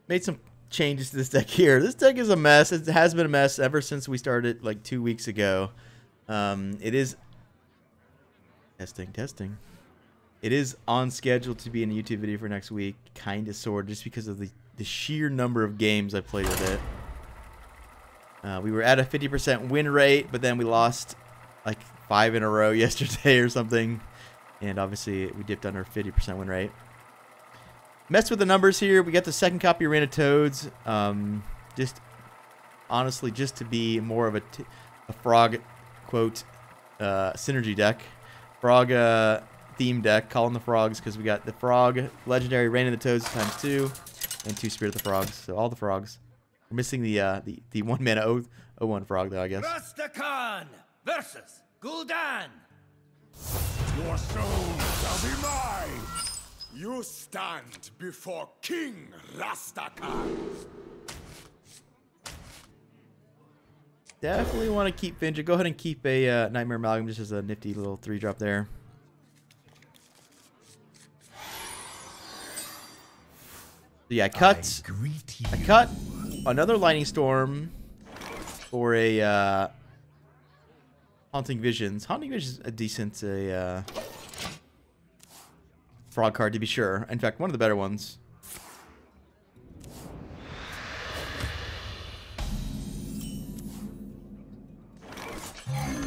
made some changes to this deck here. This deck is a mess. It has been a mess ever since we started like 2 weeks ago. It is testing. It is on schedule to be in a YouTube video for next week, kind of sort of, just because of the sheer number of games I played with it. We were at a 50% win rate, but then we lost like 5 in a row yesterday or something, and obviously we dipped under 50% win rate. Messed with the numbers here. We got the second copy of Arena Toads. Just honestly, just to be more of a frog quote synergy deck, frog theme deck, calling the frogs, because we got the frog legendary Reign of the Toads ×2 and 2 Spirit of the Frogs. So all the frogs. We're missing the 1 mana 0/1 frog though, I guess. Rastakan versus Gul'dan. Your soul shall be mine. You stand before King Rastakan. Definitely want to keep Finja. Go ahead and keep a Nightmare Amalgam just as a nifty little 3-drop there. So yeah, I cut another Lightning Storm for a Haunting Visions. Haunting Visions is a decent frog card, to be sure. In fact, one of the better ones.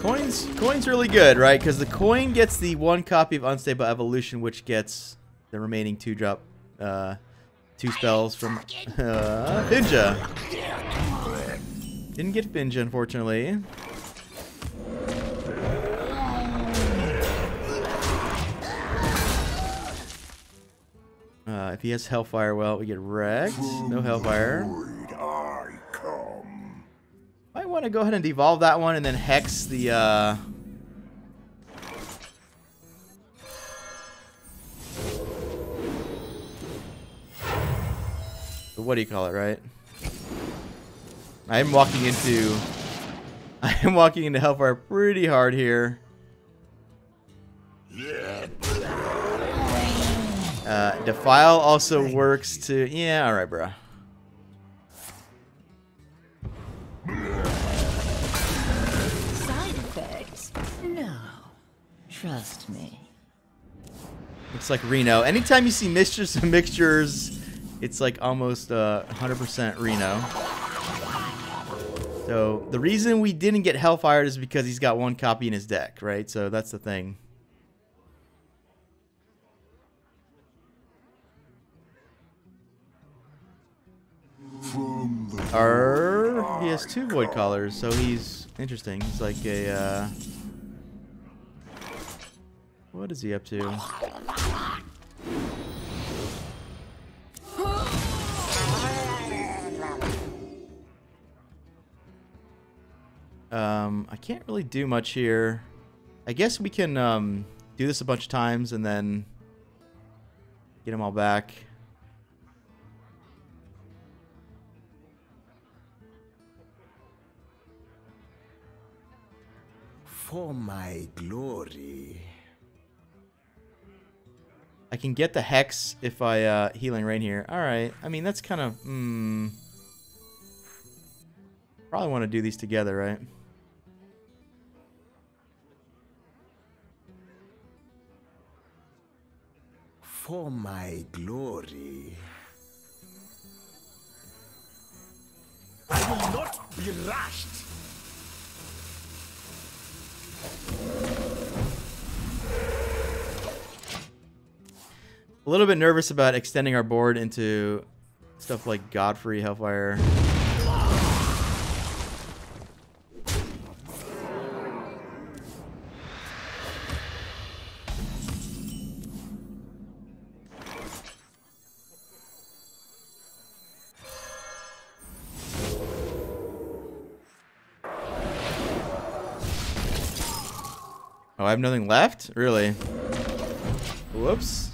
Coin's really good, right? Because the coin gets the 1 copy of Unstable Evolution, which gets the remaining 2-drop 2 spells from Finja. Didn't get Finja, unfortunately. If he has Hellfire, well, we get wrecked. No Hellfire. Might want to go ahead and devolve that one and then Hex the what do you call it, right? I am walking into Hellfire pretty hard here. Defile also works to, yeah, all right, bro. Side effects? No. Trust me. Looks like Reno. Anytime you see mixtures and mixtures, it's like almost 100% Reno. So the reason we didn't get Hellfire is because he's got 1 copy in his deck, right? So that's the thing. He has 2 Void Callers, so he's interesting. He's like a what is he up to? I can't really do much here. I guess we can do this a bunch of times and then get them all back. For my glory. I can get the Hex if I Healing Rain here. Alright. I mean, that's kind of... Probably want to do these together, right? For my glory. I will not be rushed. A little bit nervous about extending our board into stuff like Godfrey, Hellfire. Oh, I have nothing left? Really? Whoops.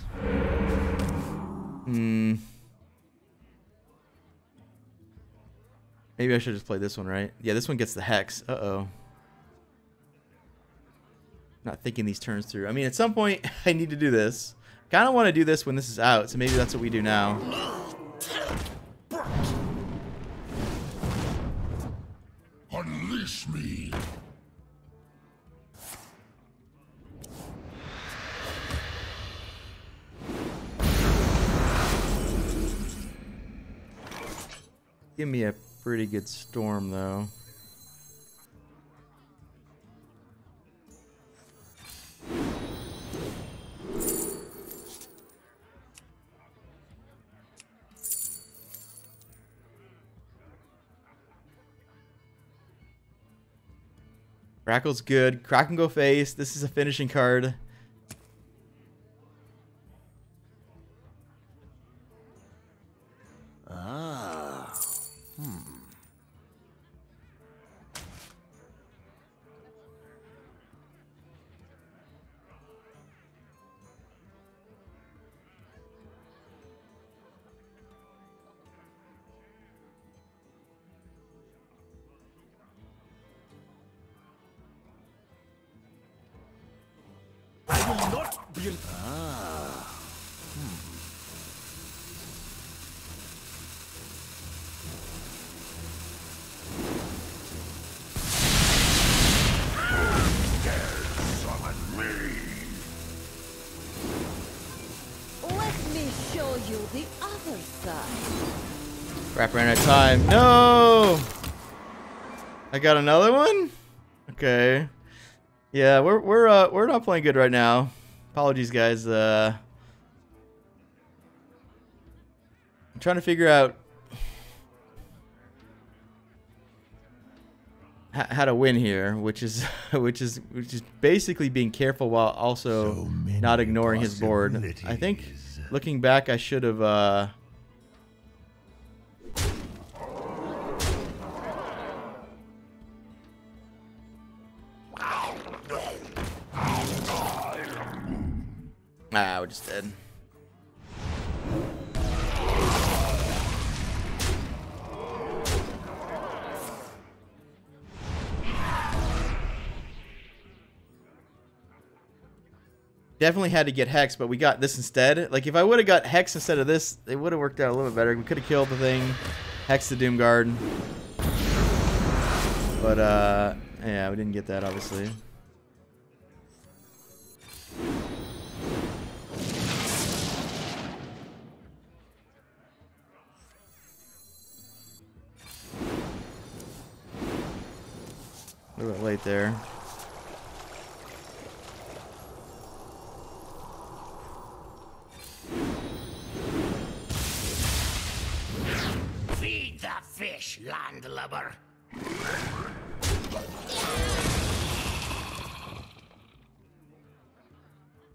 Maybe I should just play this one, right? Yeah, this one gets the Hex. Uh-oh. Not thinking these turns through. I mean, at some point, I need to do this. Kind of want to do this when this is out, so maybe that's what we do now. Face me. Give me a pretty good storm, though. Crackle's good. Crack can go face. This is a finishing card. I will not be. Summon me. Let me show you the other side. Crap, ran out of time. No! I got another one? Okay. Yeah, we're not playing good right now. Apologies, guys. I'm trying to figure out how to win here, which is basically being careful while also not ignoring his board. I think looking back, I should have. We're just dead. Definitely had to get Hex, but we got this instead. Like, if I would have got Hex instead of this, it would have worked out a little bit better. We could have killed the thing, Hex the Doomguard. But, yeah, we didn't get that, obviously. A little bit late there. Feed the fish, landlubber.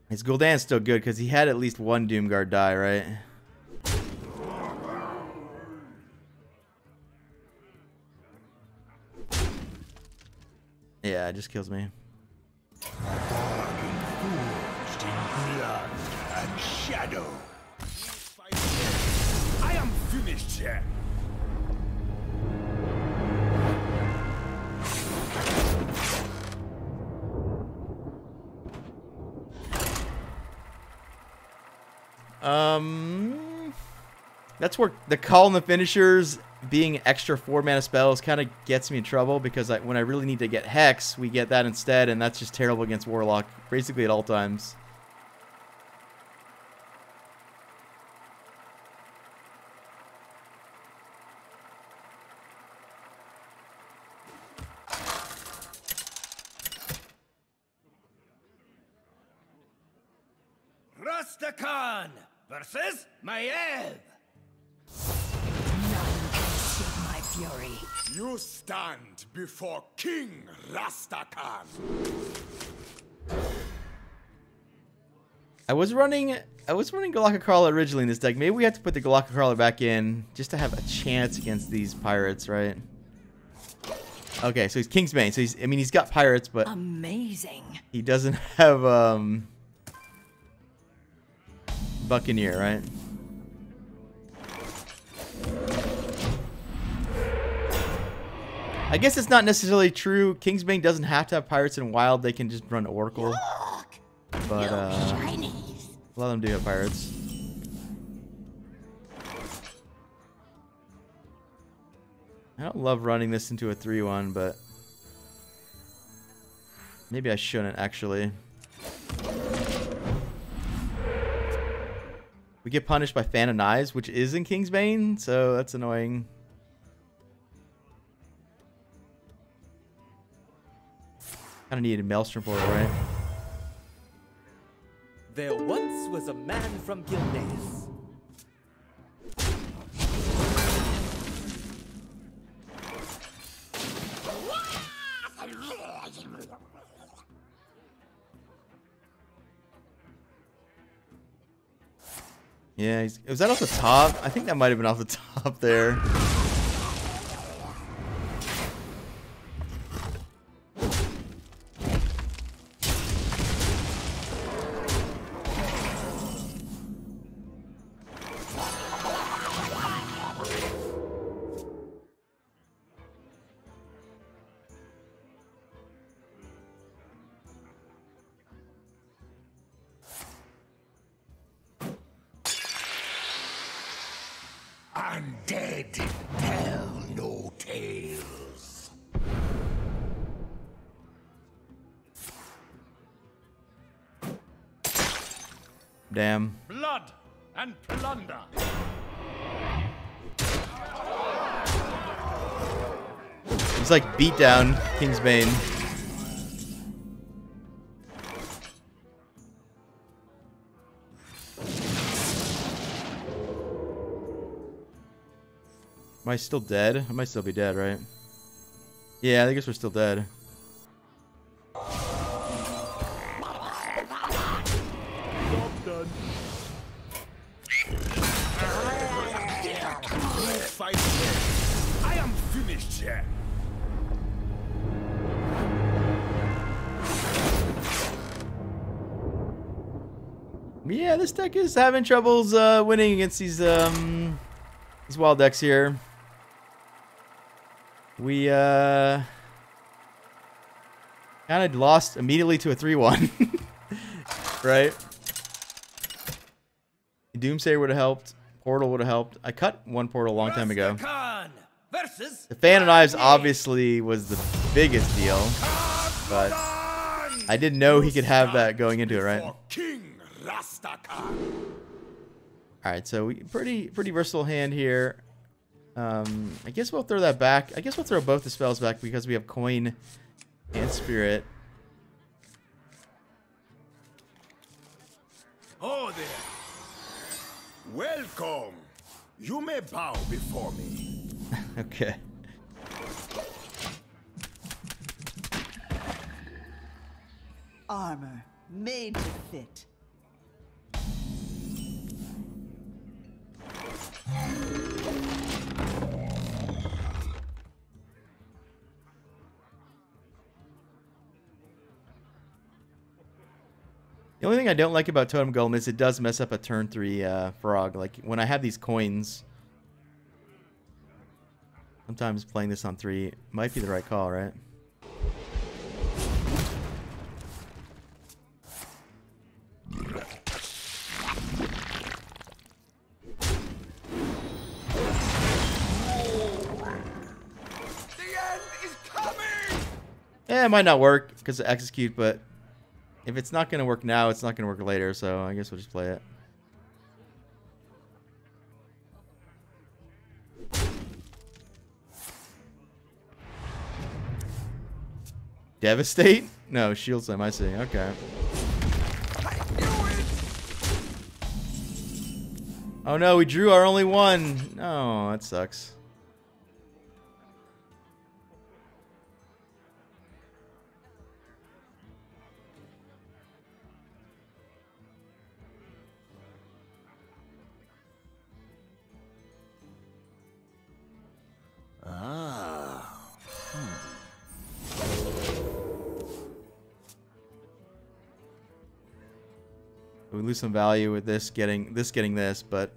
His Gul'dan's still good because he had at least one Doomguard die, right? Yeah, it just kills me. Forged in blood and shadow. I am finished here. That's where the call and the finishers being extra 4-mana spells kind of gets me in trouble because when I really need to get Hex, we get that instead, and that's just terrible against Warlock, basically at all times. Rastakan versus Maiev. None can see my fury. You stand before King Rastakan. I was running Galaka Crawler originally in this deck. Maybe we have to put the Galaka Crawler back in just to have a chance against these pirates, right? Okay, so he's Kingsbane. So he's got pirates, but amazing. He doesn't have Buccaneer, right? I guess it's not necessarily true. Kingsbane doesn't have to have pirates in Wild. They can just run Oracle. But a lot of them do have pirates. I don't love running this into a 3-1, but Maybe I shouldn't, actually. We get punished by Fan of Knives, which is in Kingsbane, so that's annoying. Kind of needed Maelstrom for it, right? There once was a man from Gilneas. Yeah, was that off the top? I think that might have been off the top there. Undead tell no tales. Damn. Blood and plunder. It's like beatdown Kingsbane. Am I still dead? I might still be dead, right? Yeah, I guess we're still dead. I am finished here. Yeah, this deck is having troubles winning against these wild decks here. We kind of lost immediately to a 3-1, right? Doomsayer would have helped. Portal would have helped. I cut one portal a long time ago. Versus The Fan of Knives obviously was the biggest deal, but I didn't know he could have that going into it, right? King Rastakhan. All right, so pretty versatile hand here. I guess we'll throw that back. I guess we'll throw both the spells back because we have Coin and Spirit. Oh there. Welcome. You may bow before me. Okay. Armor made to fit. The only thing I don't like about Totem Golem is it does mess up a turn 3 frog. Like when I have these coins, sometimes playing this on 3 might be the right call, right? Yeah, it might not work because of execute, but if it's not going to work now, it's not going to work later, so I guess we'll just play it. Devastate? No, Shield Slam, I see. Okay. Oh no, we drew our only one. Oh, that sucks. We lose some value with this getting this, but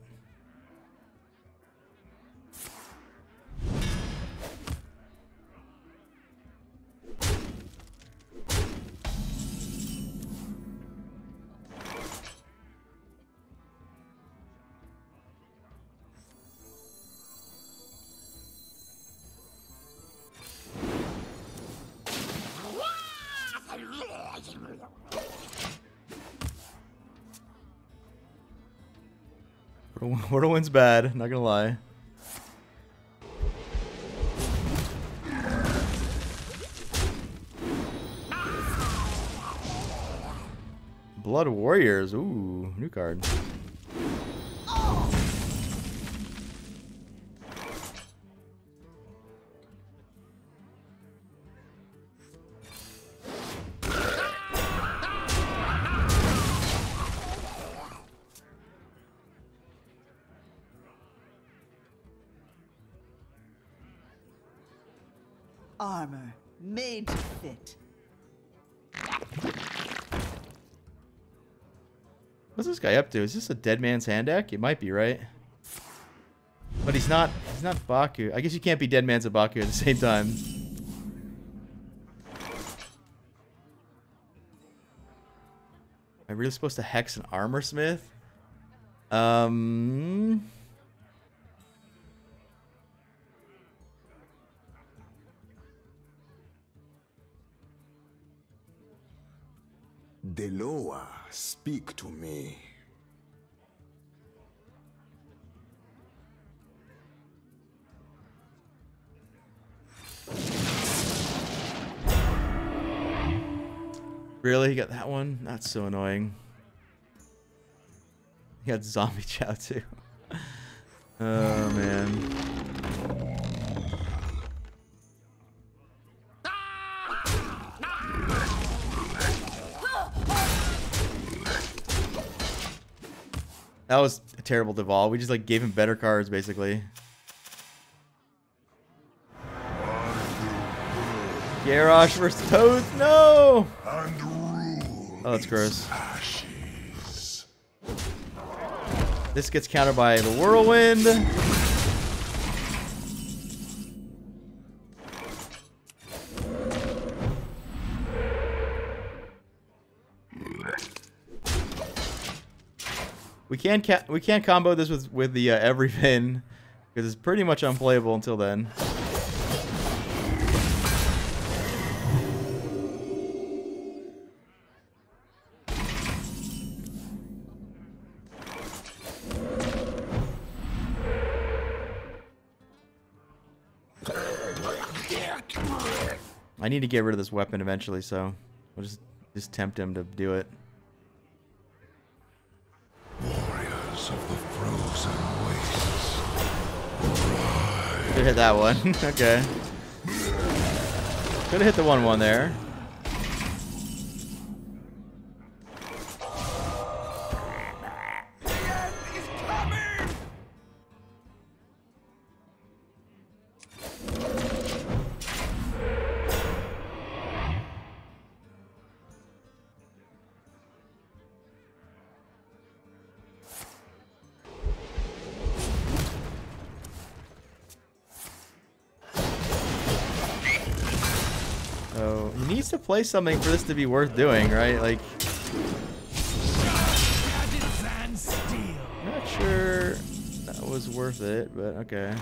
Whirlwind's bad, not gonna lie. Blood Warriors, ooh, new card. Armor made to fit. What's this guy up to? Is this a Dead Man's Hand deck? It might be, right? But he's not Baku. I guess you can't be Dead Man's and Baku at the same time. Am I really supposed to hex an Armor Smith? Deloa, speak to me. Really? He got that one? That's so annoying. He got Zombie Chow too. Oh man. That was a terrible devolve. We just like gave him better cards basically. Garrosh versus Toads, no! Oh, that's gross. This gets countered by the Whirlwind. We can't combo this with the every pin because it's pretty much unplayable until then. I need to get rid of this weapon eventually, so we'll just tempt him to do it. Warriors of the frozen wastes. Could hit that one. Okay. Could have hit the 1/1 there. So he needs to play something for this to be worth doing, right? Like, I'm not sure that was worth it, but okay.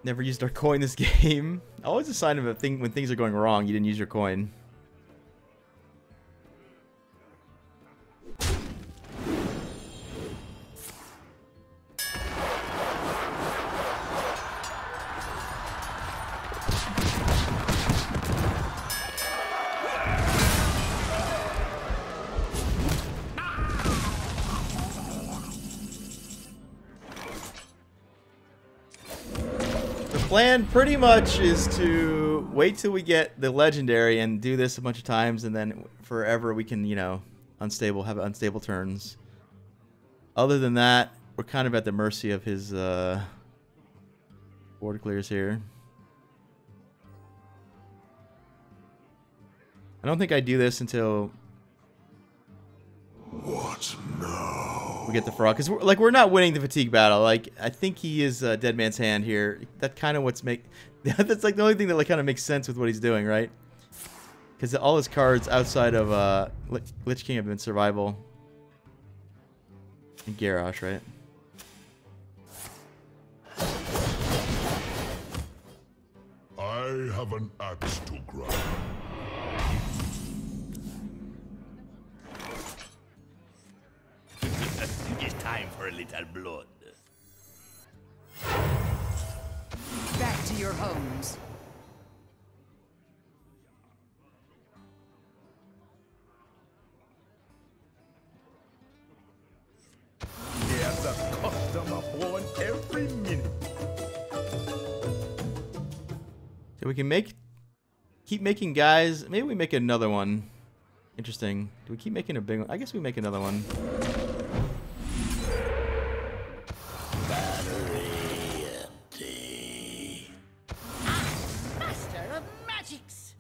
Never used our coin this game. Always a sign of a thing when things are going wrong. You didn't use your coin. Plan pretty much is to wait till we get the legendary and do this a bunch of times, and then forever we can, you know, have unstable turns. Other than that, we're kind of at the mercy of his board clears here. I don't think I do this until What now? we get the frog, because we're not winning the fatigue battle. Like, I think he is Dead Man's Hand here. That kind of that's like the only thing that like kind of makes sense with what he's doing, right? Because all his cards outside of Lich King have been survival and Garrosh, right? I axe to grind. It's time for a little blood. Back to your homes. There's a customer born every minute. So we can keep making guys. Maybe we make another one. Interesting. Do we keep making a big one? I guess we make another one. Battery empty. Master of magics.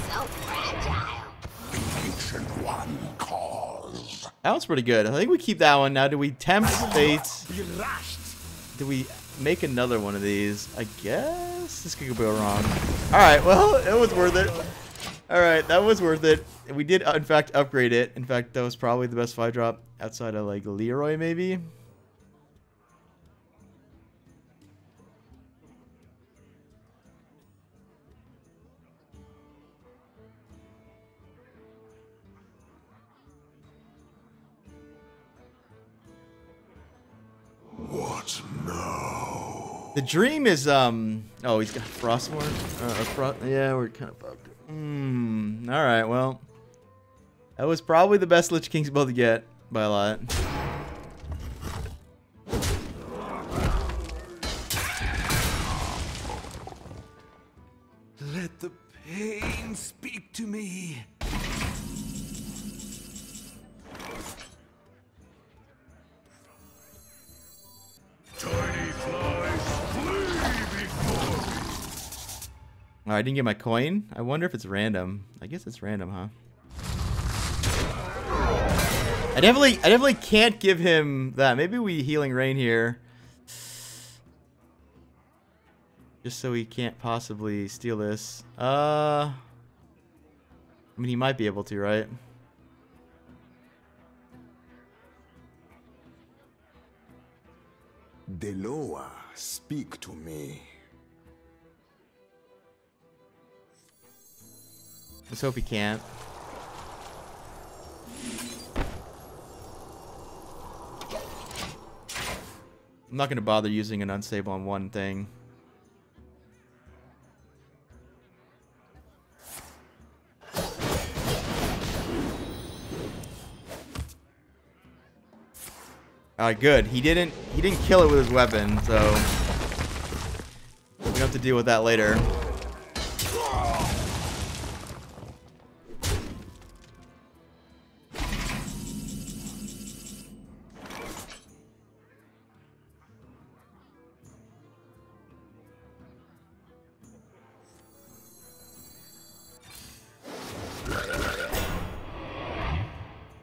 So fragile. Ancient one calls. That one's pretty good. I think we keep that one. Now, do we tempt fate? Be rushed. Do we make another one of these? I guess this could go wrong. All right. Well, it was worth it. All right, that was worth it. We did, in fact, upgrade it. In fact, that was probably the best 5-drop outside of like Leroy, maybe. What now? The dream is oh, he's got Frostmourne. Yeah, we're kind of fucked. All right, well, that was probably the best Lich King spell to get by a lot. Let the pain speak to me. Tiny flies flee before me. Oh, I didn't get my coin. I wonder if it's random. I guess it's random, huh? I definitely can't give him that. Maybe we Healing Rain here. Just so he can't possibly steal this. I mean, he might be able to, right? Deloa, speak to me. Let's hope he can't. I'm not going to bother using an unstable on one thing. Alright, good. He didn't kill it with his weapon, so we don't have to deal with that later.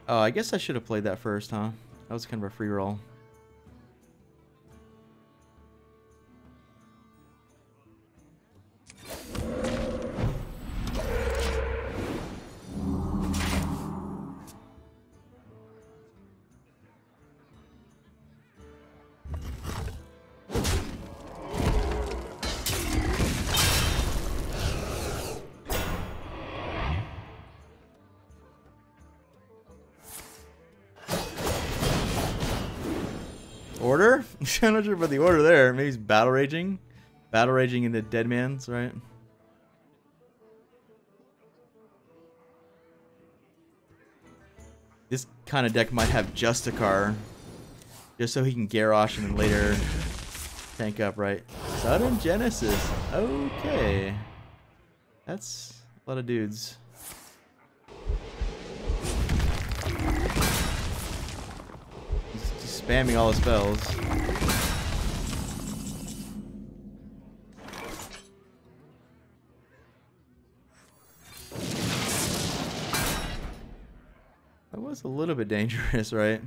Oh, I guess I should have played that first, huh? That was kind of a free roll. Order? I'm not sure about the order there. Maybe he's battle raging. Battle raging into dead man's, right? This kind of deck might have Justicar. Just so he can Garrosh and then later tank up, right? Sudden Genesis. Okay. That's a lot of dudes. Spamming all his spells. That was a little bit dangerous, right?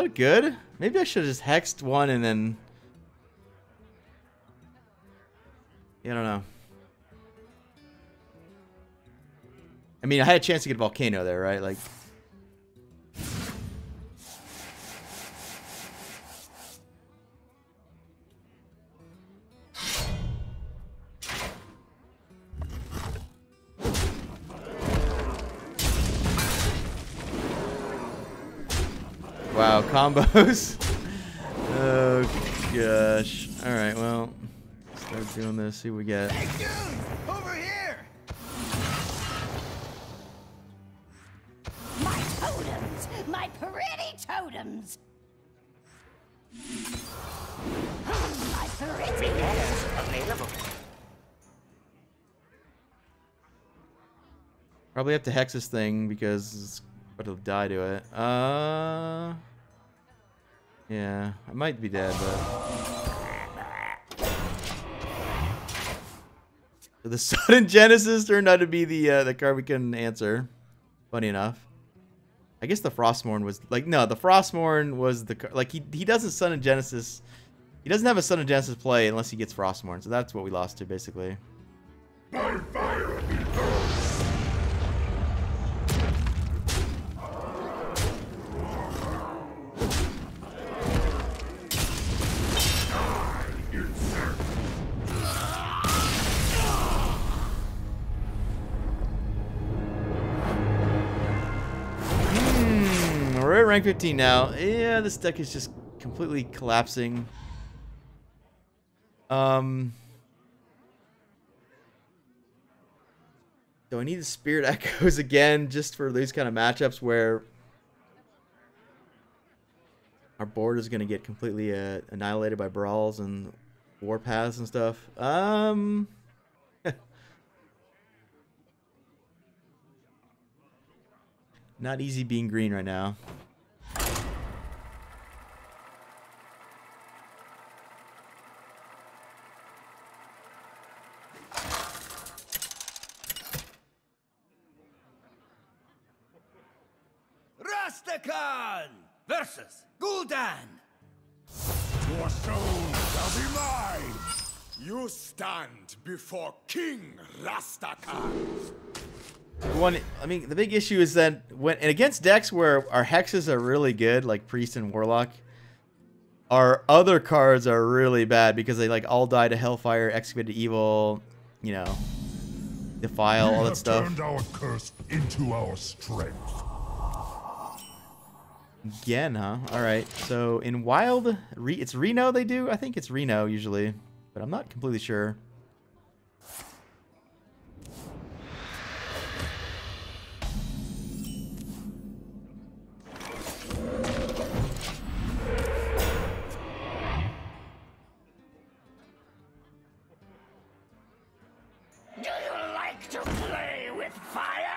that good? Maybe I should have just hexed one and then... Yeah, I don't know. I mean, I had a chance to get Volcano there, right? Like... Wow, combos. Oh, gosh. Alright, well, start doing this, see what we get. Hey, dude! Over here! My totems! My pretty totems! My pretty Available. Probably have to hex this thing because it'll die to it. Yeah, I might be dead, but... So the sudden Genesis turned out to be the card we couldn't answer. Funny enough. I guess the Frostmourne was... Like, no, the Frostmourne was the... Like, he doesn't Sudden Genesis... He doesn't have a Sudden Genesis play unless he gets Frostmourne. So that's what we lost to, basically. By fire! We're at rank 15 now. Yeah, this deck is just completely collapsing. Do I need the Spirit Echoes again just for these kind of matchups where our board is going to get completely annihilated by brawls and warpaths and stuff? Not easy being green right now. Rastakan versus Gul'dan. Your soul shall be mine! You stand before King Rastakan! I mean, the big issue is that and against decks where our hexes are really good, like Priest and Warlock, our other cards are really bad because they like all die to Hellfire, Excavated Evil, you know, Defile, all that stuff. Turned our curse into our strength. Again, huh? All right. So in Wild, it's Reno they do. I think it's Reno usually, but I'm not completely sure. Do you like to play with fire?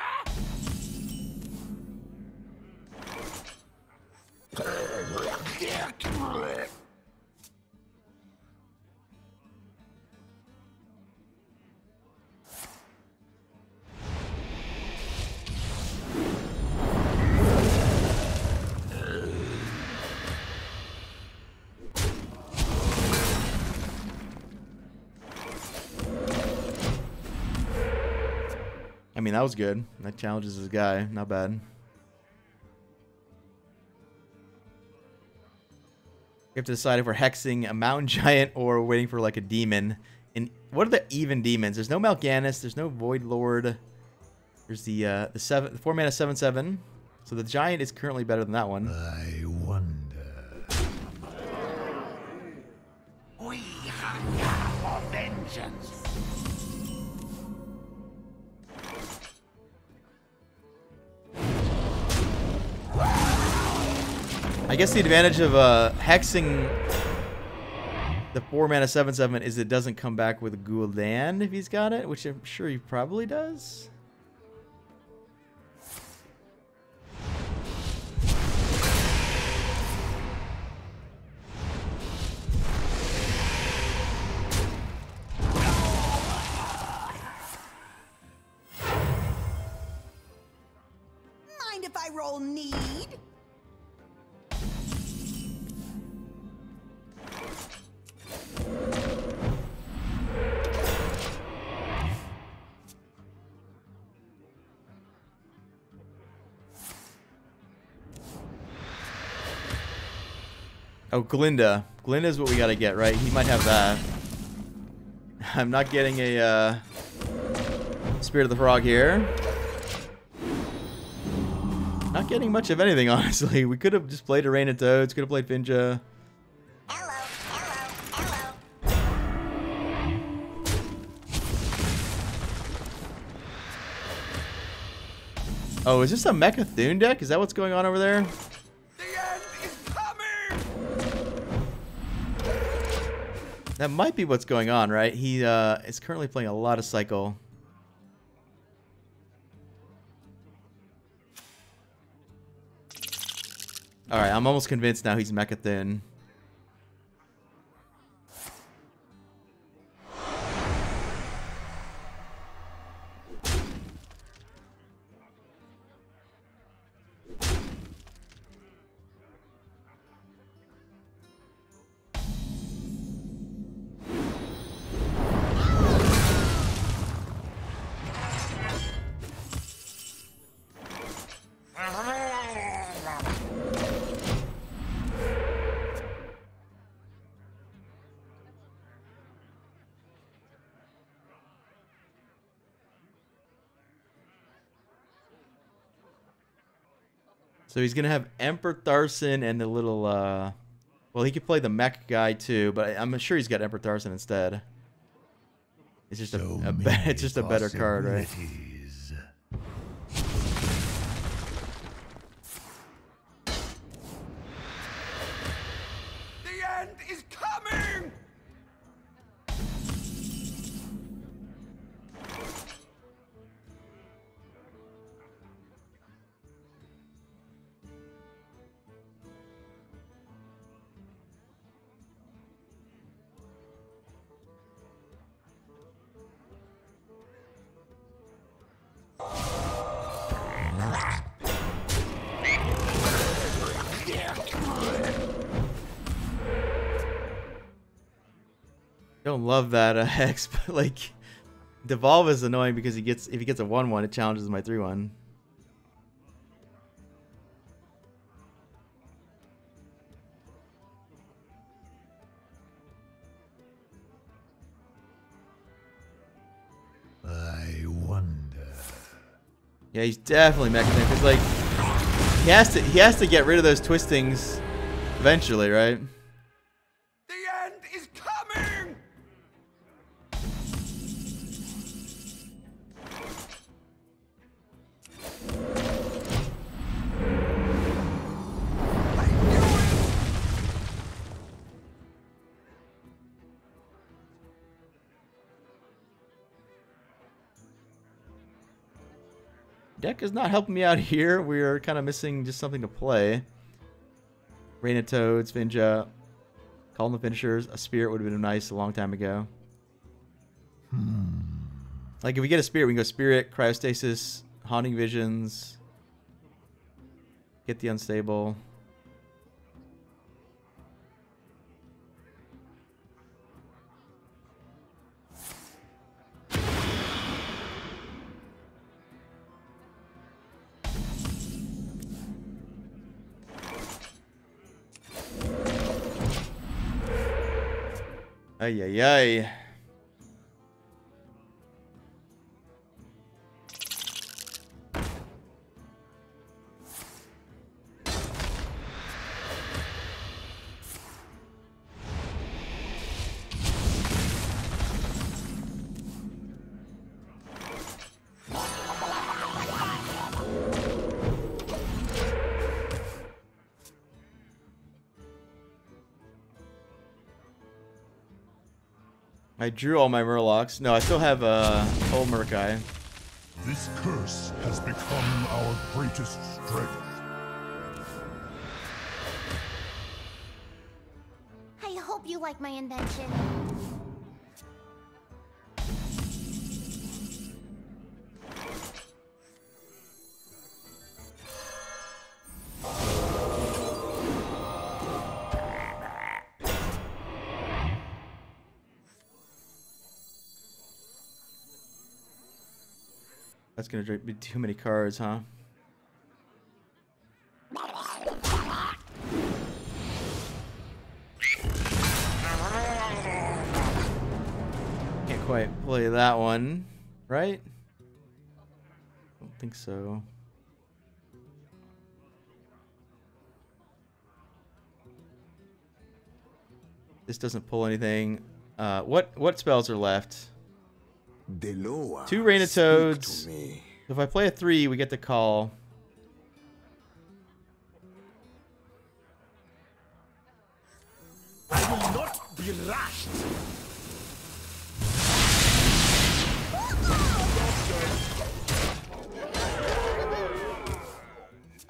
I mean, that was good. That challenges this guy. Not bad. We have to decide if we're hexing a mountain giant or waiting for like a demon. And what are the even demons? There's no Mal'Ganis. There's no Void Lord. There's the 4-mana 7/7. So the giant is currently better than that one. I wonder. We hunger for vengeance. I guess the advantage of hexing the 4-mana 7/7 is it doesn't come back with Gul'dan if he's got it, which I'm sure he probably does. Mind if I roll need? Oh, Glinda. Glinda's what we gotta get, right? He might have that. I'm not getting a Spirit of the Frog here. Not getting much of anything, honestly. We could have just played a Rain of Toads. Could have played Finja. Oh, is this a Mecha Thune deck? Is that what's going on over there? That might be what's going on, right? He is currently playing a lot of Cycle. Alright, I'm almost convinced now he's Mecha Thune. So he's going to have Emperor Tharson and the little, well, he could play the mech guy too, but I'm sure he's got Emperor Tharson instead. It's just it's just a better card, right? The end is coming! Don't love that Hex, but like Devolve is annoying because if he gets a 1/1, it challenges my 3/1. I wonder. Yeah, he's definitely Mecha Thune because like he has to get rid of those twistings eventually, right? The end is coming! I knew it! Deck is not helping me out here. We are kind of missing just something to play. Rain of Toads, Finja, Calling the Finishers. A Spirit would have been nice a long time ago. Like if we get a Spirit, we can go Spirit, Cryostasis, Haunting Visions. Get the Unstable. Ay, ay, ay. I drew all my Murlocs. No, I still have old Murkai. This curse has become our greatest strength. I hope you like my invention. That's gonna be too many cards, huh? quite play that one, right? I don't think so. This doesn't pull anything. What spells are left? 2 Rain of Toads. If I play a 3, we get to call. I will not be rushed.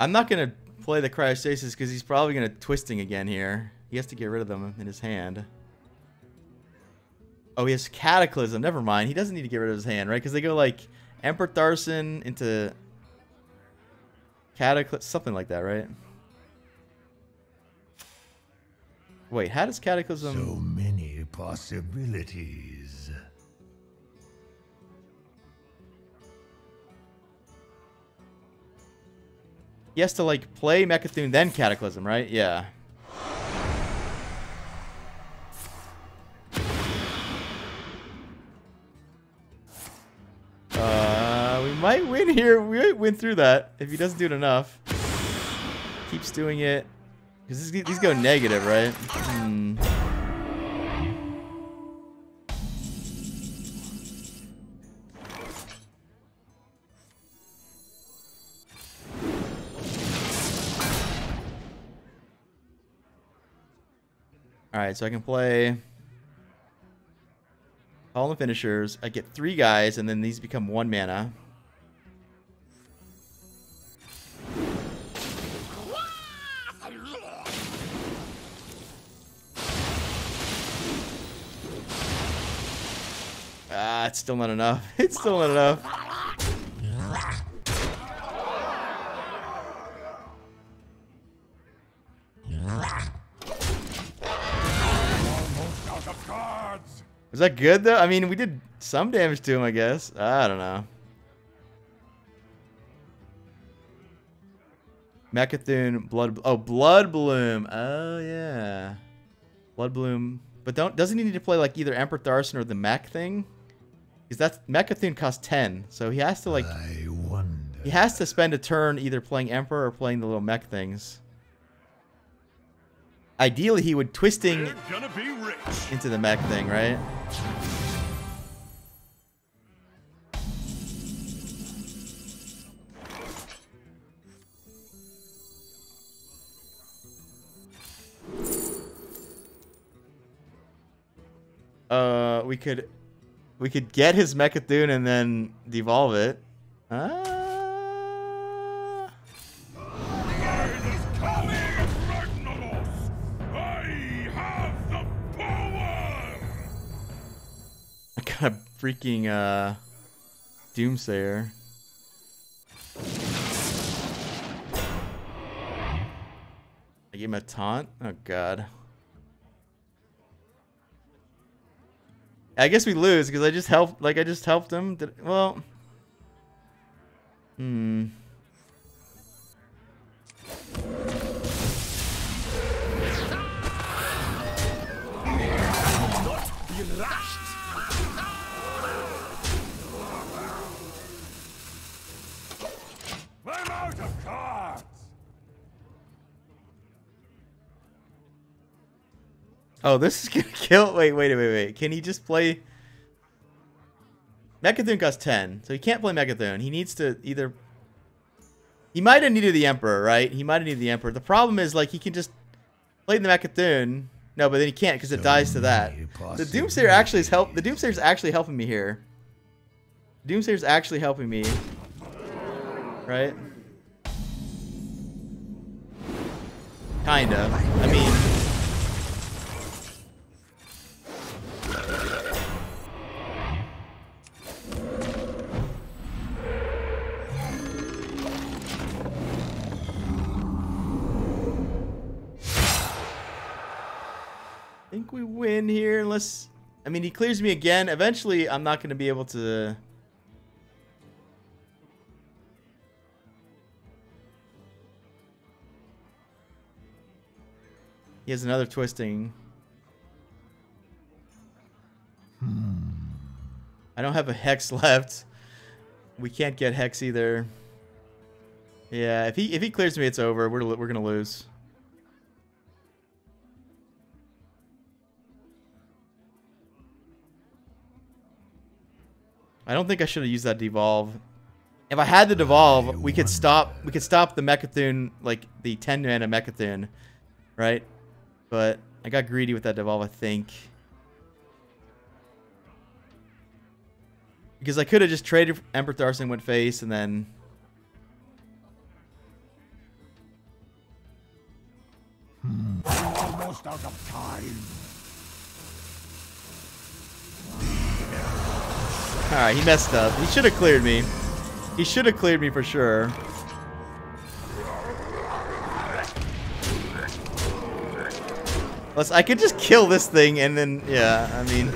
I'm not gonna play the Cryostasis because he's probably gonna twisting again here. He has to get rid of them in his hand. Oh, he has Cataclysm. Never mind. He doesn't need to get rid of his hand, right? Because they go like Emperor Tharson into Cataclysm, something like that, right? Wait, how does Cataclysm... So many possibilities. He has to like play Mecha'thun, then Cataclysm, right? Yeah. We might win here. We might win through that if he doesn't do it enough. Keeps doing it. Because these go negative, right? Alright, so I can play all the finishers. I get 3 guys, and then these become 1 mana. Ah, it's still not enough. It's still not enough. Almost out of cards. Was that good, though? I mean, we did some damage to him, I guess. I don't know. Mecha'thun, Blood Bloom. Oh, yeah. Blood Bloom. But doesn't he need to play, like, either Emperor Tharson or the mech thing? Because that's... Mecha'thun costs 10. So he has to, like... I wonder. He has to spend a turn either playing Emperor or playing the little mech things. Ideally, he would twisting Gonna be rich. into the mech thing, right? We could get his Mecha'thun and then devolve it. Kind of freaking Doomsayer. I gave him a taunt? Oh god. I guess we lose because I just helped him. Well. I'm out of cards. Oh, this is gonna kill. Wait. Can he just play? Mecha'thun costs 10, so he can't play Mecha'thun. He needs to either. He might have needed the Emperor, right? He might have needed the Emperor. The problem is, like, he can just play the Mecha'thun. No, but then he can't because it dies to that. The Doomsayer actually is help. The Doomsayer's actually helping me here. Doomsayer's actually helping me. Right? Kinda. I mean... I think we win here unless... I mean, he clears me again. Eventually, I'm not going to be able to... He has another twisting. I don't have a Hex left. We can't get Hex either. Yeah, if he clears me, it's over. We're gonna lose. I don't think I should have used that devolve. If I had the devolve, we could stop the Mechathune, like the 10 mana Mechathune, right? But I got greedy with that devolve, I think. Because I could have just traded Emperor Tharson, went face, and then Almost out of time. alright, he messed up. He should have cleared me. He should have cleared me for sure. Plus, I could just kill this thing and then, yeah, I mean.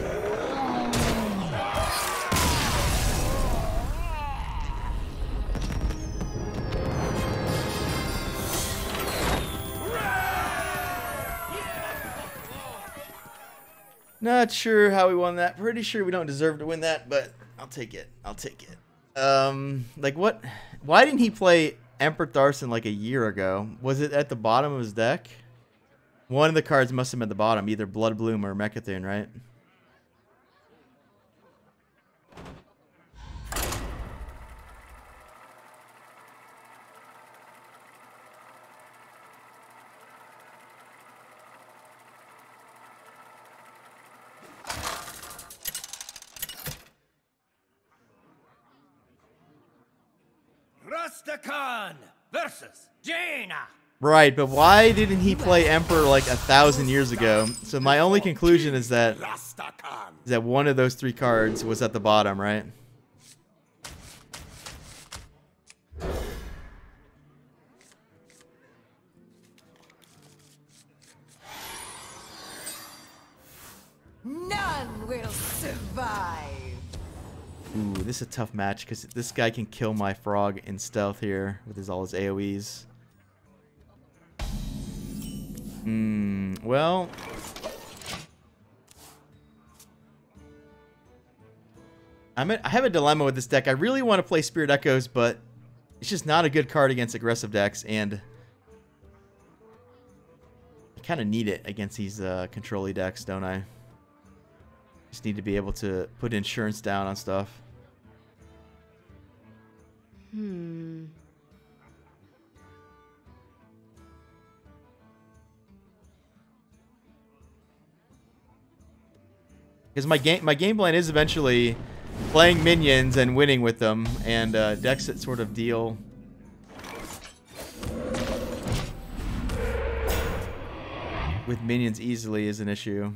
Not sure how we won that. Pretty sure we don't deserve to win that, but I'll take it. I'll take it. Like what? Why didn't he play Emperor Tharson like a year ago? Was it at the bottom of his deck? One of the cards must have been at the bottom, either Blood Bloom or Mechathune, right? Rastakan versus Jaina. Right, but why didn't he play Emperor like 1,000 years ago? So my only conclusion is that one of those three cards was at the bottom, right? None will survive. Ooh, this is a tough match because this guy can kill my frog in stealth here with all his AoEs. Well, I have a dilemma with this deck. I really want to play Spirit Echoes, but it's just not a good card against aggressive decks, and I kind of need it against these control-y decks, don't I? Just need to be able to put insurance down on stuff. Because my game plan is eventually playing minions and winning with them, and decks that sort of deal with minions easily is an issue.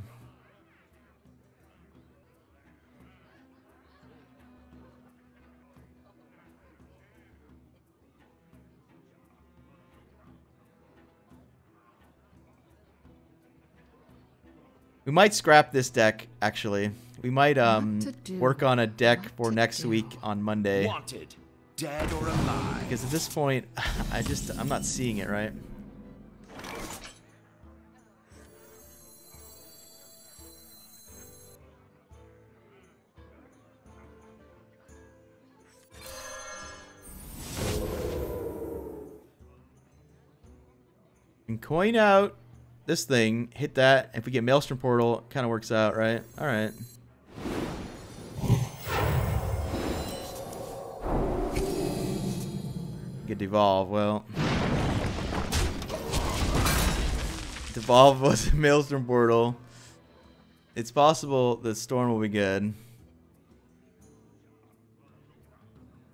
We might scrap this deck, actually. We might work on a deck for next week on Monday. Wanted, dead or alive. Because at this point, I'm not seeing it, right? And coin out this thing, hit that. If we get Maelstrom Portal, it kind of works out, right? All right. Get Devolve. Well, Devolve was a Maelstrom Portal. It's possible the Storm will be good.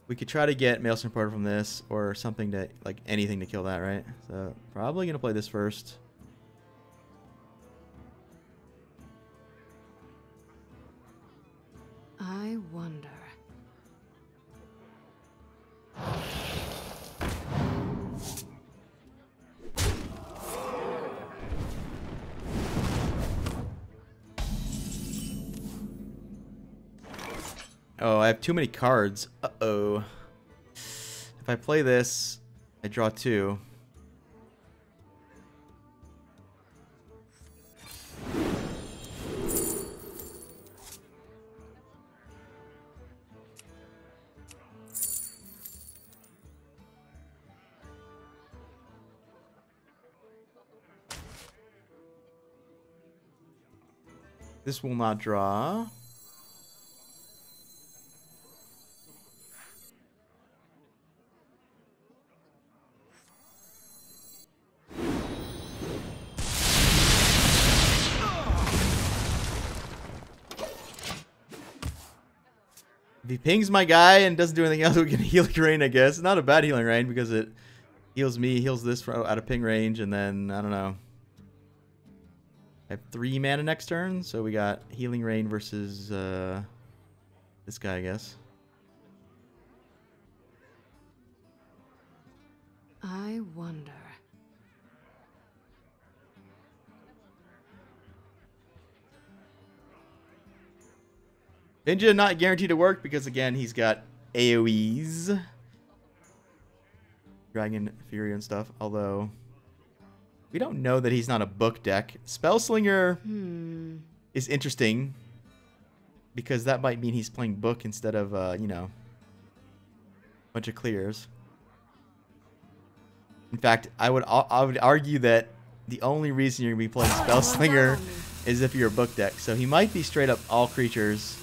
We could try to get Maelstrom Portal from this, or something to, like, anything to kill that, right? So, probably gonna play this first. I wonder. Oh, I have too many cards. Uh-oh. If I play this, I draw two. This will not draw. If he pings my guy and doesn't do anything else, we can healing rain, I guess. Not a bad healing rain because it heals me, heals this for out of ping range, and then, I don't know. I have 3 mana next turn, so we got healing rain versus this guy, I guess. I wonder. Ninja not guaranteed to work because, again, he's got AoEs. Dragon Fury and stuff, although we don't know that he's not a book deck. Spellslinger is interesting because that might mean he's playing book instead of, you know, a bunch of clears. In fact, I would argue that the only reason you're going to be playing Spellslinger is if you're a book deck. So he might be straight up all creatures.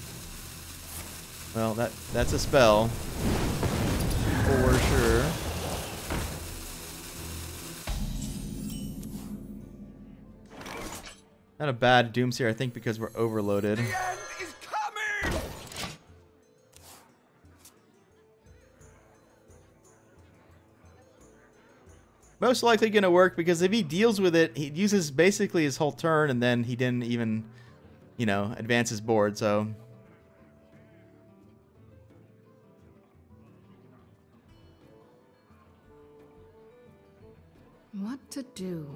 Well, that's a spell for sure. Not a bad Doomsayer, I think, because we're overloaded. The end is coming! Most likely going to work because if he deals with it, he uses basically his whole turn and then he didn't even, you know, advance his board, so... What to do?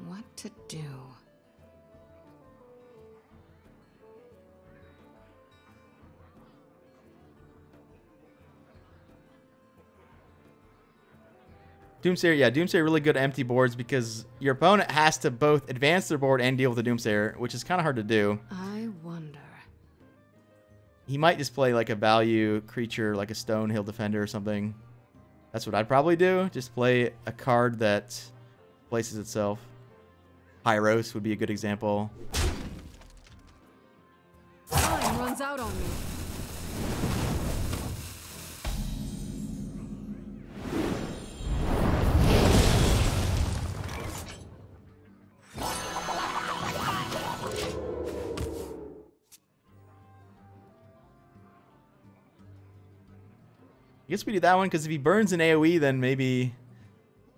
What to do? Doomsayer, yeah, Doomsayer really good at empty boards because your opponent has to both advance their board and deal with the Doomsayer, which is kind of hard to do. I wonder. He might just play like a value creature, like a Stonehill Defender or something. That's what I'd probably do. Just play a card that places itself. Pyros would be a good example. Time runs out on me. I guess we do that one because if he burns an AoE, then maybe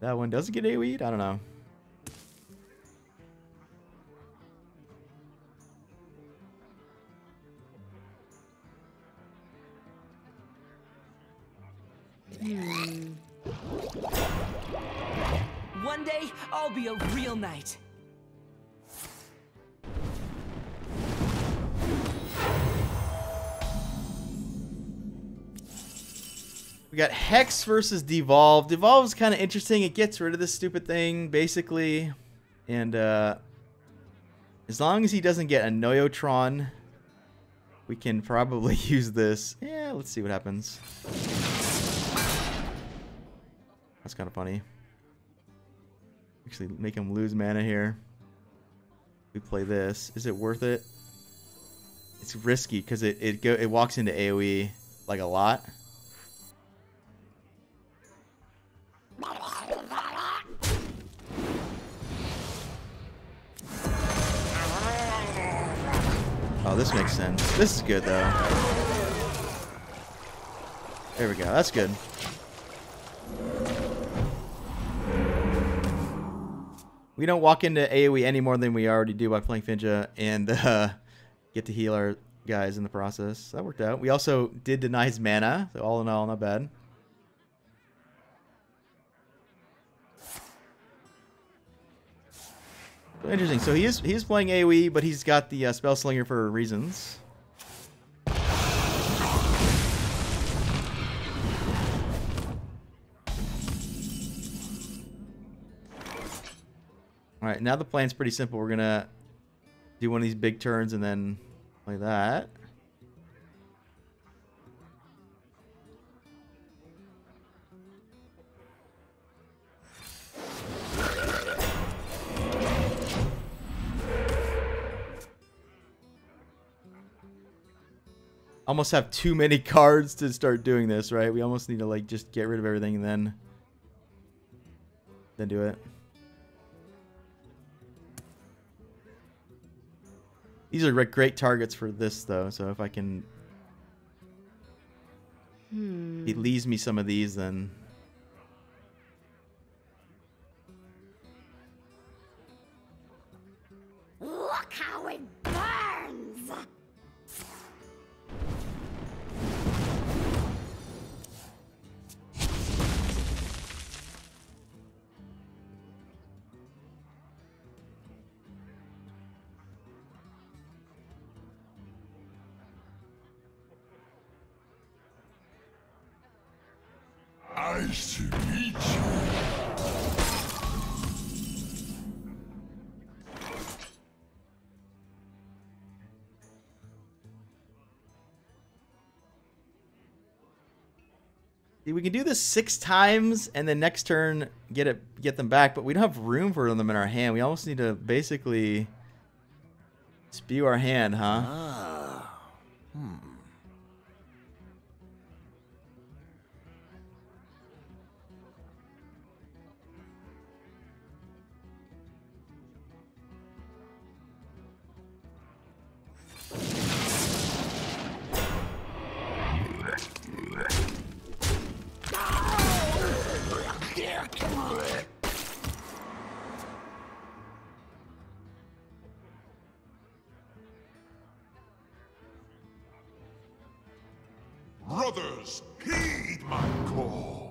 that one doesn't get AoE'd? I don't know. One day, I'll be a real knight. We got Hex versus Devolve. Devolve is kind of interesting. It gets rid of this stupid thing, basically. And as long as he doesn't get a Noyotron, we can probably use this. Yeah, let's see what happens. That's kind of funny. Actually, make him lose mana here. We play this. Is it worth it? It's risky because it walks into AoE like a lot. Oh, this makes sense. This is good, though. There we go. That's good. We don't walk into AoE any more than we already do by playing Finja and get to heal our guys in the process. That worked out. We also did deny his mana, so all in all, not bad. So interesting. So he is playing AoE, but he's got the Spellslinger for reasons. All right, now the plan's pretty simple. We're gonna do one of these big turns and then play that. almost have too many cards to start doing this, right? We almost need to like just get rid of everything and then do it. These are great targets for this though, so if I can it leaves me some of these, then Look how it burns! Nice to meet you. see, we can do this 6 times and then next turn get them back, but we don't have room for them in our hand. We almost need to basically spew our hand, huh? Brothers, heed my call.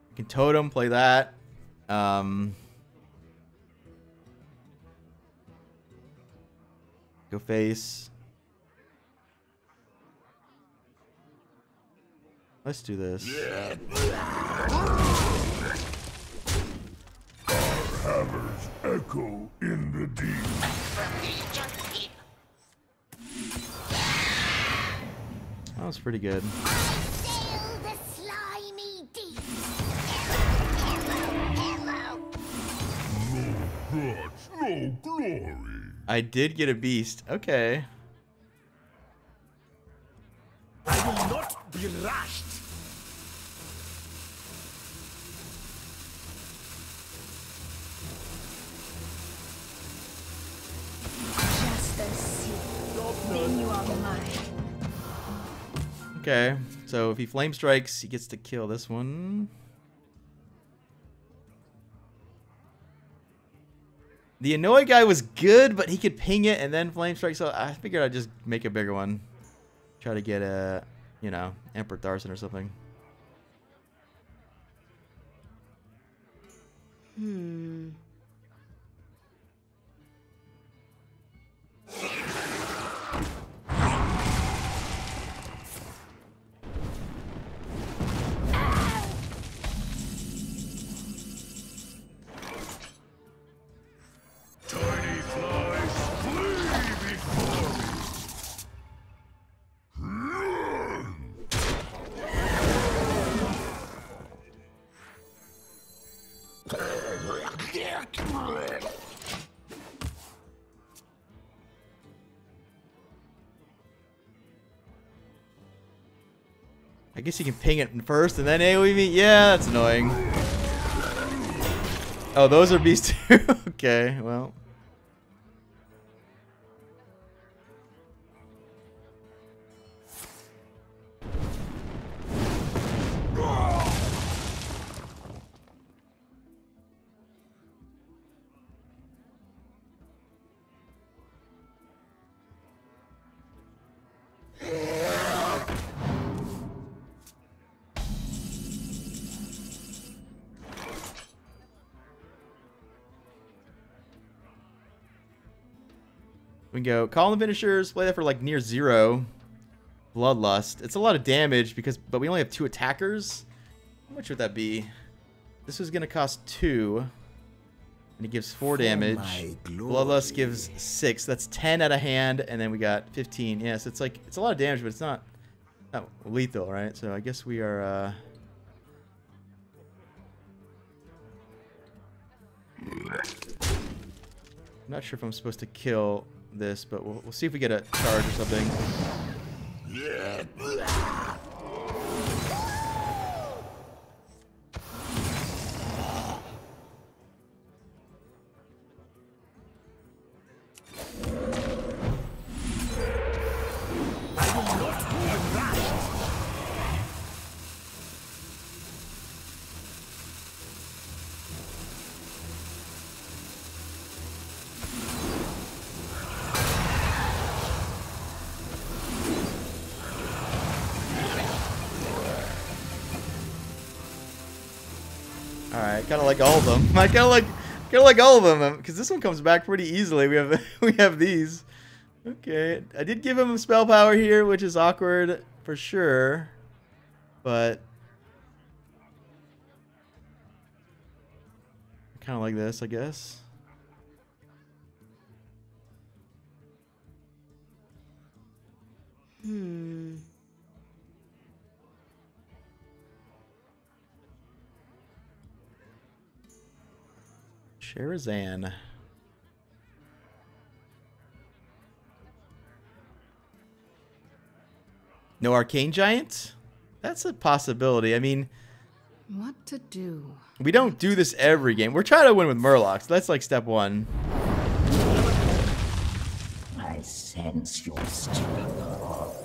We can totem, play that. Go face. Let's do this. Hammers echo in the deep. That was pretty good. Sail the slimy deep. No gods, no glory. I did get a beast. Okay. I will not be rushed. Just a seed. Then you are mine. Okay. So if he flame strikes, he gets to kill this one. The annoy guy was good, but he could ping it and then flame strike. So I figured I'd just make a bigger one. Try to get a, you know, Emperor Tharson or something. Tiny flies, flee before me. I guess you can ping it first and then AoE me. Yeah, that's annoying. Oh, those are beasts too? Okay, well. We can go call the finishers, play that for like near 0. Bloodlust. It's a lot of damage but we only have 2 attackers. How much would that be? This is gonna cost 2. And it gives 4 damage. Bloodlust gives 6. That's 10 out of hand, and then we got 15. Yes, it's like it's a lot of damage, but it's not lethal, right? So I guess we are I'm not sure if I'm supposed to kill this, but we'll see if we get a charge or something. Alright, kind of like all of them. I kind of like all of them because this one comes back pretty easily. We have these. Okay, I did give him spell power here, which is awkward for sure, but kind of like this, I guess. Sherazan. No Arcane Giant? That's a possibility. I mean, What to do? we don't do this every game. We're trying to win with Murlocs. That's like step 1. I sense your struggle.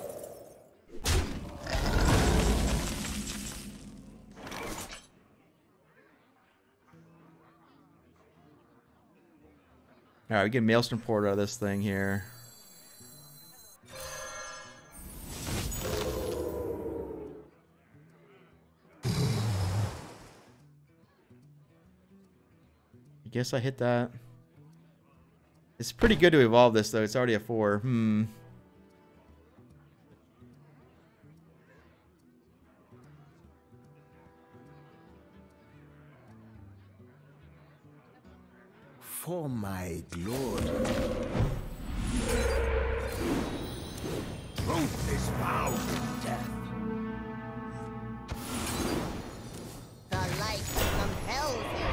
Alright, we get Maelstrom Port out of this thing here. I guess I hit that. It's pretty good to evolve this, though. It's already a 4. For my glory. Truth is found in death. The light compels you.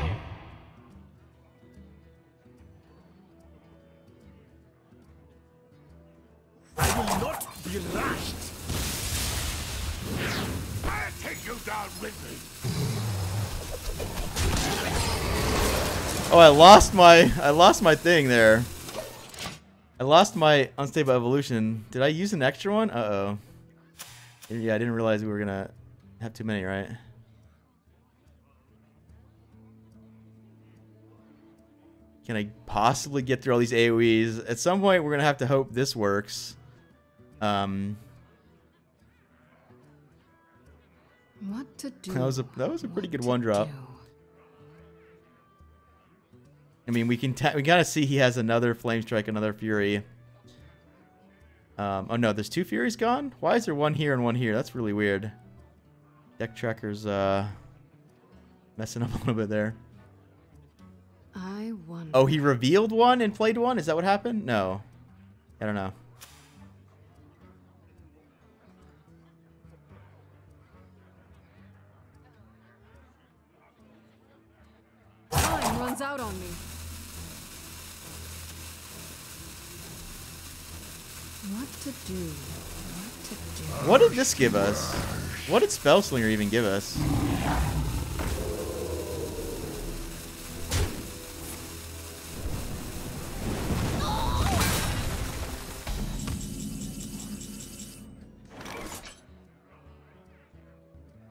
I will not be rushed. I'll take you down with me. Oh, I lost my thing there. I lost my unstable evolution. Did I use an extra one? Uh-oh. Yeah, I didn't realize we were gonna have too many, right? Can I possibly get through all these AoEs? At some point, we're gonna have to hope this works. What to do? That was a pretty good What to one drop. do? I mean, we gotta see he has another Flame Strike, another Fury. Oh no, there's 2 Furies gone? Why is there one here and one here? That's really weird. Deck tracker's messing up a little bit there. I wonder. Oh, he revealed one and played one? Is that what happened? No. I don't know. Time runs out on me. What to do? What to do? What did this give us? What did Spellslinger even give us?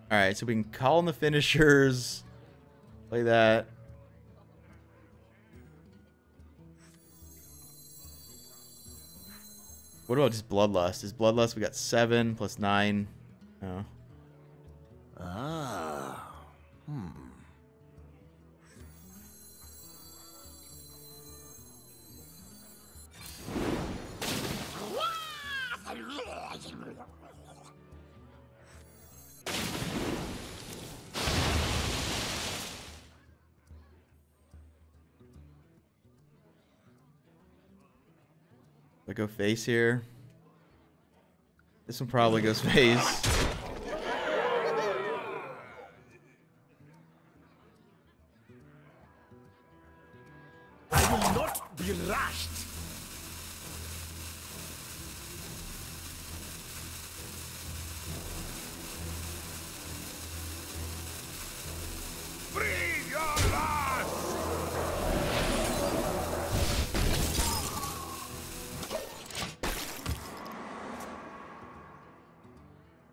Alright, so we can call in the finishers. Play that. What about just Bloodlust? Is Bloodlust, we got 7 plus 9. Oh. Ah. I go face here. This one probably goes face. I will not be rushed. Breathe your last!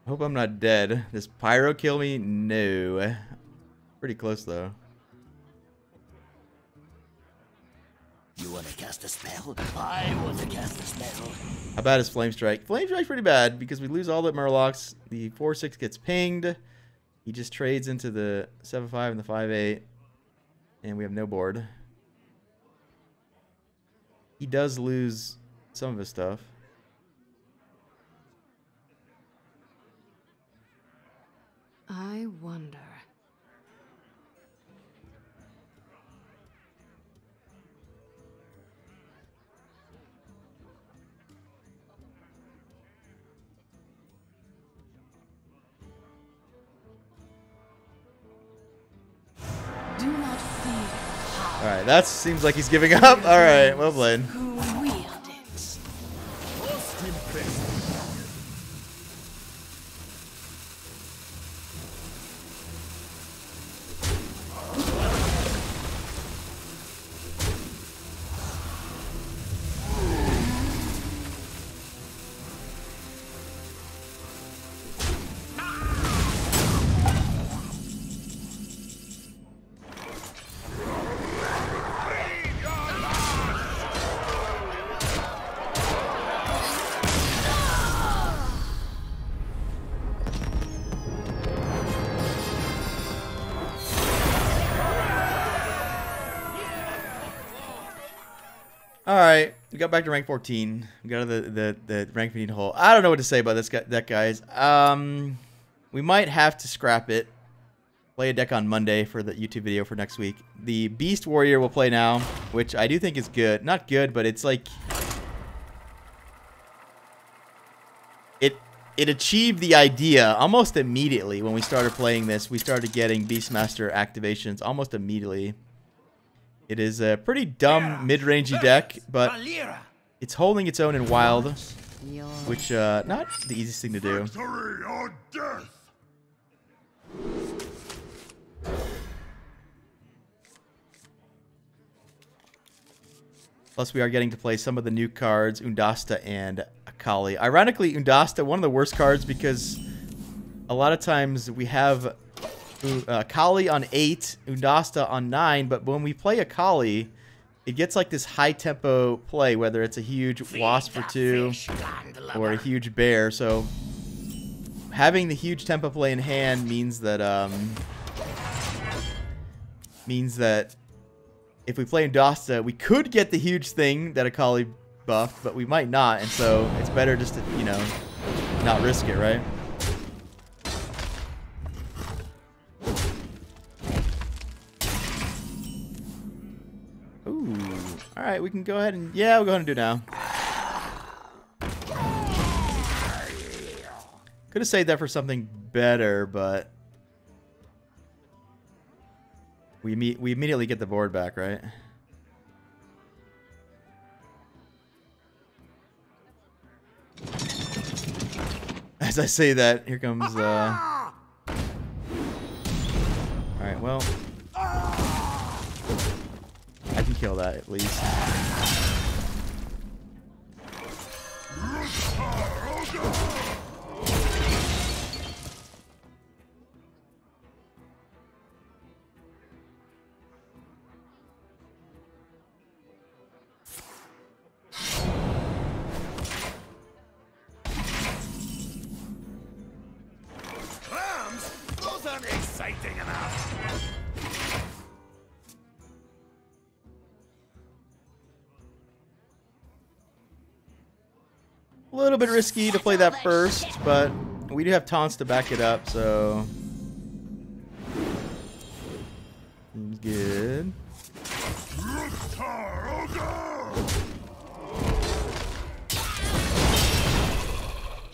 Hope I'm not dead. Does Pyro kill me? No. Pretty close though. You want to cast a spell? I want to cast a spell. How bad is Flame Strike? Flame Strike's pretty bad because we lose all the Murlocs. The 4/6 gets pinged. He just trades into the 7/5 and the 5/8. And we have no board. He does lose some of his stuff. I wonder. Do not fear Alright, that seems like he's giving up. Alright, well played. who wield it. Most impressive. Alright, we got back to rank 14. We got to the rank 15 hole. I don't know what to say about this guy, that guys. We might have to scrap it. Play a deck on Monday for the YouTube video for next week. The Beast Warrior will play now, which I do think is good. Not good, but it's like... It achieved the idea almost immediately when we started playing this. We started getting Beastmaster activations almost immediately. It is a pretty dumb mid-rangey deck, but it's holding its own in Wild, which not the easiest thing to do. Victory or death! Plus, we are getting to play some of the new cards, Undasta and Akali. Ironically, Undasta, one of the worst cards because a lot of times we have Akali on 8, Undasta on 9, but when we play Akali, it gets like this high-tempo play, whether it's a huge Wasp for 2 or a huge Bear. So having the huge tempo play in hand means that if we play Undasta, we could get the huge thing that Akali buffed, but we might not, and so it's better just to, you know, not risk it, right? Ooh. Alright, we can go ahead and... Yeah, we'll go ahead and do it now. Could have saved that for something better, but... We immediately get the board back, right? As I say that, here comes... Alright, well... I can kill that, at least. Those aren't exciting enough. A little bit risky to play that first, but we do have taunts to back it up, so... Seems good.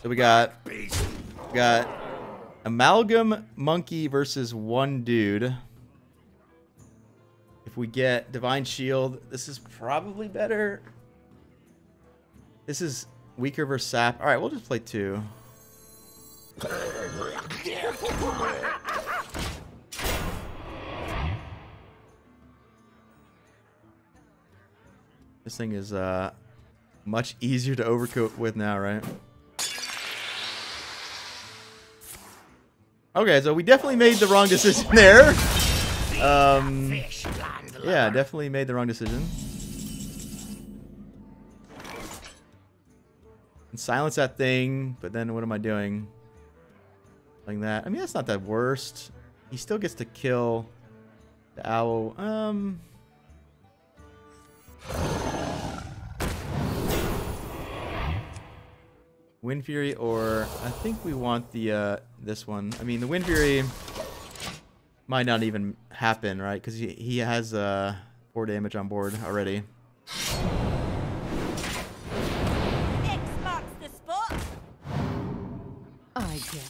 So we got Amalgam Monkey versus one dude. If we get Divine Shield, this is probably better. This is weaker versus Sap. All right, we'll just play 2. This thing is much easier to overcoat with now, right? Okay, so we definitely made the wrong decision there. Yeah, definitely made the wrong decision. And silence that thing, but then what am I doing? Like that. I mean, that's not that worst. He still gets to kill the owl. Wind Fury, or I think we want the this one. I mean, the Wind Fury might not even happen, right? Because he has 4 damage on board already. X marks the spot. I get.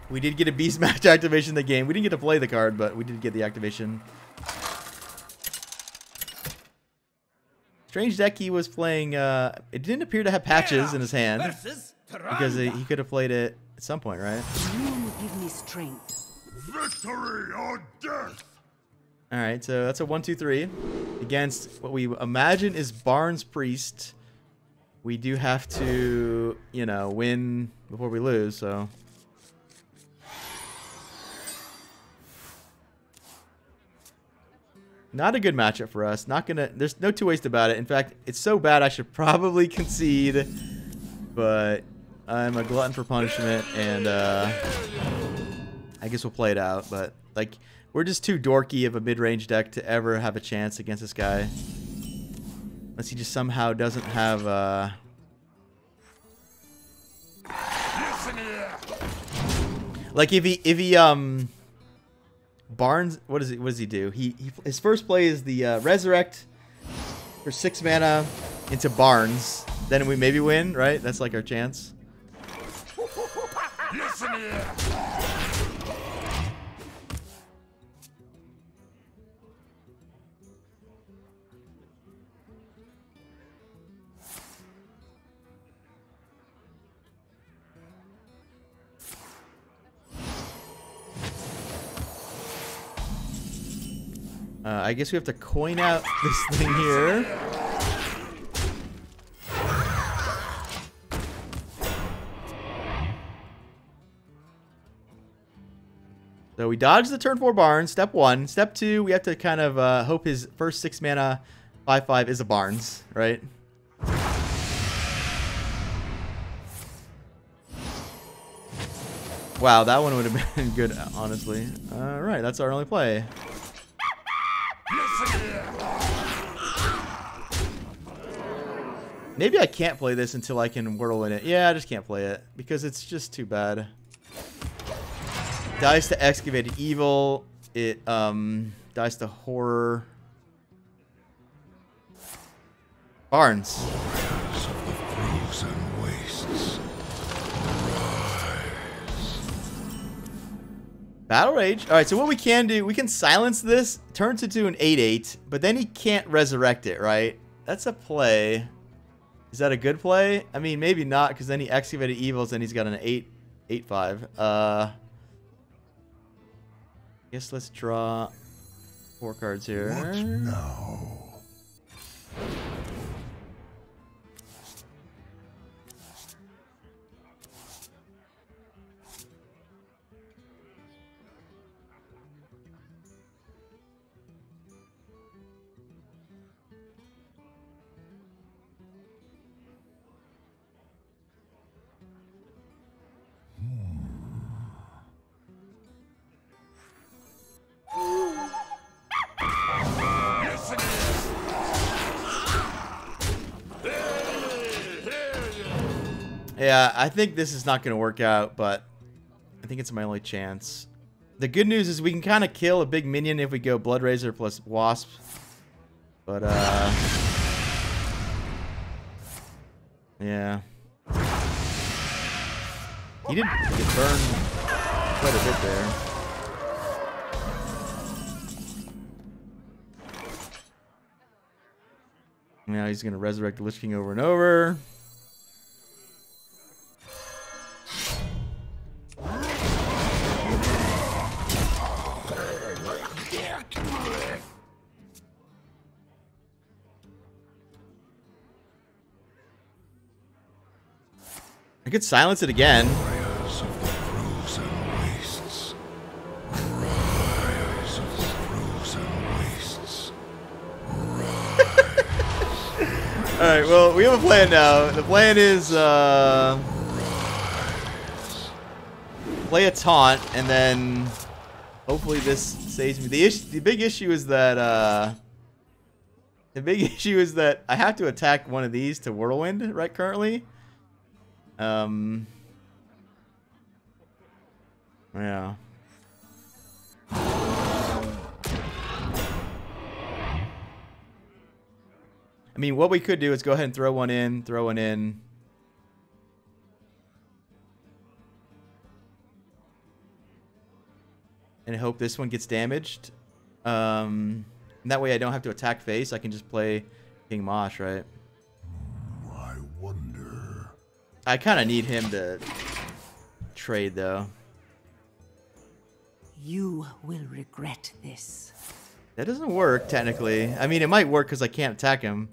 We did get a Beastmaster activation in the game. We didn't get to play the card, but we did get the activation. Strange deck he was playing. It didn't appear to have patches in his hand because he could have played it at some point, right? You give me strength. Victory or death! All right, so that's a 1-2-3 against what we imagine is Barnes Priest. We do have to, you know, win before we lose, so. Not a good matchup for us. Not gonna. There's no 2 ways about it. In fact, it's so bad I should probably concede, but I'm a glutton for punishment, and I guess we'll play it out. But like, we're just too dorky of a mid-range deck to ever have a chance against this guy, unless he just somehow doesn't have. Like if he Barnes, what does he do? His first play is the Resurrect for 6 mana into Barnes. Then we maybe win, right? That's like our chance. I guess we have to coin out this thing here. So we dodge the turn 4 Barnes, step 1. Step 2, we have to kind of hope his first 6 mana 5/5 is a Barnes, right? Wow, that one would have been good, honestly. All right, that's our only play. Maybe I can't play this until I can whirl in it. Yeah, I just can't play it because it's just too bad. Dies to Excavated Evil. It dies to Horror. Barnes. Battle Rage. All right, so what we can do, we can silence this, turns it to an 8/8, but then he can't resurrect it, right? That's a play. Is that a good play? I mean, maybe not, because then he Excavated Evils and he's got an 8/5. I guess let's draw 4 cards here. What now? Yeah, I think this is not going to work out, but I think it's my only chance. The good news is we can kind of kill a big minion if we go Blood Razor plus Wasp. But, yeah. He did get burned quite a bit there. Now he's going to resurrect the Lich King over and over. I could silence it again. Rise of the frozen wastes. Rise of the frozen wastes. Alright, well, we have a plan now. The plan is, play a taunt, and then hopefully this saves me. The big issue is that, I have to attack one of these to Whirlwind, right, currently. Yeah. I mean, what we could do is go ahead and throw one in, and hope this one gets damaged. And that way I don't have to attack face. I can just play King Mosh, right? I wonder. I kind of need him to trade, though. You will regret this. That doesn't work, technically. I mean, it might work because I can't attack him.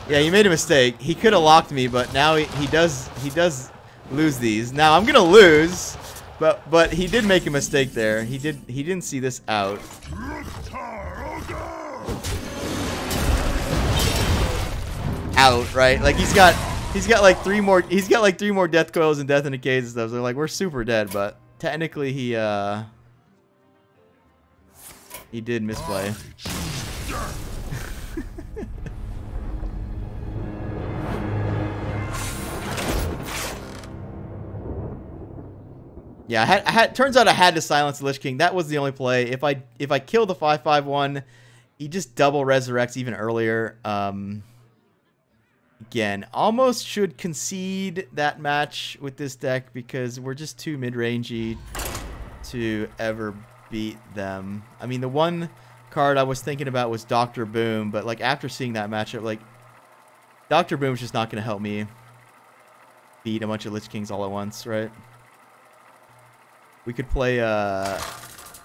Yeah, you made a mistake. He could have locked me, but now he does lose these. Now I'm gonna lose, but he did make a mistake there. He didn't see this out. Out, right? Like he's got like three more death coils and death in decays and stuff. So like we're super dead, but technically he did misplay. Yeah, turns out I had to silence the Lich King. That was the only play. If I kill the 5/5/1, he just double resurrects even earlier. Again, almost should concede that match with this deck because we're just too mid-rangey to ever beat them. I mean, the one card I was thinking about was Dr. Boom, but like after seeing that matchup, like Dr. Boom's just not going to help me beat a bunch of Lich Kings all at once, right? We could play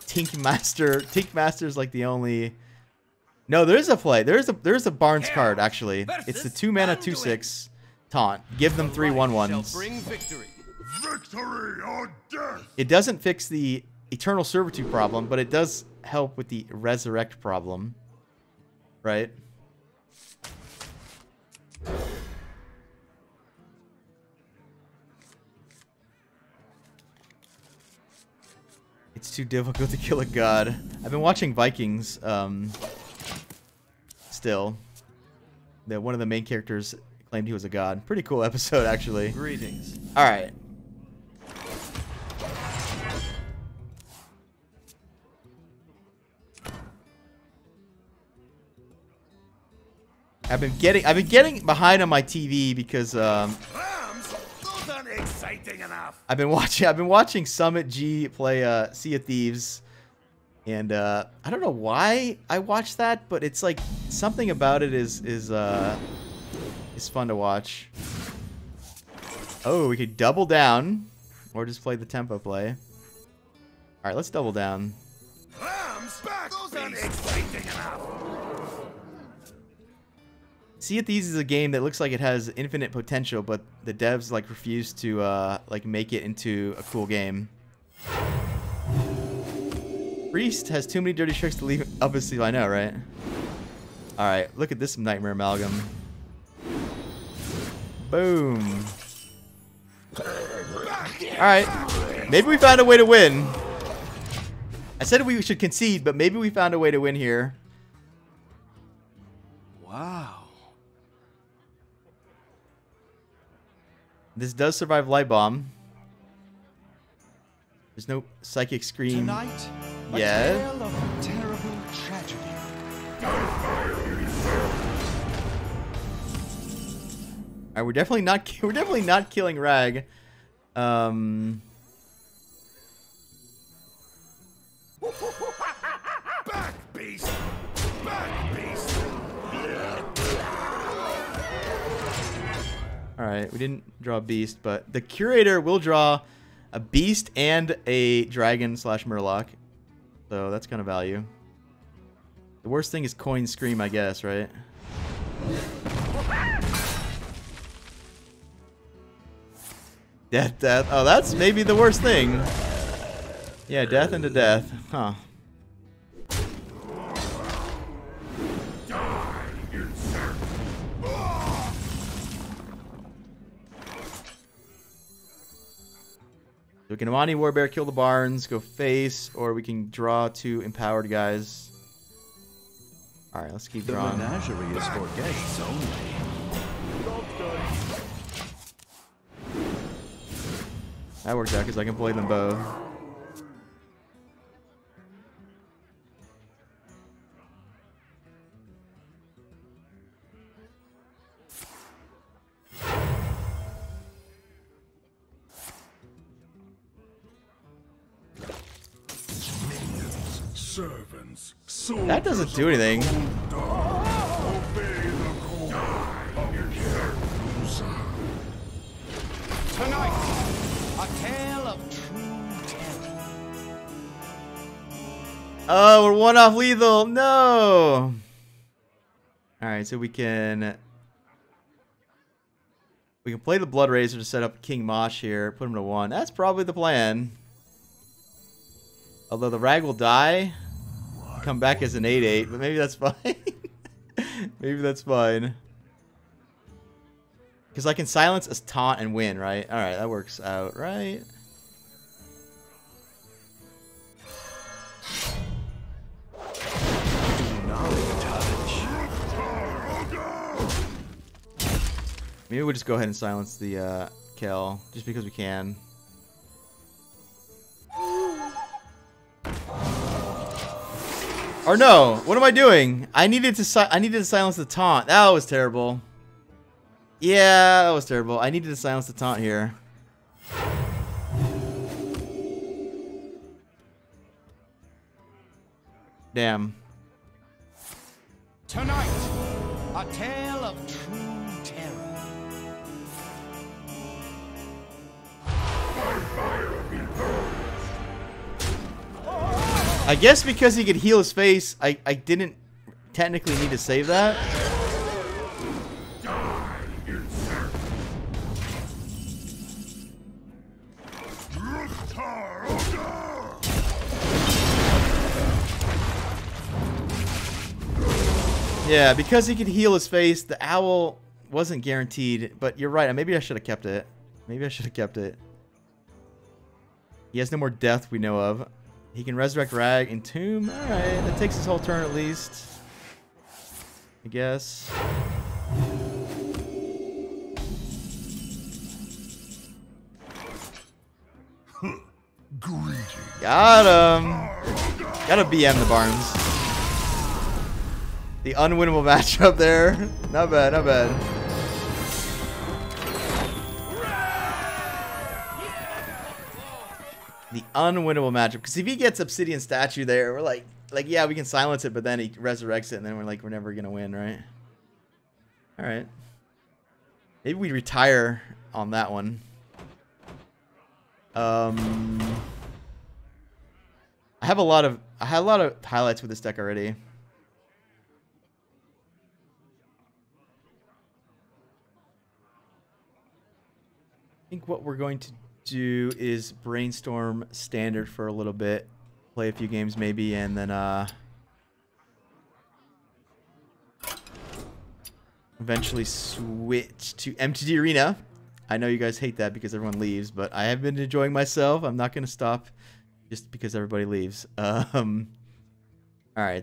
Tinkmaster. Tinkmaster's like the only. No, there is a play. There's a Barnes card actually. It's the 2-mana 2/6 taunt. Give them 3/1/1s. Victory or death. It doesn't fix the Eternal Servitude problem, but it does help with the Resurrect problem, right? It's too difficult to kill a god. I've been watching Vikings, still. One of the main characters claimed he was a god. Pretty cool episode, actually. Greetings. Alright. I've been getting behind on my TV because Exciting enough. I've been watching Summit G play Sea of Thieves, and I don't know why I watched that, but it's like something about it is fun to watch. Oh, we could double down or just play the tempo play. All right, let's double down. Those aren't exciting enough. Sea of Thieves is a game that looks like it has infinite potential, but the devs like refuse to like make it into a cool game. Priest has too many dirty tricks to leave up his sleeve. I know, right? All right, look at this Nightmare Amalgam. Boom. All right. Maybe we found a way to win. I said we should concede, but maybe we found a way to win here. Wow. This does survive Light Bomb. There's no Psychic Scream. Tonight, Yeah. a tale of terrible tragedy. Alright, we're definitely not killing Rag. Back, beast! Back, beast! Alright, we didn't draw a beast, but the curator will draw a beast and a dragon / Murloc. So that's kind of value. The worst thing is coin scream, I guess, right? Death. Oh, that's maybe the worst thing. Yeah, death into death. Huh. So we can Amani Warbear, kill the Barns, go face, or we can draw 2 empowered guys. Alright, let's keep drawing. The menagerie is for guests only. That worked out because I can play them both. Servants, That doesn't do anything. obey the call of your heroes. Tonight, a tale of true terror. Oh, we're 1 off lethal. No. Alright, so we can play the Blood Razor to set up King Mosh here. Put him to 1. That's probably the plan. Although the Rag will die. Come back as an 8/8, but maybe that's fine. Maybe that's fine. Because I can silence a taunt and win, right? Alright, that works out, right? Maybe we'll just go ahead and silence the Kel, just because we can. Or no, what am I doing? I needed to silence the taunt. That was terrible. Yeah, that was terrible. I needed to silence the taunt here. Damn. Tonight, a tale of true terror. I guess because he could heal his face, I didn't technically need to save that. Yeah, because he could heal his face, the owl wasn't guaranteed. But you're right. Maybe I should have kept it. Maybe I should have kept it. He has no more death we know of. He can resurrect Rag and Tomb. Alright, that takes his whole turn at least. I guess. Got him! Gotta BM the Barnes. The unwinnable matchup there. Not bad, not bad. The unwinnable matchup. Because if he gets Obsidian Statue there, we're like, yeah, we can silence it, but then he resurrects it, and then we're like, we're never going to win, right? Alright. Maybe we retire on that one. I had a lot of highlights with this deck already. I think what we're going to do is brainstorm standard for a little bit, play a few games maybe, and then eventually switch to MTG Arena. I know you guys hate that because everyone leaves, but I have been enjoying myself. I'm not going to stop just because everybody leaves. Alright,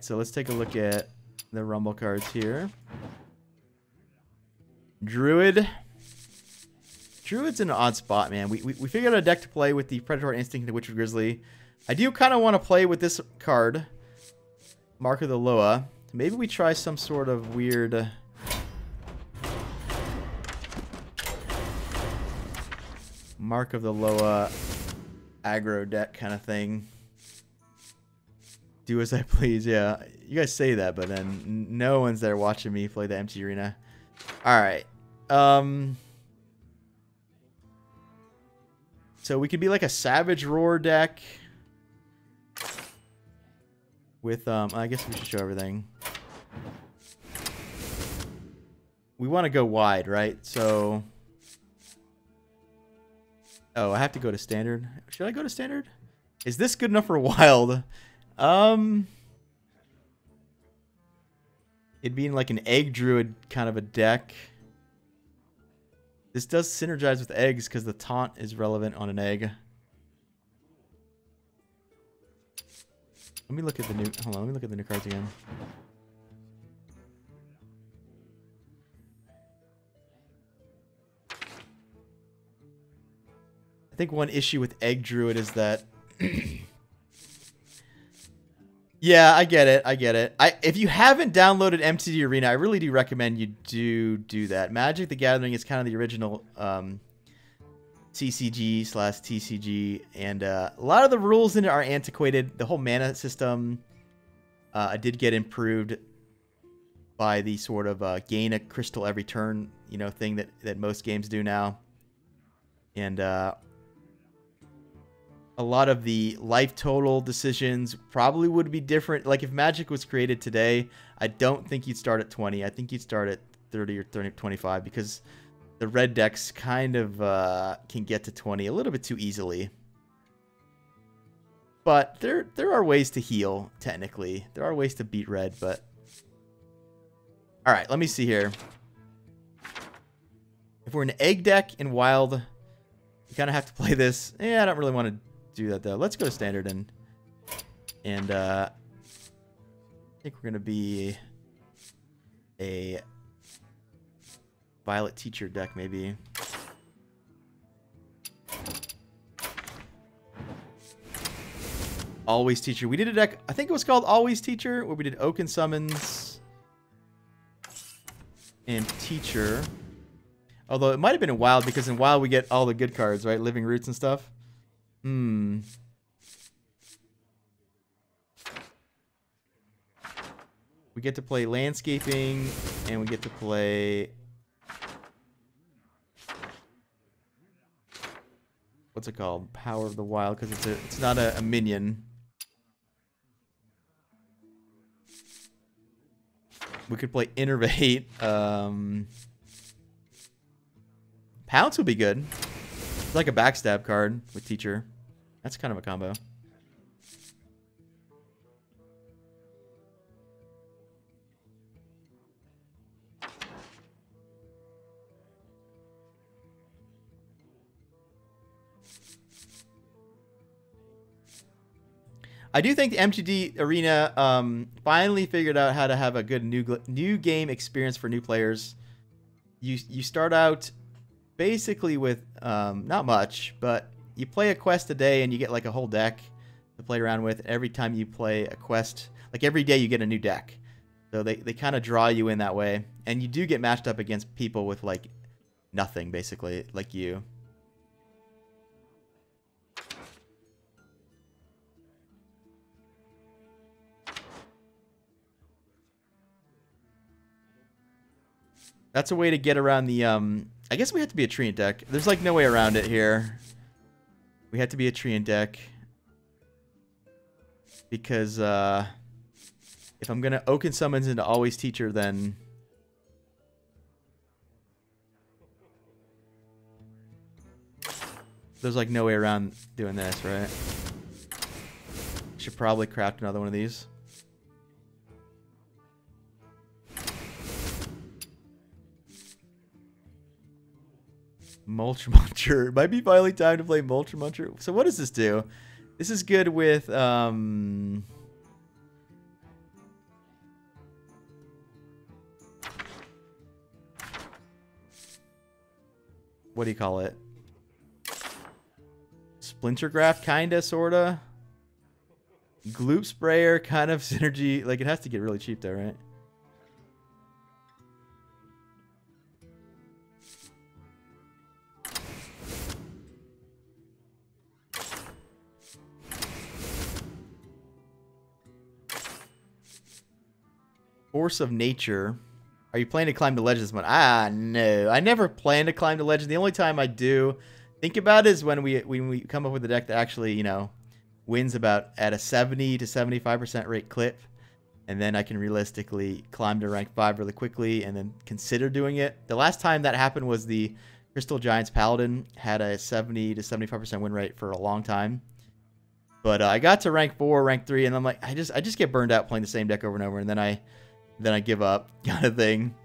so let's take a look at the Rumble cards here. Druid. Druid's in an odd spot, man. We figured out a deck to play with the Predatory Instinct and the Witcher Grizzly. I do kind of want to play with this card, Mark of the Loa. Maybe we try some sort of weird... Mark of the Loa aggro deck kind of thing. Do as I please, yeah. You guys say that, but then no one's there watching me play the MTG Arena. Alright. So we could be like a Savage Roar deck. With, I guess we should show everything. We want to go wide, right? So... Oh, I have to go to Standard. Should I go to Standard? Is this good enough for Wild? It'd be in like an Egg Druid kind of a deck. This does synergize with eggs because the taunt is relevant on an egg. Let me look at the new... Hold on, let me look at the new cards again. I think one issue with Egg Druid is that... Yeah, I get it. I get it. If you haven't downloaded MTG Arena, I really do recommend you do that. Magic the Gathering is kind of the original CCG/TCG, and a lot of the rules in it are antiquated. The whole mana system did get improved by the sort of gain a crystal every turn, you know, thing that most games do now. And a lot of the life total decisions probably would be different. Like if Magic was created today, I don't think you'd start at 20. I think you'd start at 30 or 25 because the red decks kind of can get to 20 a little bit too easily. But there are ways to heal, technically. There are ways to beat red, but... Alright, let me see here. If we're an egg deck in Wild, you kind of have to play this. Yeah, I don't really want to do that though. Let's go to Standard and I think we're gonna be a Violet Teacher deck maybe. Always Teacher. We did a deck, I think it was called Always Teacher, where we did Oaken Summons and Teacher. Although it might have been in Wild because in Wild we get all the good cards, right? Living Roots and stuff. We get to play Landscaping, and we get to play... What's it called? Power of the Wild, because it's not a minion. We could play Innervate. Pounce would be good. It's like a backstab card with Teacher. That's kind of a combo. I do think the MTG Arena finally figured out how to have a good new game experience for new players. You start out basically with not much, but you play a quest a day and you get like a whole deck to play around with. Every time you play a quest, like every day you get a new deck. So they kind of draw you in that way. And you do get matched up against people with like nothing, basically, like you. That's a way to get around the, I guess we have to be a Treant deck. There's like no way around it here. We have to be a Treant deck. Because, if I'm going to Oaken Summons into Always Teacher, then... There's like no way around doing this, right? Should probably craft another one of these. Mulch Muncher. Might be finally time to play Mulch Muncher. So what does this do? This is good with what do you call it? Splinter Graft, kinda, sorta. Gloop Sprayer, kind of synergy. Like, it has to get really cheap though, right? Force of Nature. Are you planning to climb the ledge this month? Ah, no. I never plan to climb the legend. The only time I do think about it is when we come up with a deck that actually, you know, wins about at a 70 to 75% rate clip. And then I can realistically climb to rank 5 really quickly and then consider doing it. The last time that happened was the Crystal Giants Paladin. Had a 70 to 75% win rate for a long time. But I got to rank 4, rank 3, and I'm like, I just get burned out playing the same deck over and over, and then I give up, kind of thing.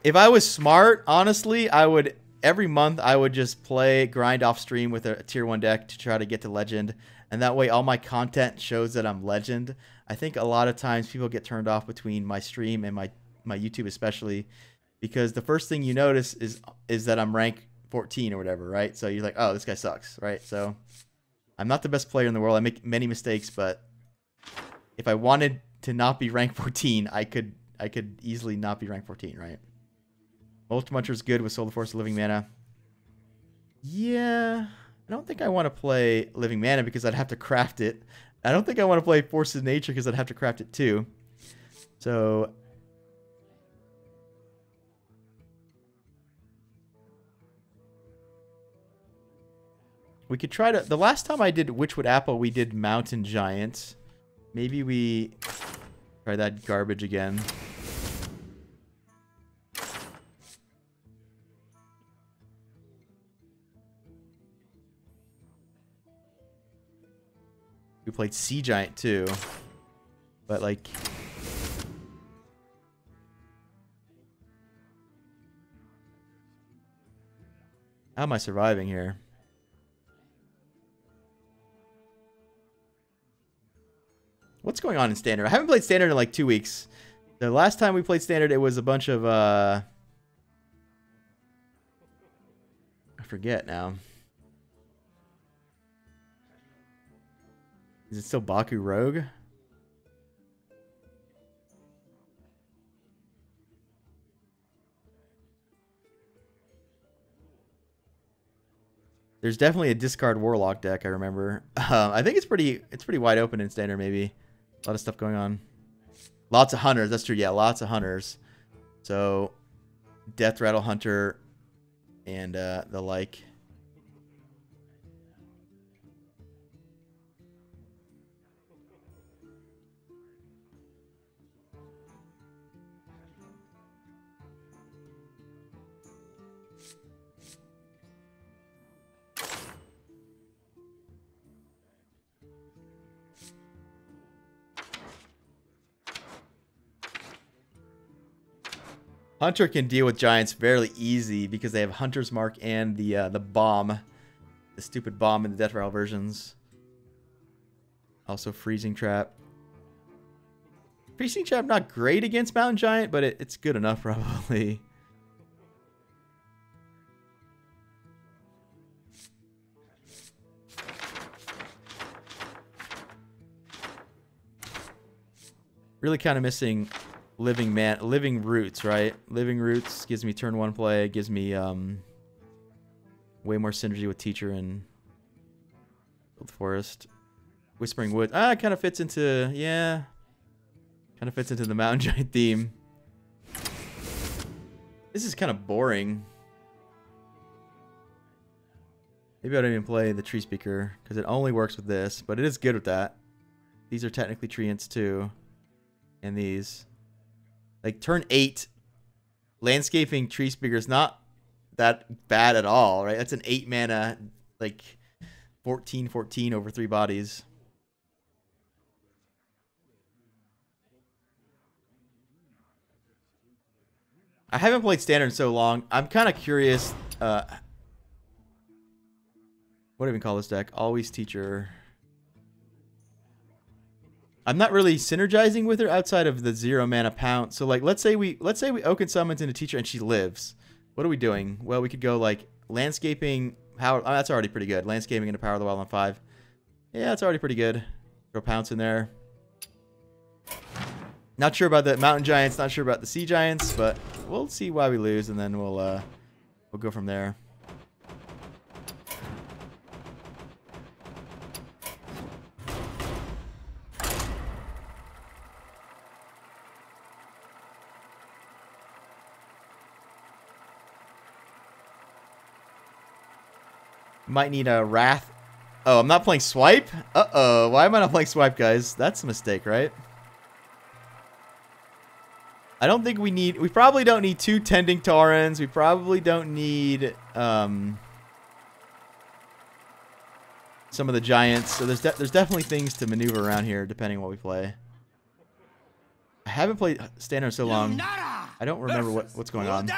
If I was smart, honestly, I would every month I would just grind off stream with a tier 1 deck to try to get to legend, and that way all my content shows that I'm legend. I think a lot of times people get turned off between my stream and my YouTube especially, because the first thing you notice is that I'm rank 14 or whatever, right? So you're like, oh, this guy sucks, right? So I'm not the best player in the world. I make many mistakes, but if I wanted to not be rank 14, I could easily not be rank 14, right? Mulch Muncher is good with Soul Force Living Mana. Yeah, I don't think I want to play Living Mana because I'd have to craft it. I don't think I want to play Force of Nature because I'd have to craft it too. So we could try to... The last time I did Witchwood Apple, we did Mountain Giant. Maybe we try that garbage again. We played Sea Giant too. But like... How am I surviving here? What's going on in Standard? I haven't played Standard in like 2 weeks. The last time we played Standard, it was a bunch of, I forget now. Is it still Baku Rogue? There's definitely a discard Warlock deck, I remember. I think it's pretty wide open in Standard, maybe. A lot of stuff going on. Lots of hunters. That's true. Yeah, lots of hunters. So, Death Rattle Hunter and the like. Hunter can deal with giants fairly easy because they have Hunter's Mark and the bomb, the stupid bomb in the Death Rattle versions. Also Freezing Trap. Freezing Trap not great against Mountain Giant, but it's good enough probably. Really kind of missing Living Roots, right? Living Roots gives me turn 1 play, gives me way more synergy with Teacher and Old Forest. Whispering Woods. Ah, it kind of fits into, yeah. Kind of fits into the Mountain Giant theme. This is kind of boring. Maybe I don't even play the Tree Speaker because it only works with this, but it is good with that. These are technically treants too. And these. Like, turn 8, Landscaping Tree Speaker is not that bad at all, right? That's an 8 mana, like, 14/14 over 3 bodies. I haven't played Standard in so long. I'm kind of curious. What do we even call this deck? Always Teacher. I'm not really synergizing with her outside of the 0 mana pounce. So like, let's say we Oaken summons into Teacher and she lives. What are we doing? Well, we could go like landscaping. Power. Oh, that's already pretty good. Landscaping into Power of the Wild on 5. Yeah, that's already pretty good. Throw pounce in there. Not sure about the Mountain Giants. Not sure about the Sea Giants, but we'll see why we lose, and then we'll go from there. Might need a Wrath. Oh, I'm not playing Swipe? Uh-oh. Why am I not playing Swipe, guys? That's a mistake, right? I don't think we need... We probably don't need 2 Tending Taurens. We probably don't need some of the Giants. So there's definitely things to maneuver around here, depending on what we play. I haven't played Standard in so long. I don't remember what's going on.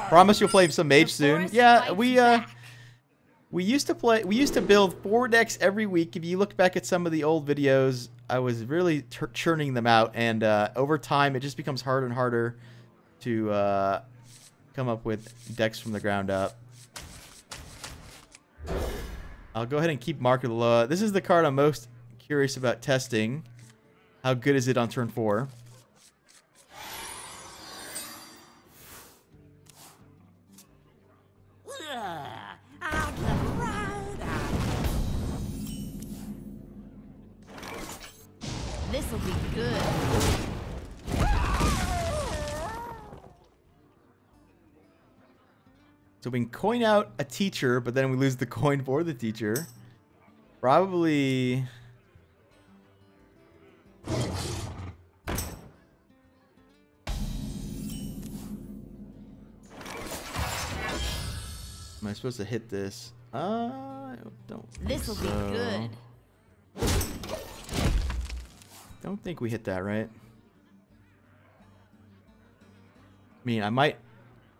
Promise you'll play some Mage soon. Yeah, we used to build 4 decks every week. If you look back at some of the old videos, I was really churning them out, and over time it just becomes harder and harder to come up with decks from the ground up. I'll go ahead and keep Mark of the Loa. This is the card I'm most curious about testing. How good is it on turn 4? This'll be good. So we can coin out a Teacher, but then we lose the coin for the Teacher. Probably... Am I supposed to hit this? I don't think This'll so. be good. Don't think we hit that, right? I mean, I might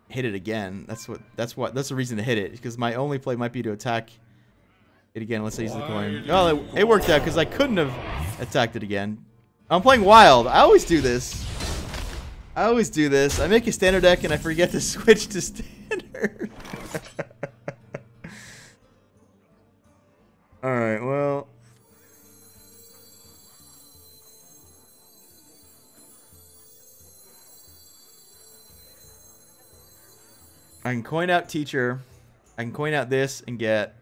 hit it again. That's the reason to hit it, because my only play might be to attack it again unless I use the coin. Oh, it worked out because I couldn't have attacked it again. I'm playing Wild. I always do this. I make a Standard deck and I forget to switch to Standard. Alright, well... I can coin out Teacher. I can coin out this and get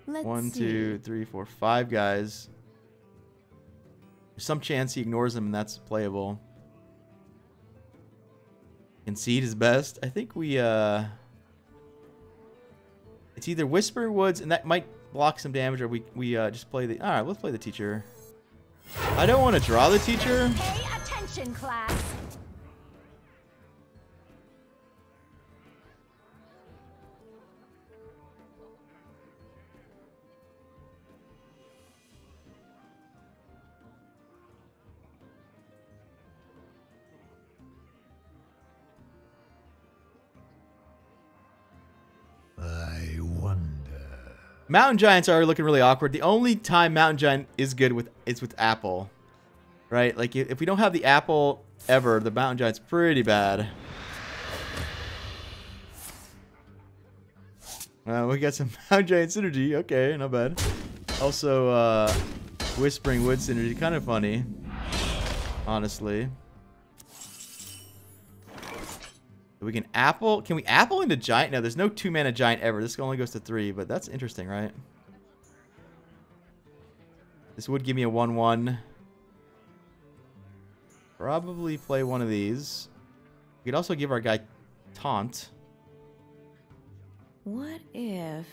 1, 2, 3, 4, 5 guys. There's some chance he ignores them and that's playable. Concede is best. I think we it's either Whisper Woods, and that might block some damage, or we just play the... Alright, let's play the Teacher. I don't want to draw the Teacher. Pay attention, class. I wonder. Mountain Giants are looking really awkward. The only time Mountain Giant is good is with Apple. Right? Like, if we don't have the Apple ever, the Mountain Giant's pretty bad. We got some Mountain Giant synergy. Okay, not bad. Also, Whispering Wood synergy. Kind of funny. Honestly. We can Apple. Can we Apple into Giant? No, there's no 2-mana Giant ever. This only goes to 3, but that's interesting, right? This would give me a 1/1. Probably play one of these. We could also give our guy Taunt. What if...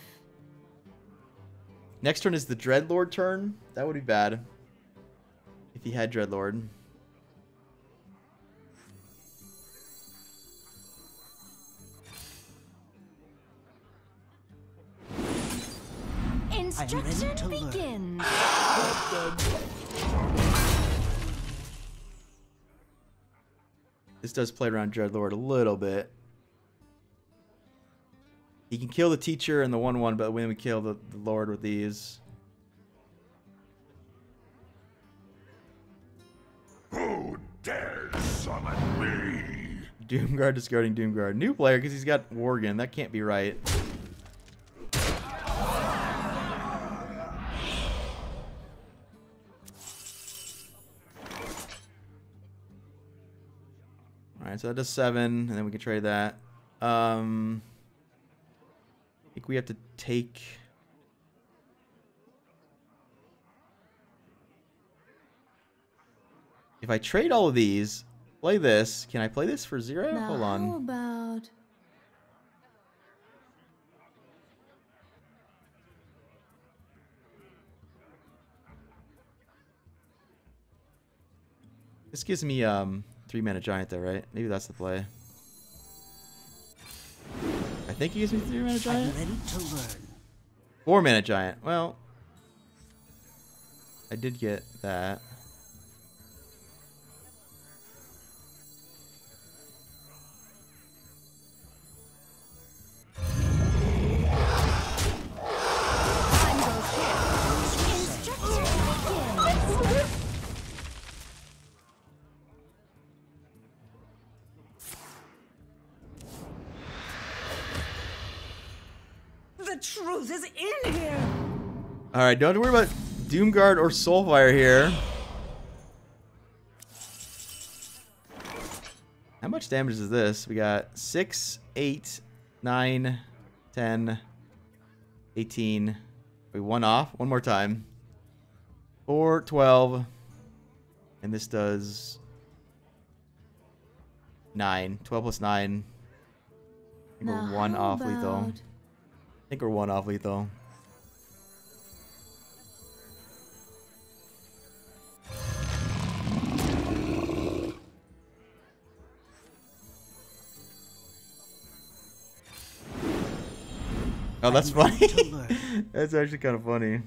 Next turn is the Dreadlord turn. That would be bad. If he had Dreadlord. Instruction begins. This does play around Dreadlord a little bit. He can kill the teacher and the 1/1, but when we kill the Lord with these. Who dares summon me? Doomguard discarding Doomguard. New player because he's got Worgen. That can't be right. Alright, so that does 7, and then we can trade that. I think we have to take... If I trade all of these, play this. Can I play this for 0? Now, Hold on. how about... This gives me 3-mana giant though, right? Maybe that's the play. I think he gives me 3-mana giant. I'm ready to learn. 4-mana giant. Well, I did get that. The truth is in here. All right, don't have to worry about Doomguard or Soulfire here. How much damage is this? We got 6, 8, 9, 10, 18. Wait, 1 off. One more time. 4, 12. And this does 9. 12 plus 9. I think Now, we're 1 how off lethal. about- I think we're 1 off lethal. Oh, that's funny. That's actually kind of funny.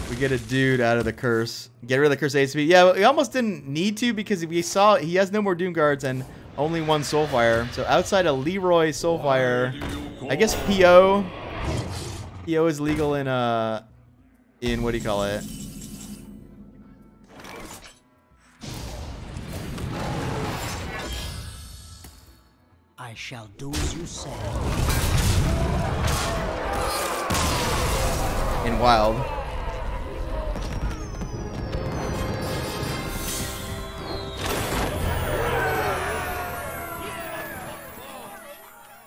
We get a dude out of the curse. Get rid of the curse HP. Yeah, we almost didn't need to because we saw he has no more Doom Guards and only 1 Soulfire. So outside of Leroy Soulfire, I guess PO. PO is legal in what do you call it? I shall do as you say. In Wild.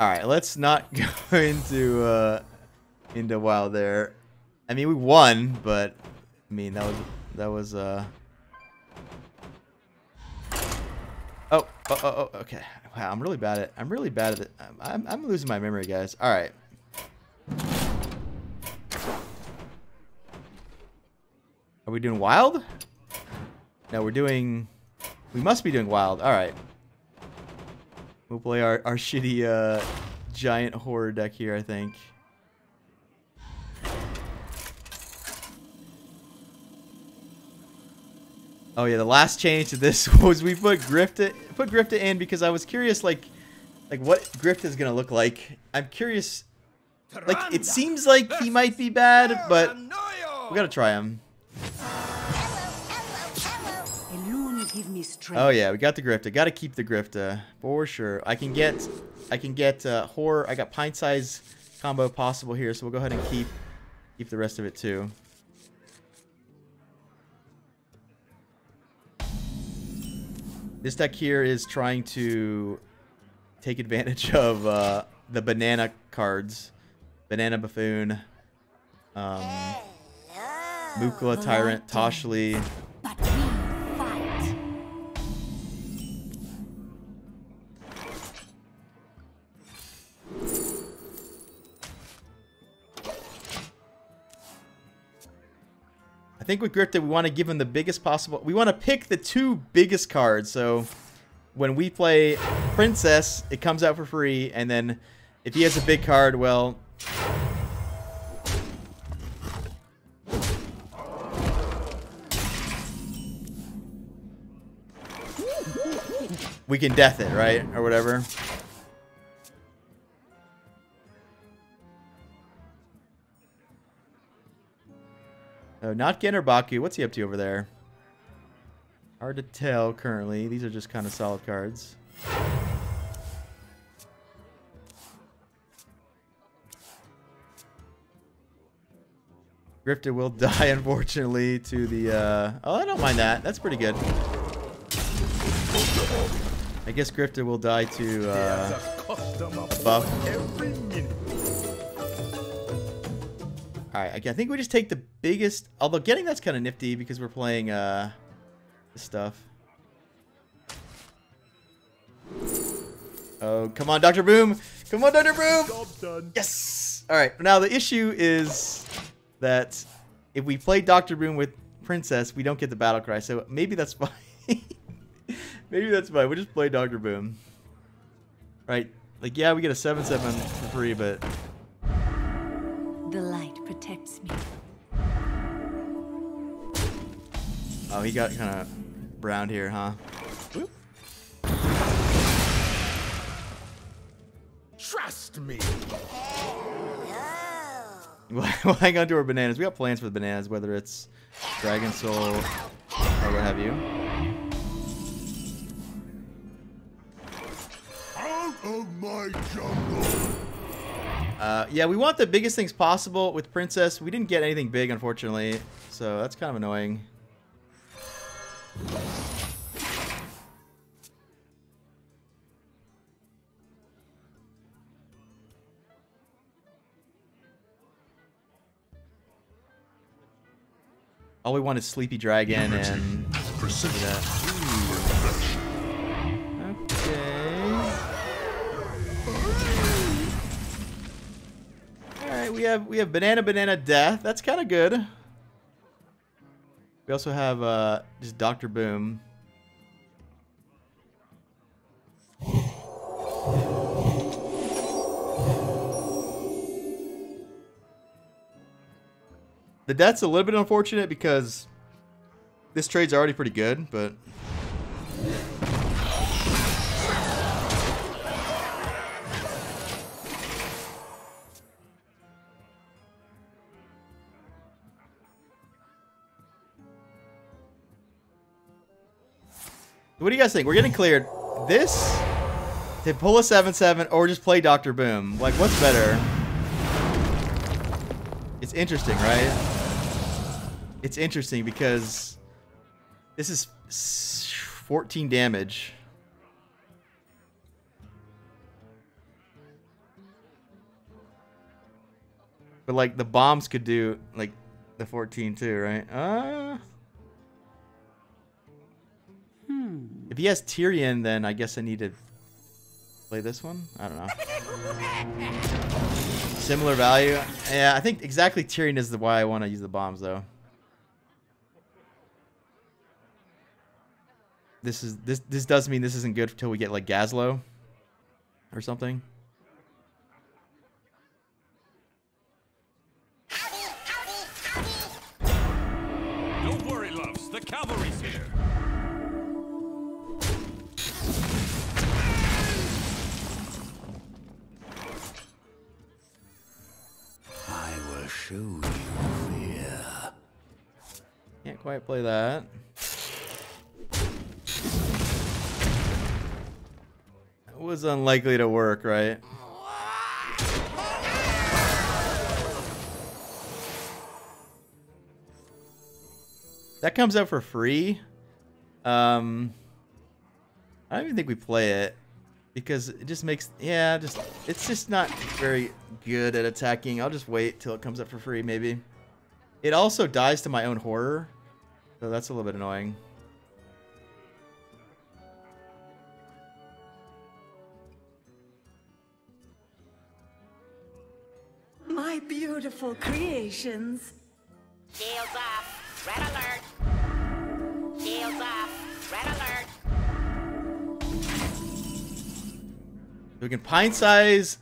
All right, let's not go into Wild there. I mean, we won, but I mean that was Oh, okay. Wow, I'm really bad at it. I'm losing my memory, guys. All right. Are we doing Wild? No, we must be doing Wild. All right. We'll play our shitty giant horror deck here, I think. Oh yeah, the last change to this was we put Grifta in because I was curious like what Grift is gonna look like. I'm curious. Like it seems like he might be bad, but we gotta try him. Oh yeah, we got the Grifta. Gotta keep the Grifta for sure. I can get horror. I got pint size combo possible here, so we'll go ahead and keep the rest of it too. This deck here is trying to take advantage of the banana cards. Banana Buffoon, Mukla, Tyrant, Toshli. But we fight. I think with Grifta, we want to give him the biggest possible... We want to pick the 2 biggest cards, so when we play Princess, it comes out for free, and then if he has a big card, well... we can death it, right? Or whatever. Oh, not Gen or Baku. What's he up to over there? Hard to tell currently. These are just kind of solid cards. Grifter will die, unfortunately, to the... Oh, I don't mind that. That's pretty good. I guess Grifter will die to buff. Alright, I think we just take the biggest... Although getting that's kind of nifty because we're playing this stuff. Oh, come on, Dr. Boom! Come on, Dr. Boom! Job done. Yes! Alright, now the issue is that if we play Dr. Boom with Princess, we don't get the battle cry, so maybe that's fine. Maybe that's fine. We'll just play Dr. Boom. Right? Like, yeah, we get a 7/7 for free, but... The light protects me. Oh, he got kind of browned here, huh? Whoop. Trust me. We'll hang on to our bananas. We got plans for the bananas, whether it's Dragon Soul or what have you. Out of my jungle. Yeah, we want the biggest things possible with Princess. We didn't get anything big, unfortunately, so that's kind of annoying. All we want is Sleepy Dragon and that. Okay. All right, we have Banana Death. That's kind of good. We also have just Dr. Boom. The death's a little bit unfortunate because this trade's already pretty good, but... What do you guys think? We're getting cleared. This, to pull a 7/7, or just play Dr. Boom? Like, what's better? It's interesting, right? It's interesting because this is 14 damage. But, like, the bombs could do, like, the 14 too, right? If he has Tyrion, then I guess I need to play this one? I don't know. Similar value. Yeah, I think exactly Tyrion is why I want to use the bombs, though. This does mean this isn't good until we get like Gazlo or something. Don't worry, loves. The cavalry's here. I will show you fear. Can't quite play that. It was unlikely to work, right? That comes out for free. I don't even think we play it because it just makes, yeah, it's just not very good at attacking. I'll just wait till it comes up for free, maybe. It also dies to my own horror, so that's a little bit annoying. My beautiful creations. Shields off. Red alert. Shields off. Red alert. We can pint size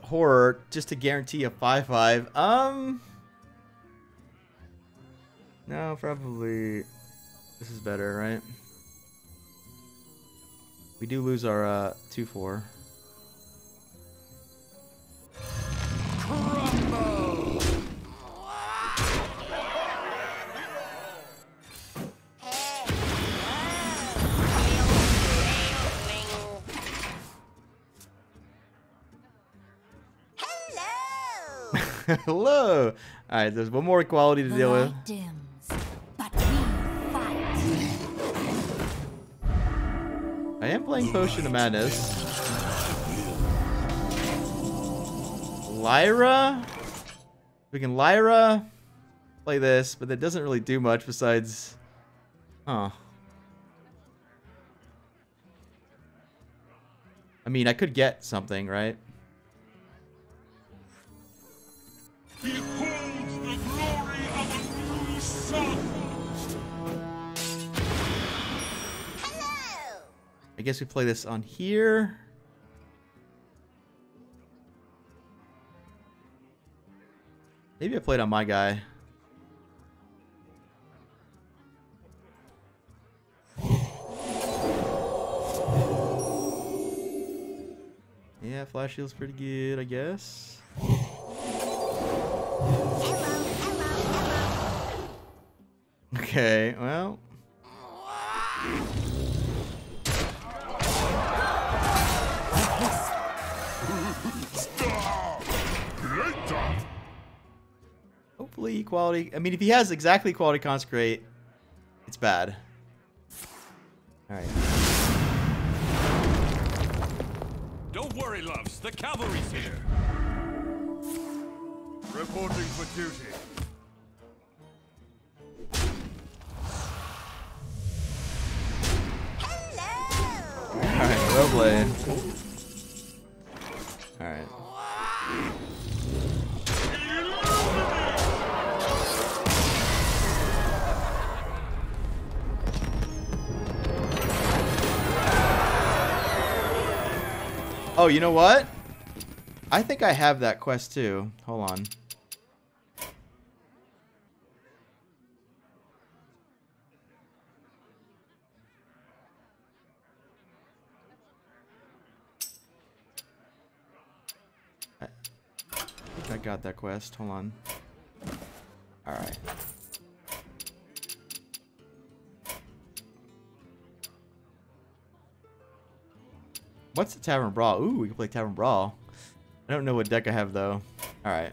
horror just to guarantee a 5/5. No, probably this is better, right? We do lose our 2/4. Hello. All right, there's one more equality to deal with. Dims, but we fight. I am playing Potion of Madness. Lyra? We can Lyra play this, but that doesn't really do much besides... Huh. I mean, I could get something, right? Behold the glory of a new sun! I guess we play this on here. Maybe I played on my guy. Yeah, Flash Shield's pretty good, I guess. Okay, well. Hopefully equality. I mean, if he has exactly equality consecrate, it's bad. Alright. Don't worry, loves. The cavalry's here. Reporting for duty. Alright, well played. Alright. Oh, you know what? I think I have that quest too. Hold on. I got that quest. Hold on. Alright. What's the Tavern Brawl? Ooh, we can play Tavern Brawl. I don't know what deck I have, though. Alright.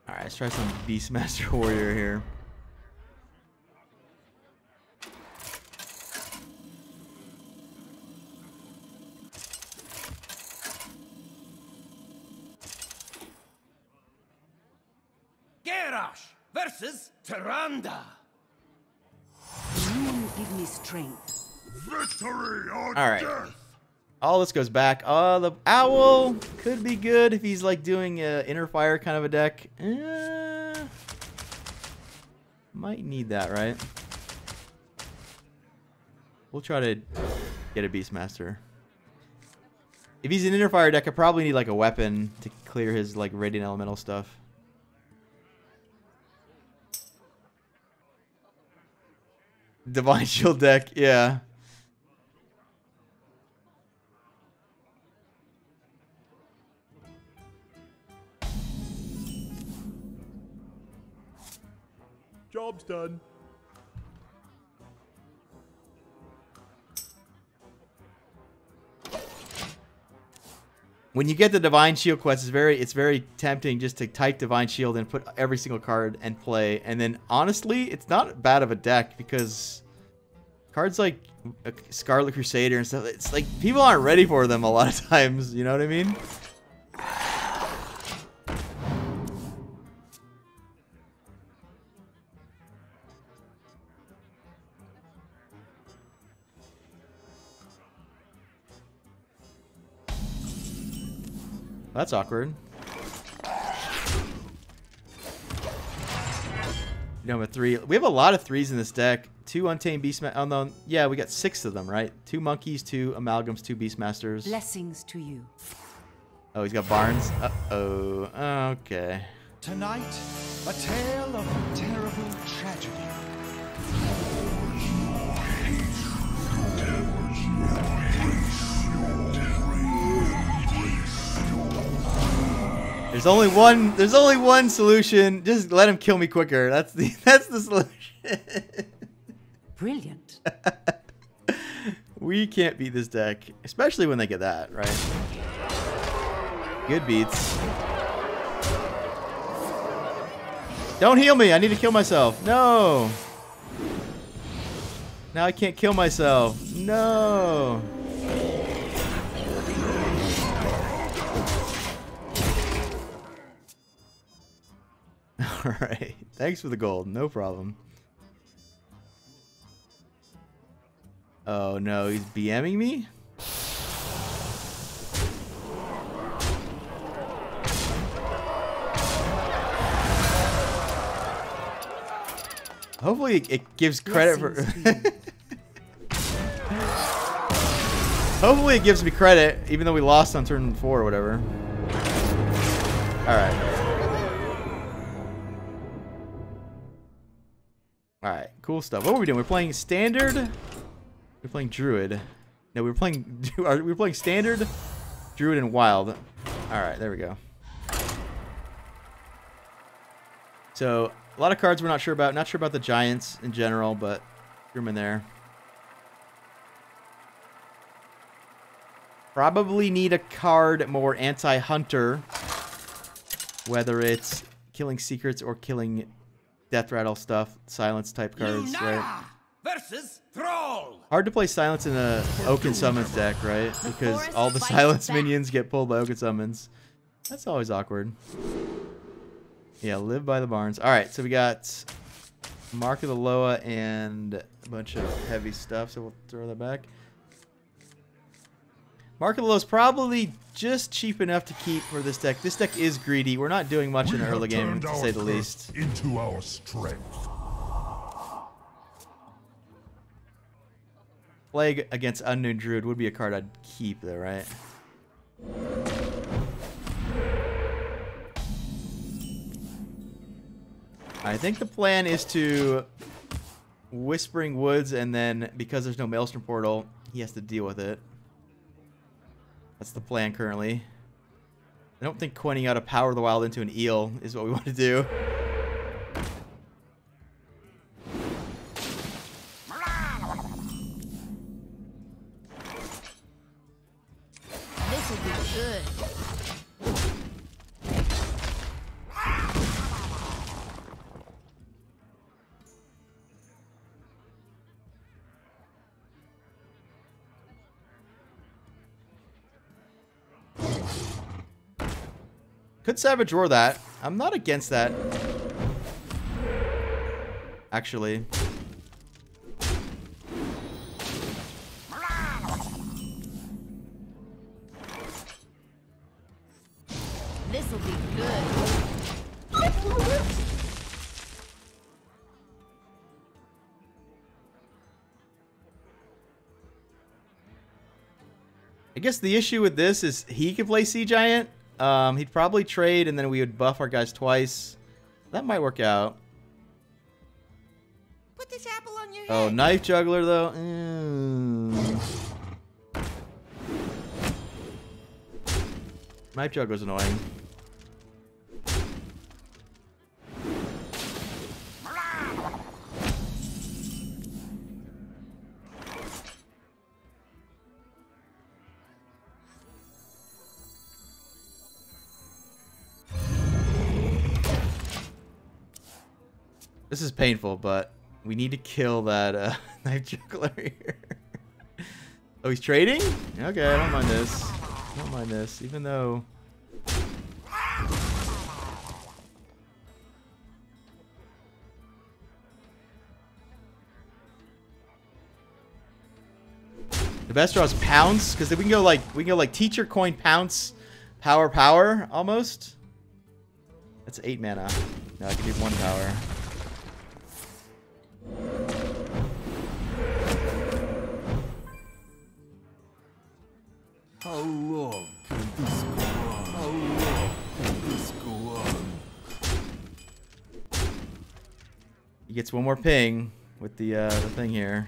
Alright, let's try some Beastmaster Warrior here. Versus Tyrande. You give me strength. Victory or All right. death! All this goes back. The Owl could be good if he's like doing a Inner Fire kind of a deck. Might need that, right? We'll try to get a Beastmaster. If he's an Inner Fire deck, I probably need like a weapon to clear his like Radiant Elemental stuff. Divine Shield deck, yeah. Job's done. When you get the Divine Shield quest, it's very tempting just to type Divine Shield and put every single card and play. And then honestly, it's not bad of a deck because cards like Scarlet Crusader and stuff, it's like people aren't ready for them a lot of times. You know what I mean? That's awkward. You know, a 3. We have a lot of 3s in this deck. 2 Untamed Beastmasters. Oh, no. Yeah, we got 6 of them, right? 2 Monkeys, 2 Amalgams, 2 Beastmasters. Blessings to you. Oh, he's got Barnes. Uh-oh. Okay. Tonight, A tale of terrible tragedy. There's only one solution. Just let him kill me quicker. That's the solution. Brilliant. We can't beat this deck, especially when they get that, right? Good beats. Don't heal me. I need to kill myself. No. Now I can't kill myself. No. Alright. Thanks for the gold. No problem. Oh no, he's BMing me? Hopefully it gives credit for... Hopefully it gives me credit, even though we lost on turn 4 or whatever. Alright. Alright, cool stuff. What were we doing? We're playing Standard? We're playing Druid. No, we were playing Standard, Druid, and Wild. Alright, there we go. So... a lot of cards we're not sure about. Not sure about the Giants in general, but threw them in there. Probably need a card more anti-hunter. Whether it's killing secrets or killing death rattle stuff. Silence type cards, right? Versus Thrall. Hard to play silence in a Oaken Summons deck, right? Because all the silence minions get pulled by Oaken Summons. That's always awkward. Yeah, live by the barns. Alright, so we got Mark of the Loa and a bunch of heavy stuff, so we'll throw that back. Mark of the Loa is probably just cheap enough to keep for this deck. This deck is greedy. We're not doing much in the early game, to say the least. Into our strength. Plague against Unknown Druid would be a card I'd keep, though, right? I think the plan is to Whispering Woods, and then because there's no Maelstrom Portal, he has to deal with it. That's the plan currently. I don't think coining out a Power of the Wild into an eel is what we want to do. This will be good. Could Savage Roar that. I'm not against that. Actually. This will be good. I guess the issue with this is he could play Sea Giant. He'd probably trade, and then we would buff our guys twice. That might work out. Put this apple on your head. Oh, Knife Juggler, though. Knife Juggler's annoying. This is painful, but we need to kill that Knife Juggler here. Oh, he's trading? Okay, I don't mind this. I don't mind this, even though... The best draw is Pounce, because we can go like Teacher, Coin, Pounce, Power, almost. That's 8 mana. No, I can do 1 power. How long can this go on? How long can this go on? gets one more ping with the thing here.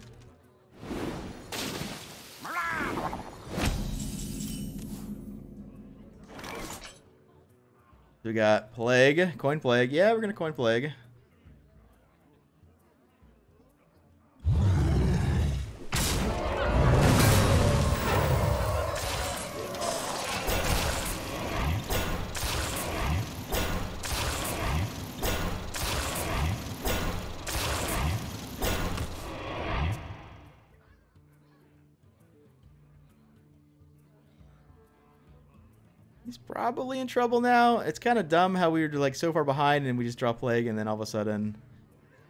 We got Plague, Coin Plague. Yeah, we're gonna Coin Plague. He's probably in trouble now. It's kind of dumb how we were like so far behind and we just draw Plague and then all of a sudden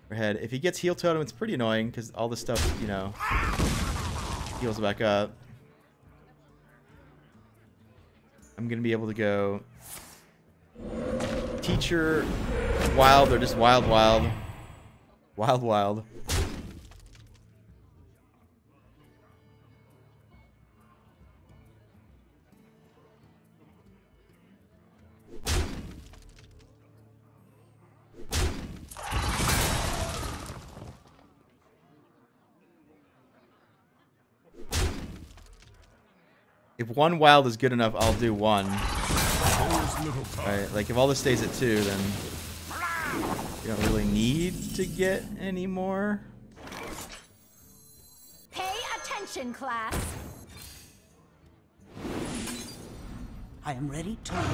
we're ahead. If he gets Heal Totem, it's pretty annoying because all this stuff, you know, heals back up. I'm going to be able to go Teacher, Wild, or just Wild, Wild. Wild, Wild. If one wild is good enough, I'll do one. Alright, like if all this stays at 2, then you don't really need to get any more. Pay attention, class. I am ready to learn.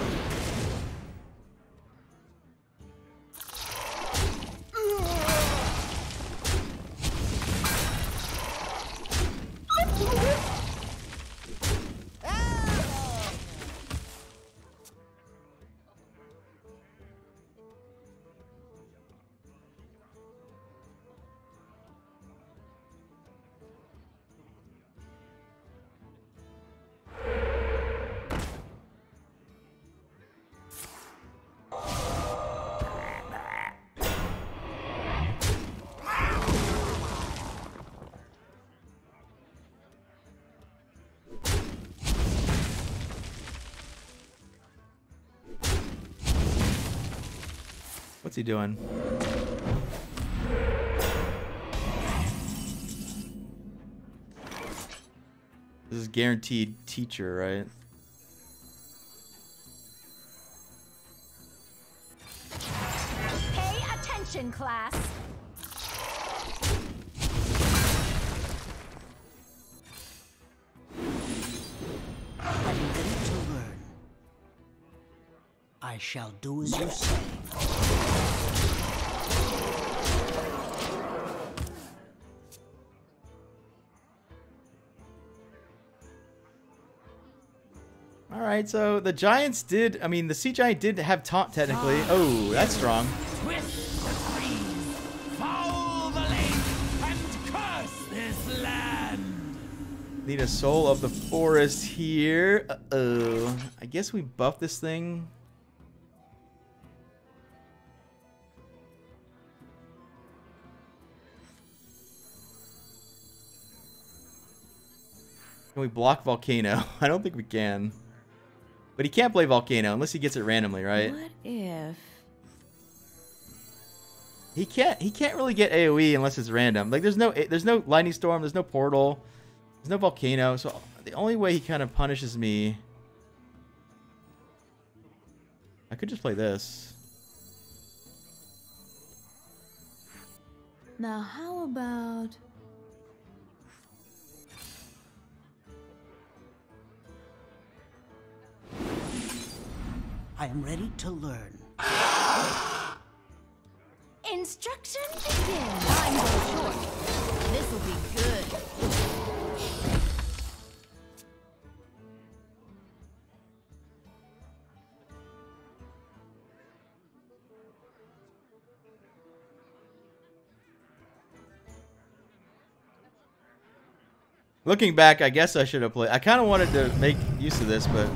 What's he doing? This is guaranteed teacher, right? Pay attention, class. I am ready to learn. I shall do as you say. Alright, so the Giants did, I mean, the Sea Giant did have taunt technically. Oh, that's strong. Twist the trees, foul the lake, and curse this land. Need a Soul of the Forest here. Uh-oh. I guess we buff this thing. Can we block Volcano? I don't think we can. But he can't play Volcano unless he gets it randomly, right? What if? He can't really get AoE unless it's random. Like there's no Lightning Storm, there's no Portal, there's no Volcano. So the only way he kind of punishes me, I could just play this. Now how about... I am ready to learn. Instruction begin. Time goes short. This'll be good. Looking back, I guess I should have played. I kind of wanted to make use of this, but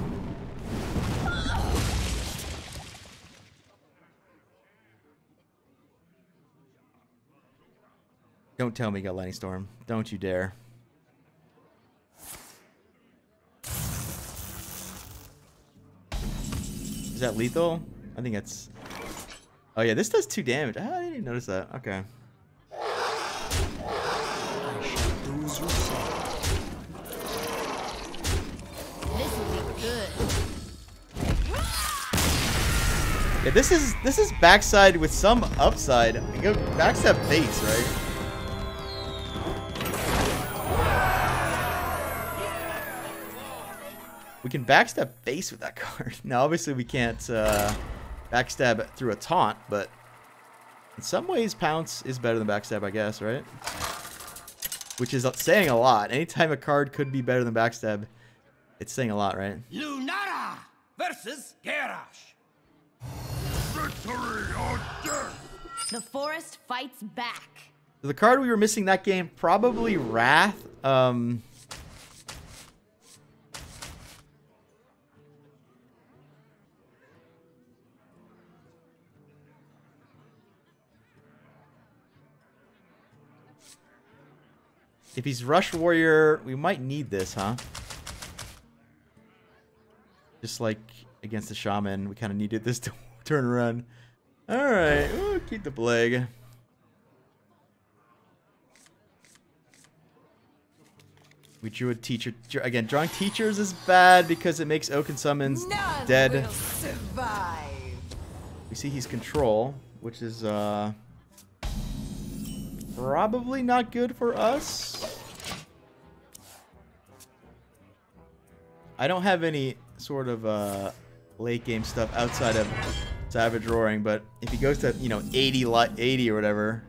don't tell me you got Lightning Storm. Don't you dare. Is that lethal? I think it's... Oh yeah, this does 2 damage. I didn't even notice that. Okay. Yeah, this is backside with some upside. You go backstab face, right? We can backstab face with that card. Now, obviously, we can't backstab through a taunt, but in some ways, Pounce is better than backstab, I guess, right? Which is saying a lot. Anytime a card could be better than backstab, it's saying a lot, right? Lunara versus Garrosh. Victory or death! The forest fights back. So the card we were missing that game, probably Wrath. If he's Rush Warrior, we might need this, huh? Just like against the Shaman, we kind of needed this to turn around. Alright, we'll keep the Plague. We drew a teacher. Again, drawing teachers is bad because it makes Oaken Summons dead. Will survive. We see he's Control, which is probably not good for us. I don't have any sort of late game stuff outside of Savage Roaring, but if he goes to, you know, 80 or whatever.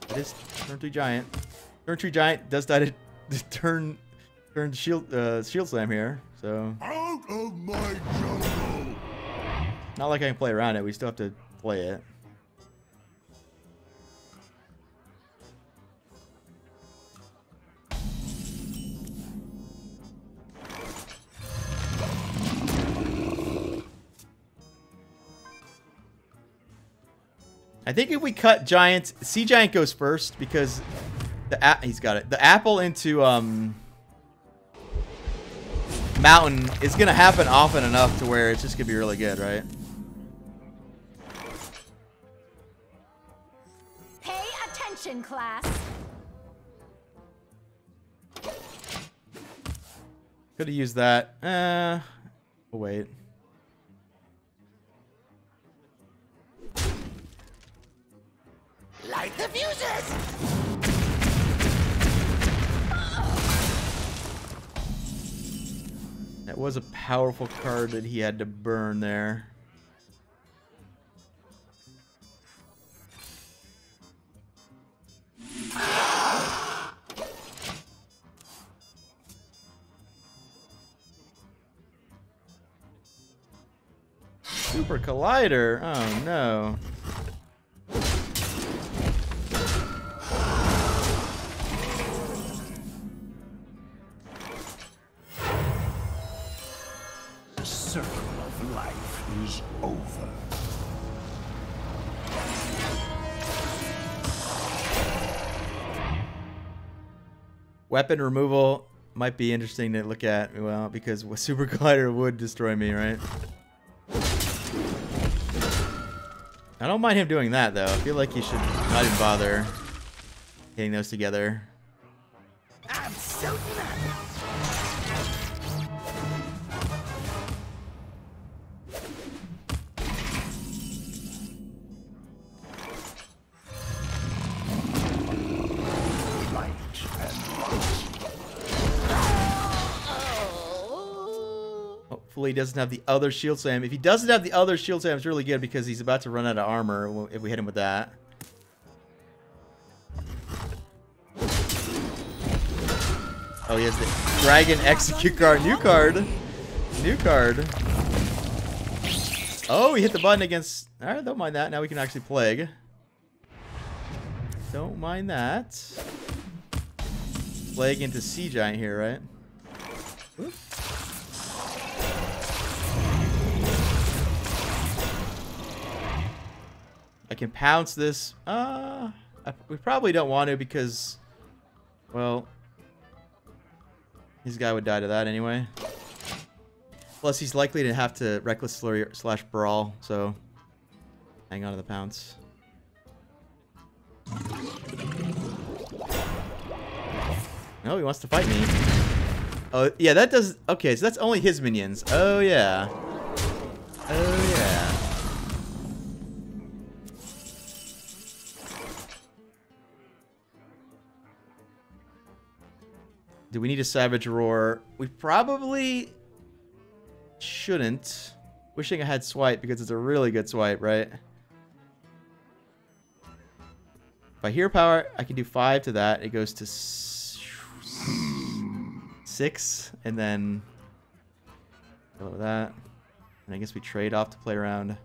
That is turn 3 giant. Turn 3 giant does die to turn shield slam here, so Out of my jungle! not like I can play around it. We still have to play it. I think if we cut Giant, Sea Giant goes first because he's got it. The apple into Mountain is gonna happen often enough to where it's just gonna be really good, right? Pay attention, class. Could have used that. We'll wait. Light the fuses! That was a powerful card that he had to burn there. Super Collider. Oh no. The circle of life is over. Weapon removal might be interesting to look at, well, because Super Collider would destroy me, right? I don't mind him doing that, though. I feel like he should not even bother getting those together. I'm so glad. Hopefully he doesn't have the other shield slam. If he doesn't have the other shield slam, it's really good because he's about to run out of armor if we hit him with that. Oh, he has the Dragon Execute card. New card. New card. Oh, he hit the button against... Alright, don't mind that. Now we can actually Plague. Don't mind that. Plague into Sea Giant here, right? Oops. I can pounce this. We probably don't want to because, well, his guy would die to that anyway. Plus, he's likely to have to Reckless Flurry / Brawl, so hang on to the pounce. No, he wants to fight me. Oh, yeah, that does... Okay, so that's only his minions. Oh, yeah. Oh, yeah. Do we need a Savage Roar? We probably shouldn't. Wishing I had Swipe because it's a really good swipe, right? If I hear power, I can do 5 to that. It goes to 6, and then go with that. And I guess we trade off to play around.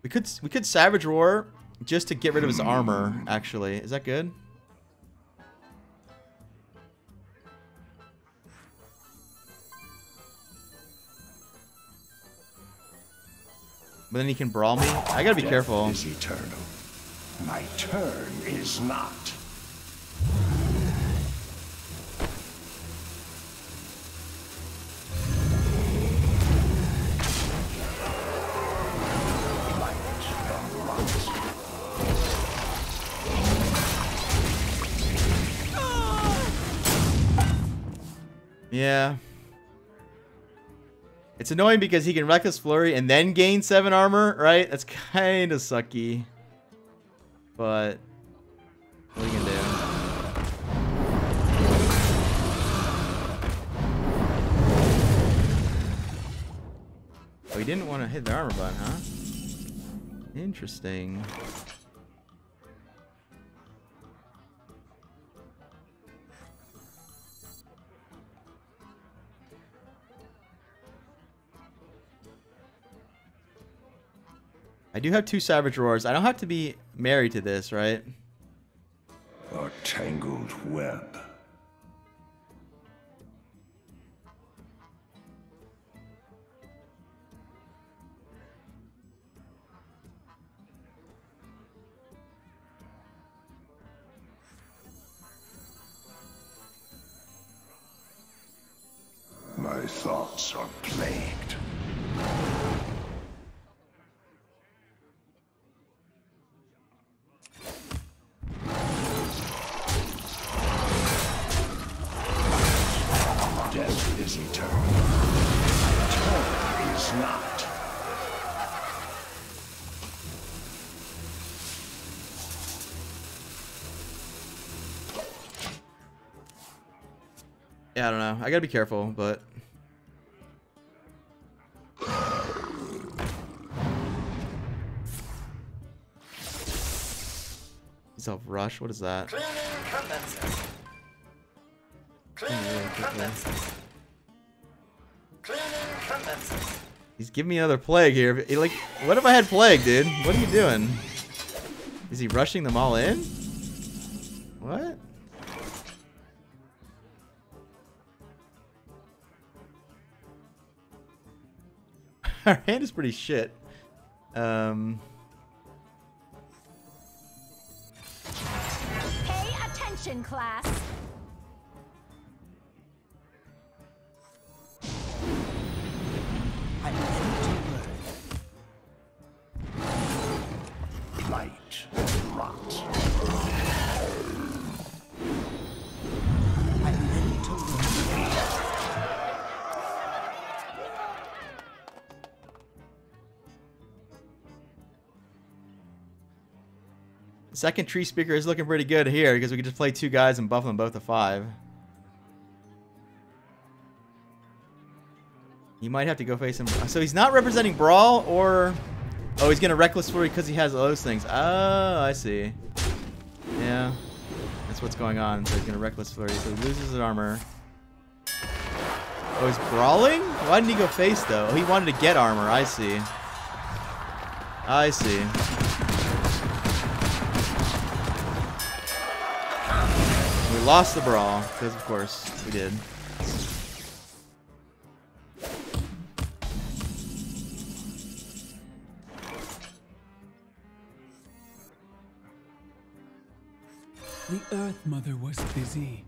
We could Savage Roar just to get rid of his armor, actually. Is that good? But then he can brawl me. I gotta be careful. Death is eternal. My turn is not. Yeah. It's annoying because he can Reckless Flurry and then gain 7 armor, right? That's kind of sucky. But what are you gonna do? Oh, he didn't want to hit the armor button, huh? Interesting. I do have 2 Savage Roars. I don't have to be married to this, right? A tangled web. My thoughts are plagued. Death is eternal. Turn is not. Yeah, I don't know. I gotta be careful, but... Self-rush? What is that? Cleaning condensers. Cleaning condensers. Cleaning condensers. He's giving me another plague here. Like, what if I had plague, dude? What are you doing? Is he rushing them all in? What? Our hand is pretty shit. Pay attention, class. I'm ready to learn. Light rot. I'm ready to learn. Second tree speaker is looking pretty good here because we can just play 2 guys and buff them both to 5. He might have to go face him. So he's not representing Brawl or... Oh, he's going to Reckless Flurry because he has those things. Oh, I see. Yeah. That's what's going on. So he's going to Reckless Flurry. So he loses his armor. Oh, he's Brawling? Why didn't he go face, though? Oh, he wanted to get armor. I see. I see. We lost the Brawl, because of course we did. The Earth Mother was busy.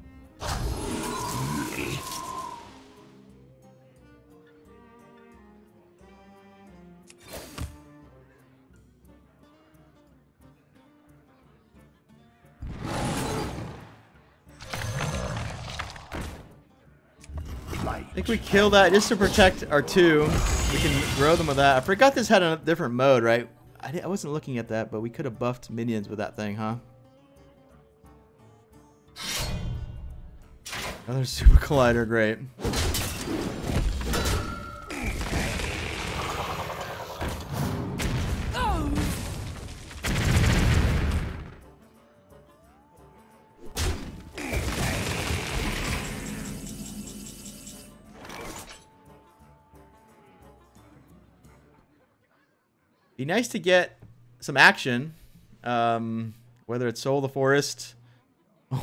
I think we kill that just to protect our 2. We can grow them with that. I forgot this had a different mode, right? I wasn't looking at that, but we could have buffed minions with that thing, huh? Another Super Collider, great. Be nice to get some action, whether it's Soul of the Forest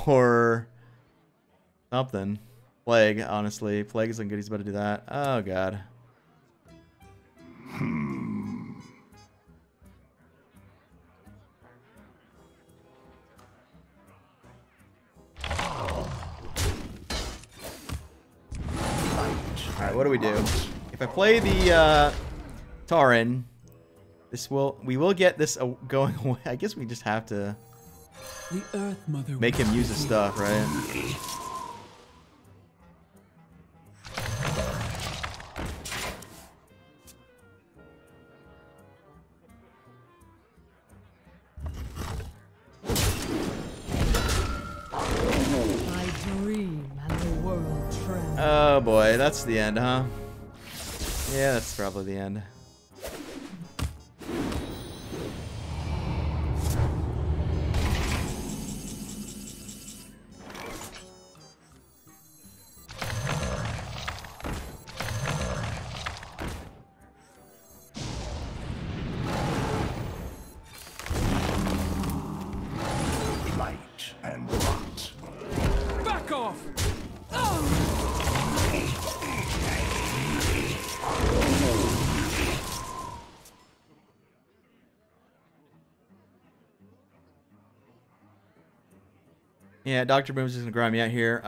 or something. Plague, honestly. Plague isn't good. He's about to do that. Oh, God. Alright, what do we do? If I play the Tauren, we will get this going away. I guess we just have to The Earth Mother make him use his stuff, right? I dream and the world trembles. Oh boy, that's the end, huh? Yeah, that's probably the end. Back off! Yeah, Dr. Boom's just gonna grind me out here.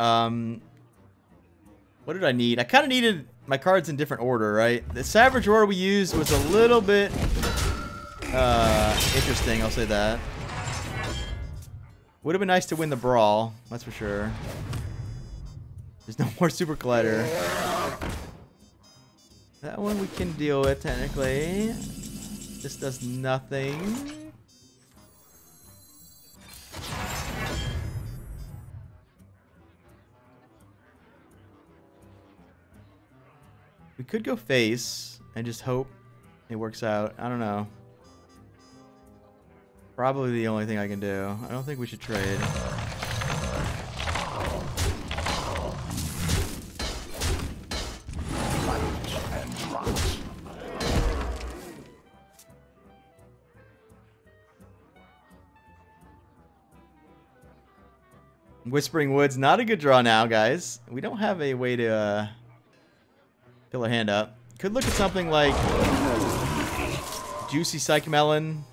What did I need? I kind of needed my cards in different order, right? The Savage Roar we used was a little bit interesting, I'll say that. Would have been nice to win the Brawl, that's for sure. There's no more Super Collider. That one we can deal with, technically. This does nothing. We could go face and just hope it works out. I don't know. Probably the only thing I can do. I don't think we should trade. Whispering Woods, not a good draw now, guys. We don't have a way to fill our hand up. Could look at something like Juicy Psych Melon.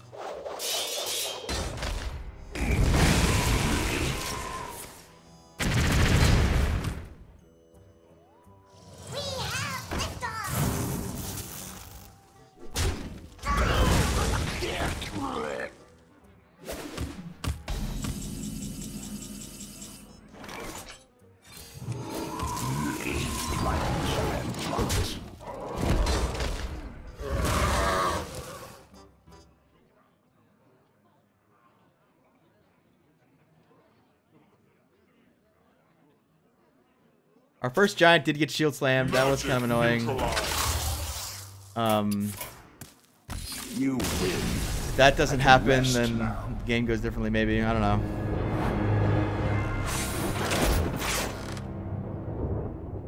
Our first giant did get shield slammed. That was kind of annoying. If that doesn't happen, then the game goes differently, maybe. I don't know.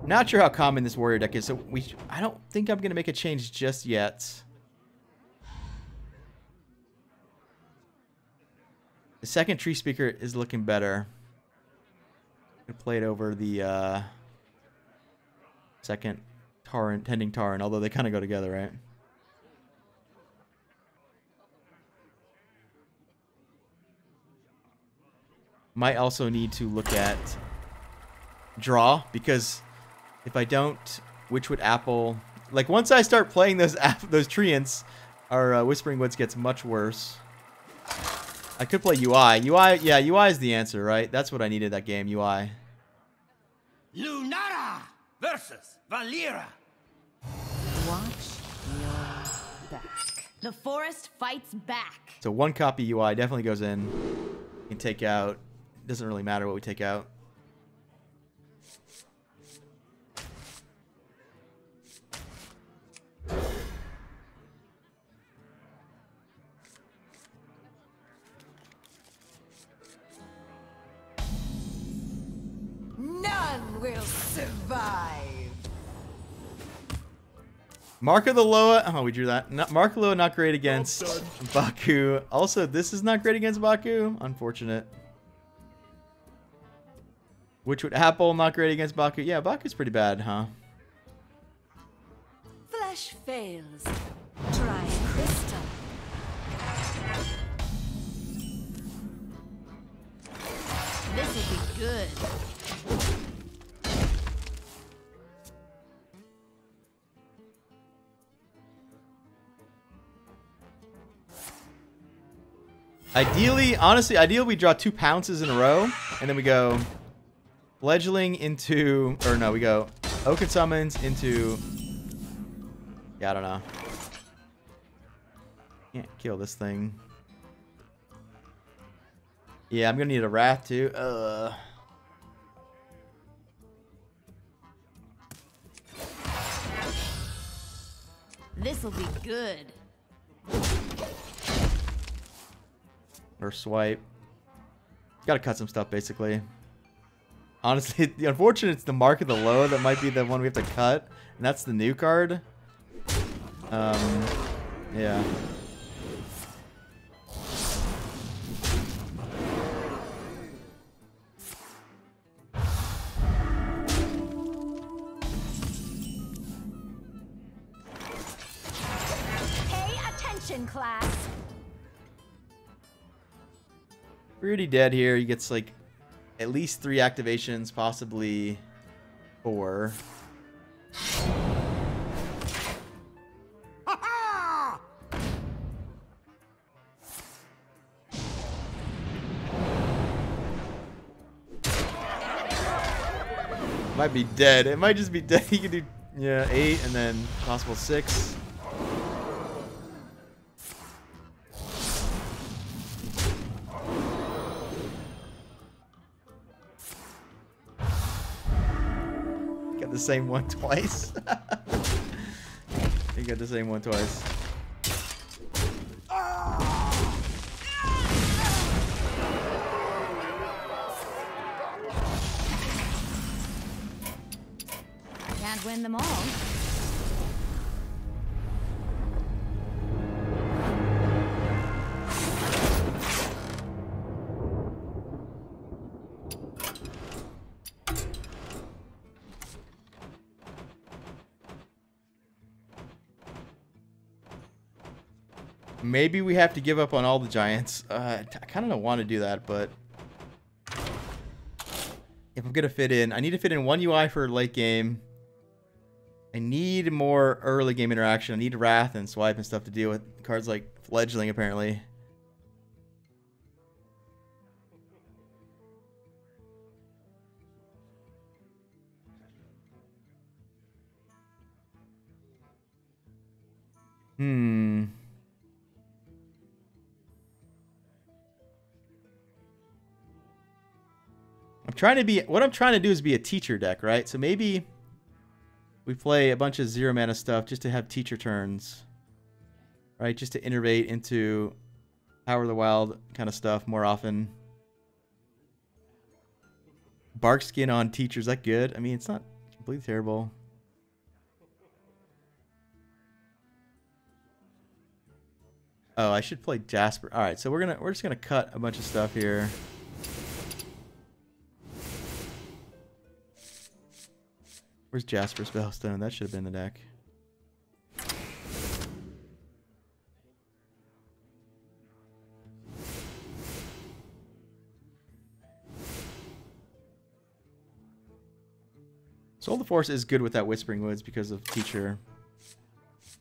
Not sure how common this warrior deck is, so I don't think I'm going to make a change just yet. The second Tree Speaker is looking better. I'm going to play it over the second Tending Tauren, although they kind of go together, right? Might also need to look at draw, because if I don't, Witchwood Apple, like once I start playing those treants, our Whispering Woods gets much worse. I could play UI. Yeah, UI is the answer, right? That's what I needed that game, UI. Lunara! versus Valera. Watch your back. The forest fights back. So 1 copy UI definitely goes in. You can take out. Doesn't really matter what we take out. None will survive. Mark of the Loa. Oh, we drew that. Mark of the Loa not great against Baku. Also, this is not great against Baku. Unfortunate. Witchwood Apple not great against Baku. Yeah, Baku's pretty bad, huh? Flesh fails. Try crystal. This will be good. Ideally, honestly, ideally we draw 2 pounces in a row, and then we go fledgling into, or no, we go Oaken Summons into, yeah, I don't know. Can't kill this thing. Yeah, I'm gonna need a Wrath too. This will be good. Or swipe. Gotta cut some stuff, basically. Honestly, the unfortunate it's the Mark of the Loa that might be the one we have to cut. And that's the new card. Yeah. Pay attention, class. Pretty dead here. He gets like at least 3 activations, possibly 4. Might be dead. It might just be dead. He could do, yeah, 8 and then possible 6. Got the same one twice. You got the same one twice. Can't win them all. Maybe we have to give up on all the giants. I kind of don't want to do that, but if I'm gonna fit in, I need to fit in 1 UI for late game. I need more early game interaction. I need Wrath and Swipe and stuff to deal with cards like Fledgling, apparently. What I'm trying to do is be a teacher deck, right? So maybe we play a bunch of 0 mana stuff just to have teacher turns, right? Just to innovate into Power of the Wild kind of stuff more often. Bark Skin on teacher, is that good? I mean, it's not completely terrible. Oh, I should play Jasper. All right, so we're just gonna cut a bunch of stuff here. Where's Jasper Spellstone? That should have been the deck. Soul of the Force is good with that Whispering Woods because of teacher.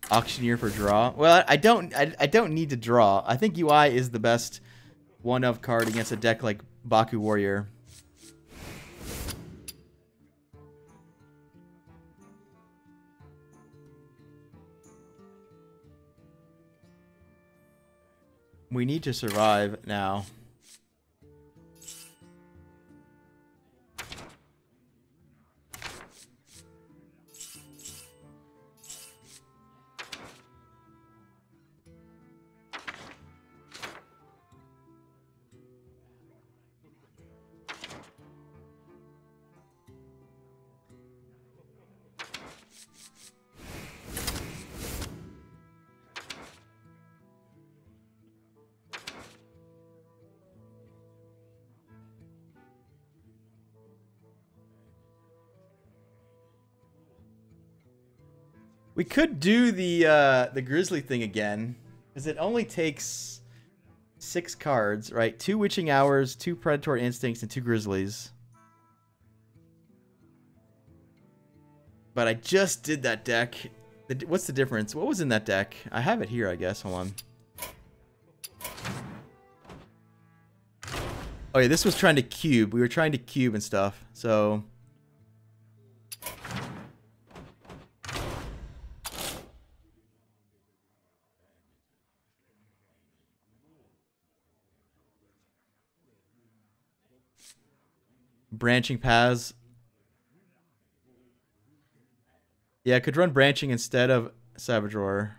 Auctioneer for draw. Well, I don't need to draw. I think UI is the best one-of card against a deck like Baku Warrior. We need to survive now. We could do the Grizzly thing again, because it only takes 6 cards, right? 2 Witching Hours, 2 Predatory Instincts, and 2 Grizzlies. But I just did that deck. What's the difference? What was in that deck? I have it here, I guess. Hold on. Oh yeah, this was trying to cube. We were trying to cube and stuff, so... Branching paths. Yeah, I could run branching instead of Savage Roar.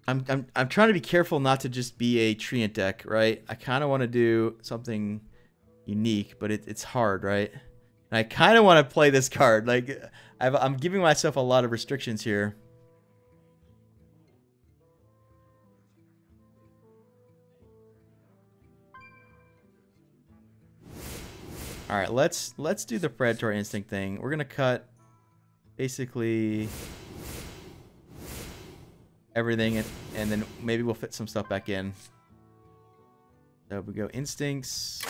I'm trying to be careful not to just be a Treant deck, right? I kind of want to do something unique, but it's hard, right? And I kind of want to play this card. Like, I'm giving myself a lot of restrictions here. All right, let's do the Predatory Instinct thing. We're gonna cut basically everything, and then maybe we'll fit some stuff back in. So we go Instincts,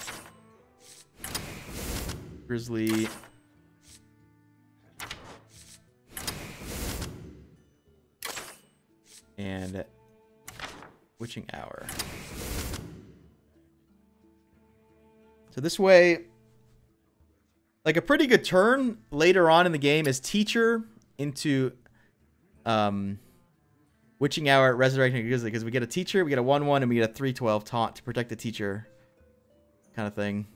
Grizzly, and Witching Hour. So this way, like a pretty good turn later on in the game is Teacher into Witching Hour, Resurrecting Grizzly, because we get a Teacher, we get a 1/1, and we get a 3/12 taunt to protect the Teacher, kind of thing.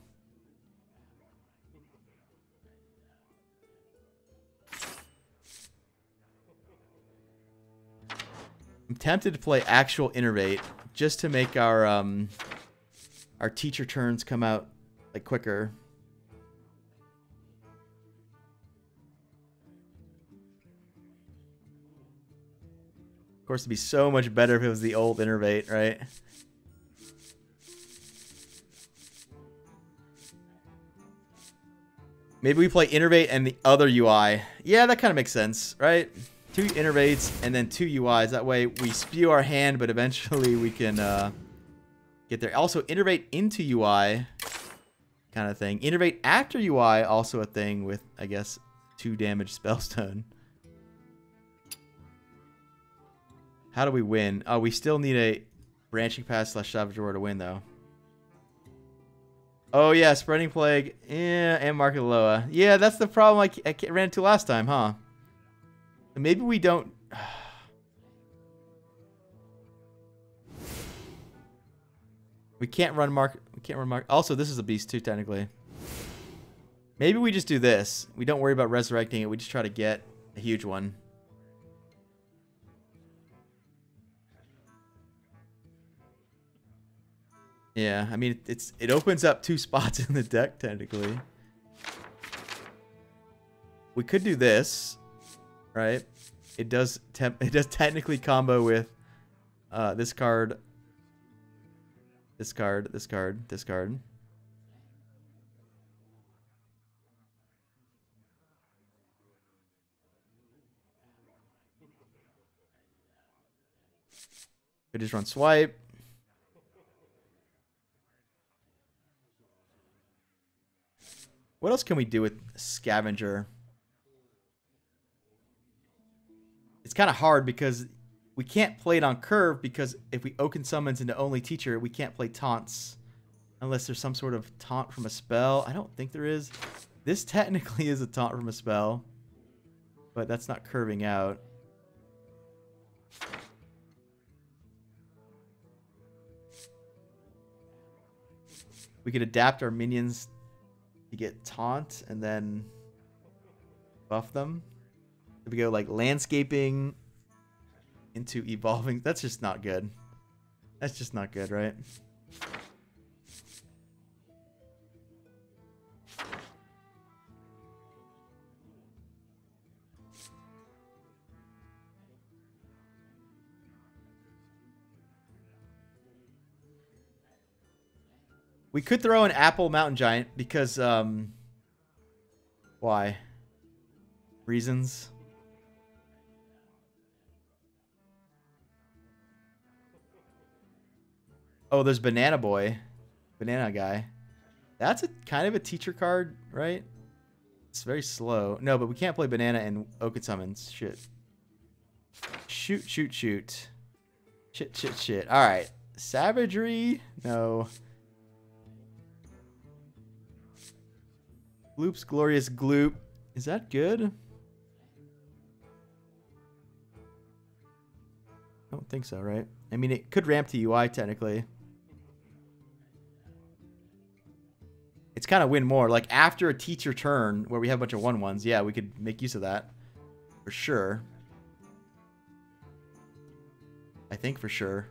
I'm tempted to play actual Innervate just to make our Teacher turns come out like quicker. Of course, it'd be so much better if it was the old Innervate, right? Maybe we play Innervate and the other UI. Yeah, that kind of makes sense, right? 2 Innervates and then 2 UIs. That way we spew our hand, but eventually we can get there. Also, Innervate into UI kind of thing. Innervate after UI, also a thing with, I guess, 2 damage Spellstone. How do we win? Oh, we still need a Branching Path / Savage Roar to win, though. Oh, yeah, Spreading Plague. Yeah, and Market Loa. Yeah, that's the problem I ran into last time, huh? Maybe we don't... We can't run Market... We can't run Market... Also, this is a beast, too, technically. Maybe we just do this. We don't worry about resurrecting it. We just try to get a huge one. Yeah, I mean, it opens up 2 spots in the deck, technically. We could do this, right? It does technically combo with this card, this card, this card, this card. Could just run swipe. What else can we do with Scavenger? It's kind of hard because we can't play it on curve, because if we Oaken Summons into only Teacher, we can't play taunts Unless there's some sort of taunt from a spell. I don't think there is. This technically is a taunt from a spell. But that's not curving out. We could adapt our minions to get taunt and then buff them. If we go like landscaping into evolving, that's just not good. That's just not good, right? We could throw an Apple Mountain Giant because, why? Reasons. Oh, there's Banana Boy. Banana Guy. That's a kind of a teacher card, right? It's very slow. No, but we can't play Banana and Oaken Summons. Shit. Shoot, shoot, shoot. Shit, shit, shit. Alright. Savagery? No. Gloop's Glorious Gloop. Is that good? I don't think so, right? I mean, it could ramp to UI technically. It's kind of win more. Like after a teacher turn where we have a bunch of 1/1s, yeah, we could make use of that. For sure. I think for sure.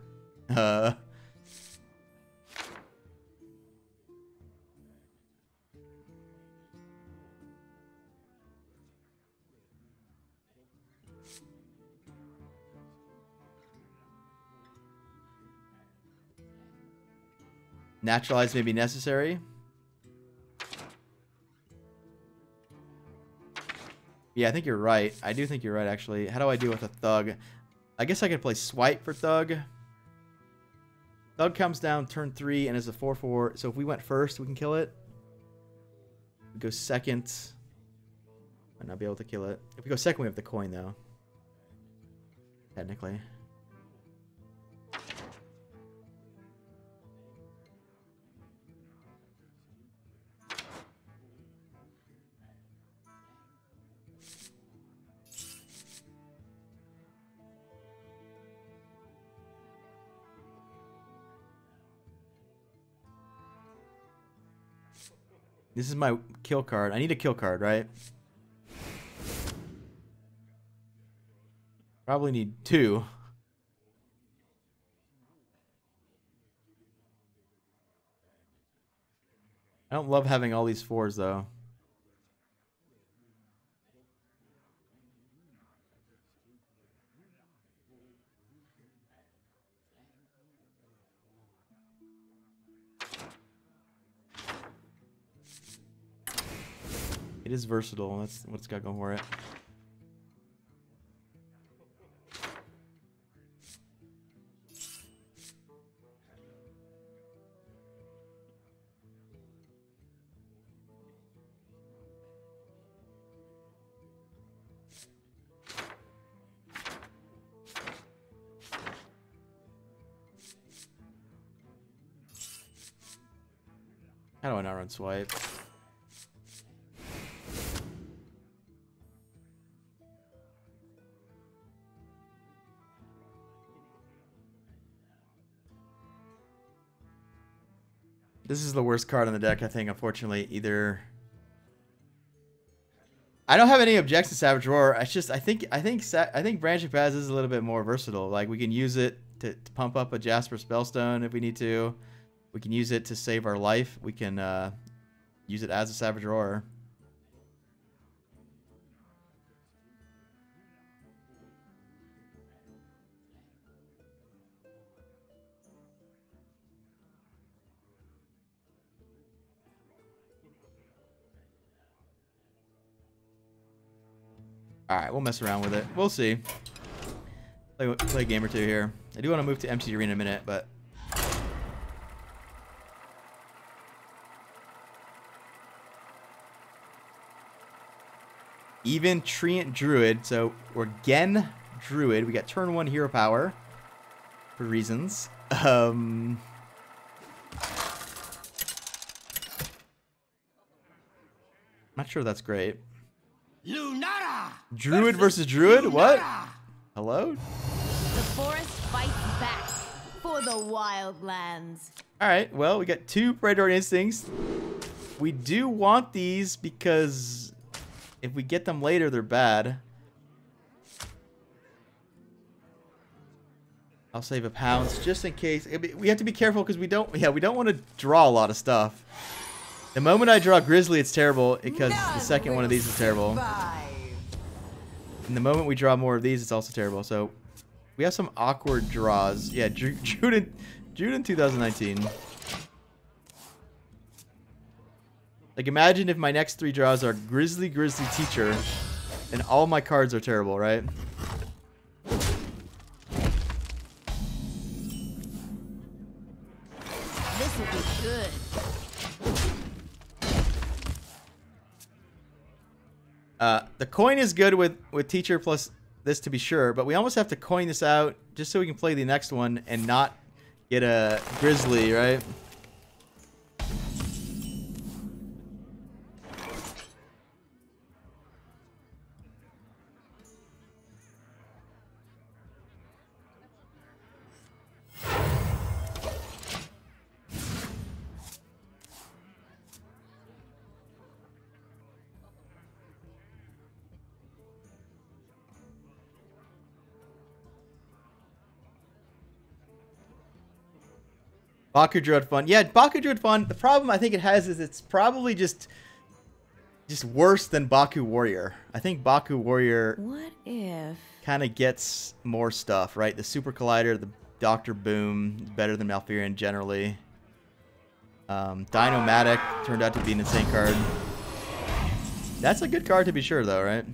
Naturalize may be necessary. Yeah, I think you're right. I do think you're right, actually. How do I deal with a Thug? I guess I could play Swipe for Thug. Thug comes down turn 3 and is a 4/4. So if we went first, we can kill it. We go second. Might not be able to kill it. If we go second, we have the coin, though. Technically. This is my kill card. I need a kill card, right? Probably need 2. I don't love having all these 4s, though. It is versatile. That's what it's got going for it. How do I not run Swipe? This is the worst card on the deck, I think, unfortunately. Either I don't have any objections to Savage Roar. It's just I think Branching Paths is a little bit more versatile. Like we can use it to pump up a Jasper Spellstone if we need to. We can use it to save our life. We can use it as a Savage Roar. Alright, we'll mess around with it. We'll see. Play a game or two here. I do want to move to MTG Arena in a minute, but... Even Treant Druid. So, we're Gen Druid. We got turn 1 hero power. For reasons. Not sure that's great. Lunara! Druid versus Druid? What? Hello? The forest fights back for the wildlands. Alright, well, we got 2 Predatory Instincts. We do want these because if we get them later, they're bad. I'll save a pounce just in case. We have to be careful because we don't want to draw a lot of stuff. The moment I draw Grizzly, it's terrible because the second one of these is terrible. And the moment we draw more of these, it's also terrible. So we have some awkward draws. Yeah, Jude in 2019. Like, imagine if my next 3 draws are Grizzly, Teacher, and all my cards are terrible, right? This will be good. The coin is good with Teacher plus this to be sure, but we almost have to coin this out just so we can play the next one and not get a Grizzly, right? Baku Druid fun. Yeah, Baku Druid fun. The problem I think it has is it's probably just worse than Baku Warrior. I think Baku Warrior What if kind of gets more stuff, right? The Super Collider, the Dr. Boom, better than Malfurion generally. Dinomatic turned out to be an insane card. That's a good card to be sure, though, right?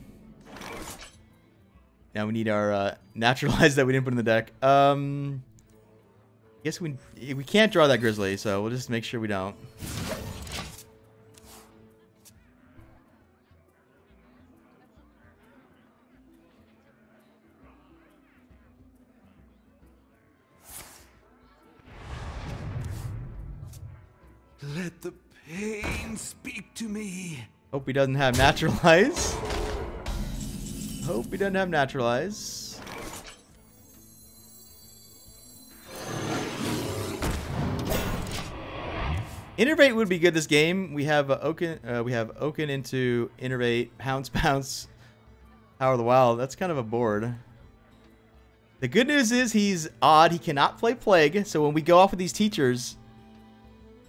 Now we need our Naturalize that we didn't put in the deck. Guess we can't draw that Grizzly, so we'll just make sure we don't. Let the pain speak to me. Hope he doesn't have Naturalize. Hope he doesn't have Naturalize. Innervate would be good this game. We have Oaken. We have Oaken into Innervate, Pounce, Power of the Wild. That's kind of a board. The good news is he's odd. He cannot play Plague. So when we go off with these teachers,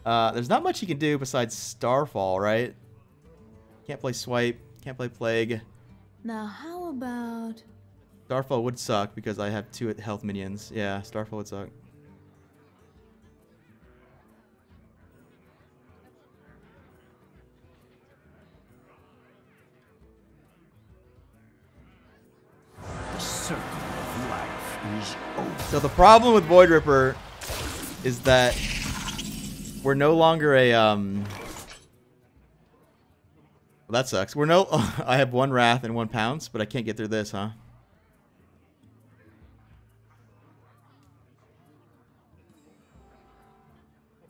there's not much he can do besides Starfall, right? Can't play Swipe. Can't play Plague. now? How about Starfall would suck because I have 2 health minions. Yeah, Starfall would suck. The circle of life is over. So the problem with Void Ripper is that we're no longer a well, that sucks. We're no I have 1 Wrath and 1 Pounce, but I can't get through this, huh?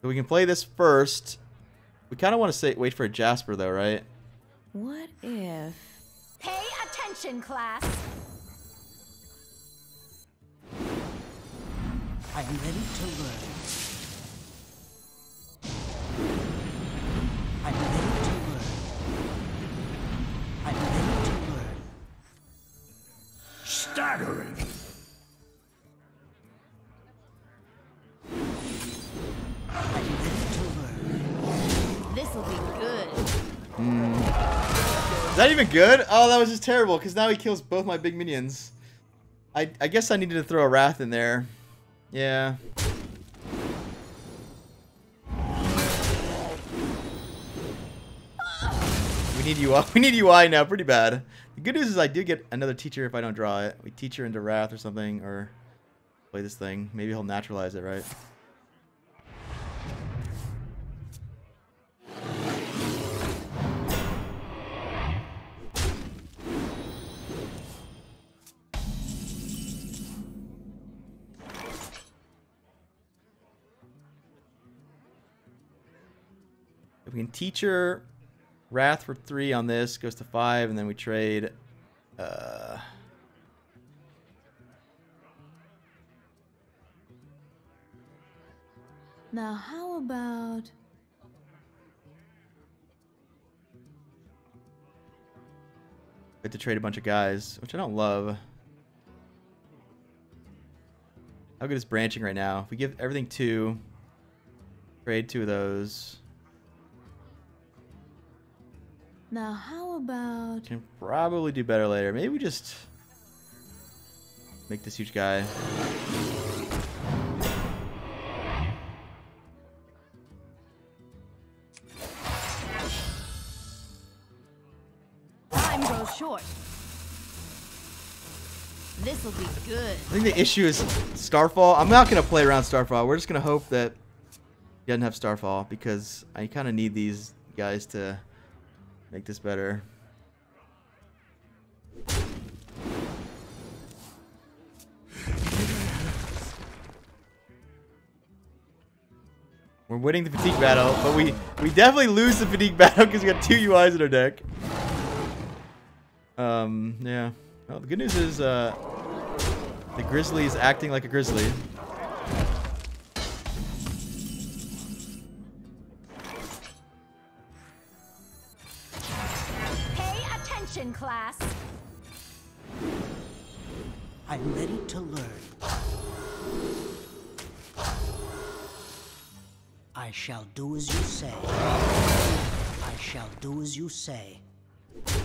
So we can play this first. We kind of want to wait for a Jasper though, right? what if Pay attention, class. I am ready to learn. I'm ready to learn. I'm ready to learn. Staggering. I'm ready to learn. This'll be good. Is that even good? Oh, that was just terrible because now he kills both my big minions. I guess I needed to throw a Wrath in there. Yeah. We need UI. We need UI now, pretty bad. The good news is I do get another teacher if I don't draw it. We teacher into Wrath or something, or play this thing. Maybe he'll naturalize it, right? If we can teacher Wrath for 3 on this goes to 5, and then we trade. Now how about... We have to trade a bunch of guys, which I don't love. How good is branching right now? If we give everything 2, trade 2 of those. Now how about... Can probably do better later. Maybe we just make this huge guy. Time goes short. This'll be good. I think the issue is Starfall. I'm not going to play around Starfall. We're just going to hope that he doesn't have Starfall because I kind of need these guys to make this better. We're winning the fatigue battle, but we definitely lose the fatigue battle because we got 2 UIs in our deck. Yeah. Well, the good news is the Grizzly is acting like a Grizzly. Pay attention, class. I'm ready to learn. I shall do as you say. I shall do as you say. As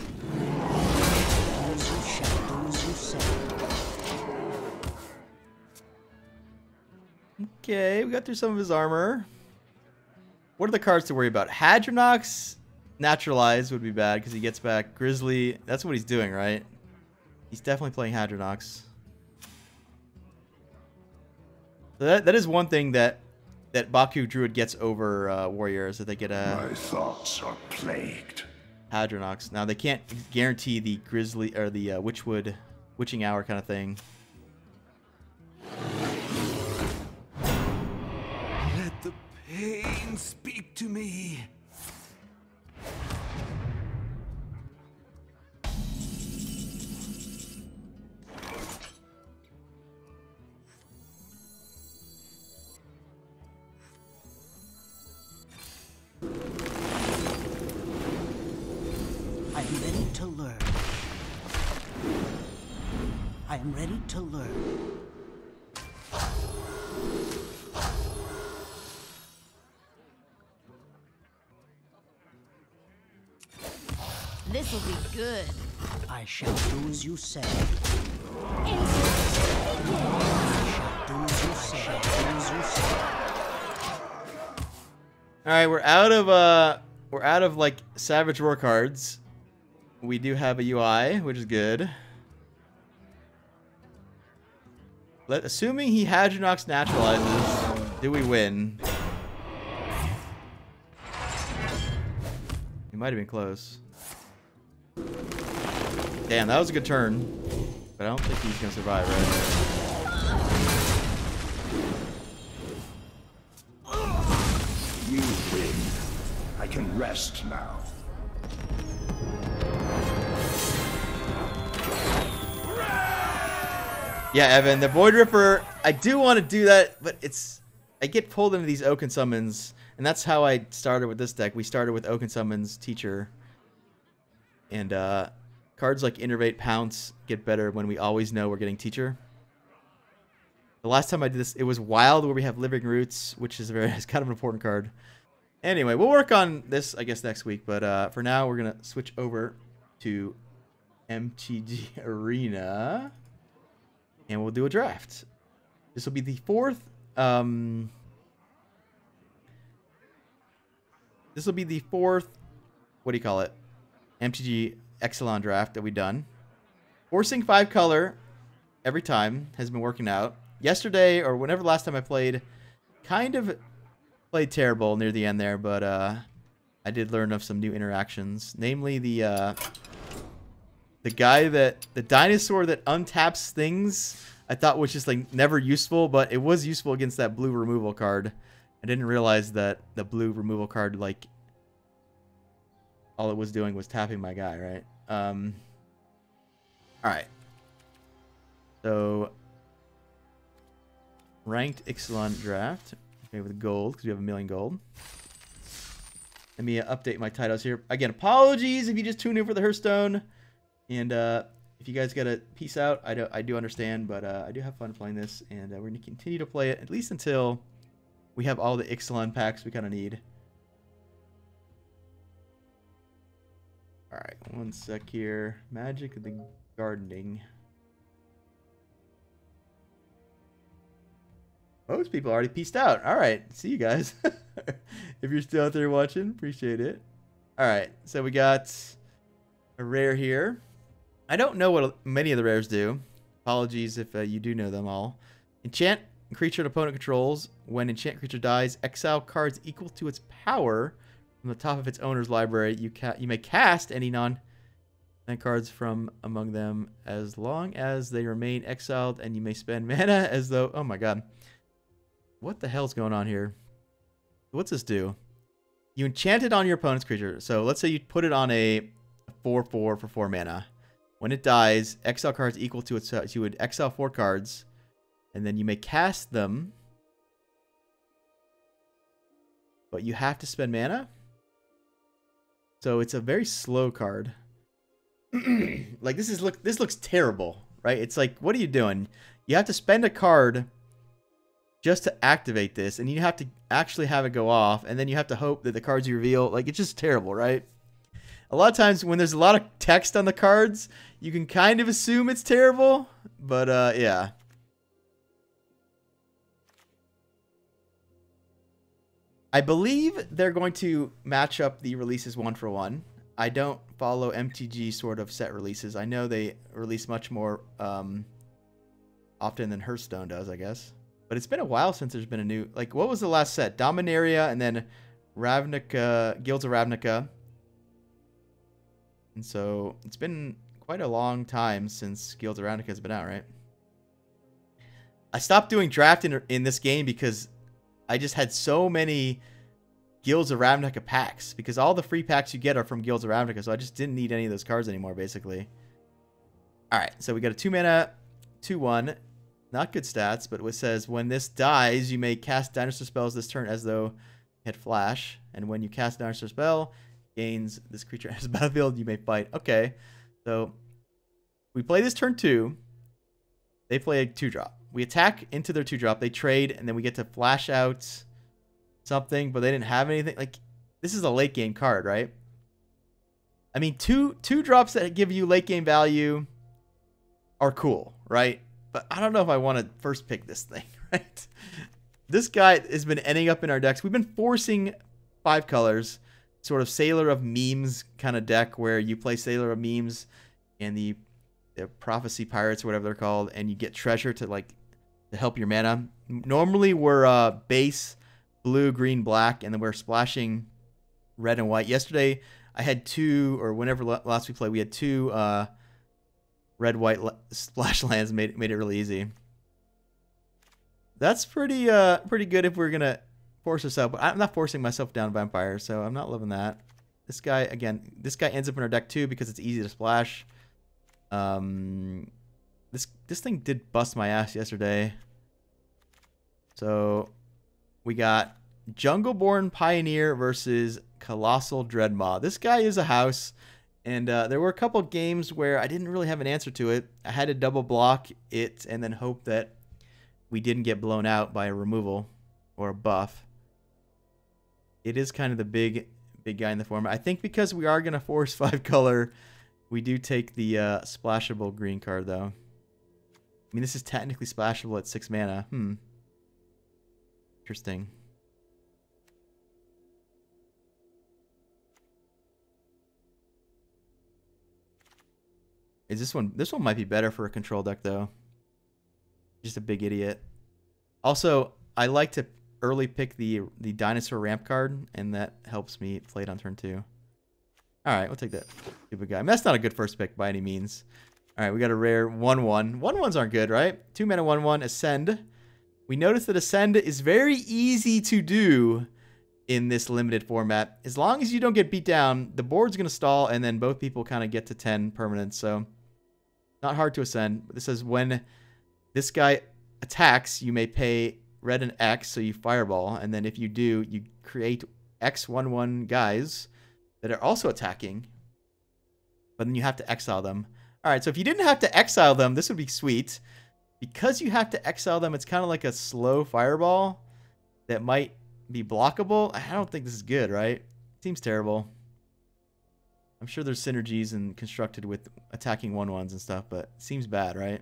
you shall do as you say. Okay, we got through some of his armor. What are the cards to worry about? Hadronox Naturalize would be bad because he gets back Grizzly. That's what he's doing, right? He's definitely playing Hadronox. So that is one thing that Baku Druid gets over Warrior is that they get a... My thoughts are plagued. Hadronox. Now they can't guarantee the Grizzly or the Witching Hour kind of thing. Let the pain speak to me. I am ready to learn. I am ready to learn. This'll be good. I shall do as you say. I shall do as you say. I shall do as you say. All right, we're out of like Savage Roar cards. We do have a UI, which is good. Assuming he Hadronox naturalizes, do we win? He might have been close. Damn, that was a good turn. But I don't think he's gonna survive, right? You win. I can rest now. Yeah, Evan, the Void Ripper, I do want to do that, but I get pulled into these Oaken Summons, and that's how I started with this deck. We started with Oaken Summons Teacher. And cards like Innervate, Pounce get better when we always know we're getting Teacher. The last time I did this, it was Wild, where we have Living Roots, which is it's kind of an important card. Anyway, we'll work on this, I guess, next week. But for now, we're going to switch over to MTG Arena. And we'll do a draft. This will be the fourth. This will be the fourth. What do you call it? MTG Ixalan draft that we've done. Forcing 5 color every time has been working out. Yesterday or whenever last time I played, kind of played terrible near the end there, but I did learn of some new interactions, namely the dinosaur that untaps things. I thought was just like never useful, but it was useful against that blue removal card. I didn't realize that the blue removal card like all it was doing was tapping my guy, right? Alright. So, ranked Ixalan draft. Okay, with gold, because we have 1,000,000 gold. Let me update my titles here. Again, apologies if you just tuned in for the Hearthstone. And if you guys gotta peace out, I do understand, but I do have fun playing this, and we're gonna continue to play it at least until we have all the Ixalan packs we kind of need. All right, one sec here. Magic of the Gardening. Most people already peaced out. All right, see you guys. If you're still out there watching, appreciate it. All right, so we got a rare here. I don't know what many of the rares do. Apologies if you do know them all. Enchant creature an opponent controls. When enchant creature dies, exile cards equal to its power from the top of its owner's library. You may cast any non cards from among them as long as they remain exiled, and you may spend mana as though... Oh my god. What the hell's going on here? What's this do? You enchant it on your opponent's creature. So let's say you put it on a 4/4 for 4 mana. When it dies, exile cards equal to its... you would exile 4 cards, and then you may cast them. But you have to spend mana? So it's a very slow card. Like, this looks terrible, right? It's like, what are you doing? You have to spend a card just to activate this, and you have to actually have it go off, and then you have to hope that the cards you reveal, like, it's just terrible, right? A lot of times when there's a lot of text on the cards, you can kind of assume it's terrible, but yeah. I believe they're going to match up the releases 1-for-1. I don't follow MTG sort of set releases. I know they release much more often than Hearthstone does, I guess. But it's been a while since there's been a new... Like, what was the last set? Dominaria and then Ravnica, Guilds of Ravnica. And so it's been quite a long time since Guilds of Ravnica has been out, right? I stopped doing drafting in this game because I just had so many Guilds of Ravnica packs, because all the free packs you get are from Guilds of Ravnica, so I just didn't need any of those cards anymore, basically. Alright, so we got a 2-mana, 2/1. Not good stats, but it says, when this dies, you may cast Dinosaur spells this turn as though you had Flash. And when you cast a Dinosaur spell, gains this creature as battlefield, you may fight. Okay, so we play this turn 2. They play a 2-drop. We attack into their 2-drop. They trade, and then we get to flash out something, but they didn't have anything. Like, this is a late game card, right? I mean, two drops that give you late game value are cool, right? But I don't know if I want to first pick this thing, right? This guy has been ending up in our decks. We've been forcing 5 colors, sort of Sailor of Memes kind of deck, where you play Sailor of Memes and the Prophecy Pirates, or whatever they're called, and you get treasure to help your mana. Normally we're base blue, green, black, and then we're splashing red and white. Yesterday I had 2, or whenever last we played, we had 2 red white splash lands. Made it really easy. That's pretty good if we're gonna force us out, but I'm not forcing myself down vampire, so I'm not loving that. This guy, again, this guy ends up in our deck too because it's easy to splash. This thing did bust my ass yesterday. So we got Jungleborn Pioneer versus Colossal Dreadmaw. This guy is a house, and there were a couple games where I didn't really have an answer to it. I had to double block it and then hope that we didn't get blown out by a removal or a buff. It is kind of the big guy in the format. I think because we are going to force 5 color, we do take the splashable green card, though. I mean, this is technically splashable at 6 mana. Interesting. Is this one? This one might be better for a control deck, though. Just a big idiot. Also, I like to early pick the dinosaur ramp card, and that helps me play it on turn 2. All right, we'll take that stupid guy. I mean, that's not a good first pick by any means. All right, we got a rare 1/1. 1/1s aren't good, right? 2 mana 1/1 Ascend. We notice that Ascend is very easy to do in this limited format. As long as you don't get beat down, the board's going to stall, and then both people kind of get to 10 permanents. So not hard to ascend. This says when this guy attacks, you may pay red and X, so you fireball. And then if you do, you create X1/1 guys that are also attacking. But then you have to exile them. All right, so if you didn't have to exile them, this would be sweet. Because you have to exile them, it's kind of like a slow fireball that might be blockable. I don't think this is good, right? Seems terrible. I'm sure there's synergies and constructed with attacking 1/1s and stuff, but it seems bad, right?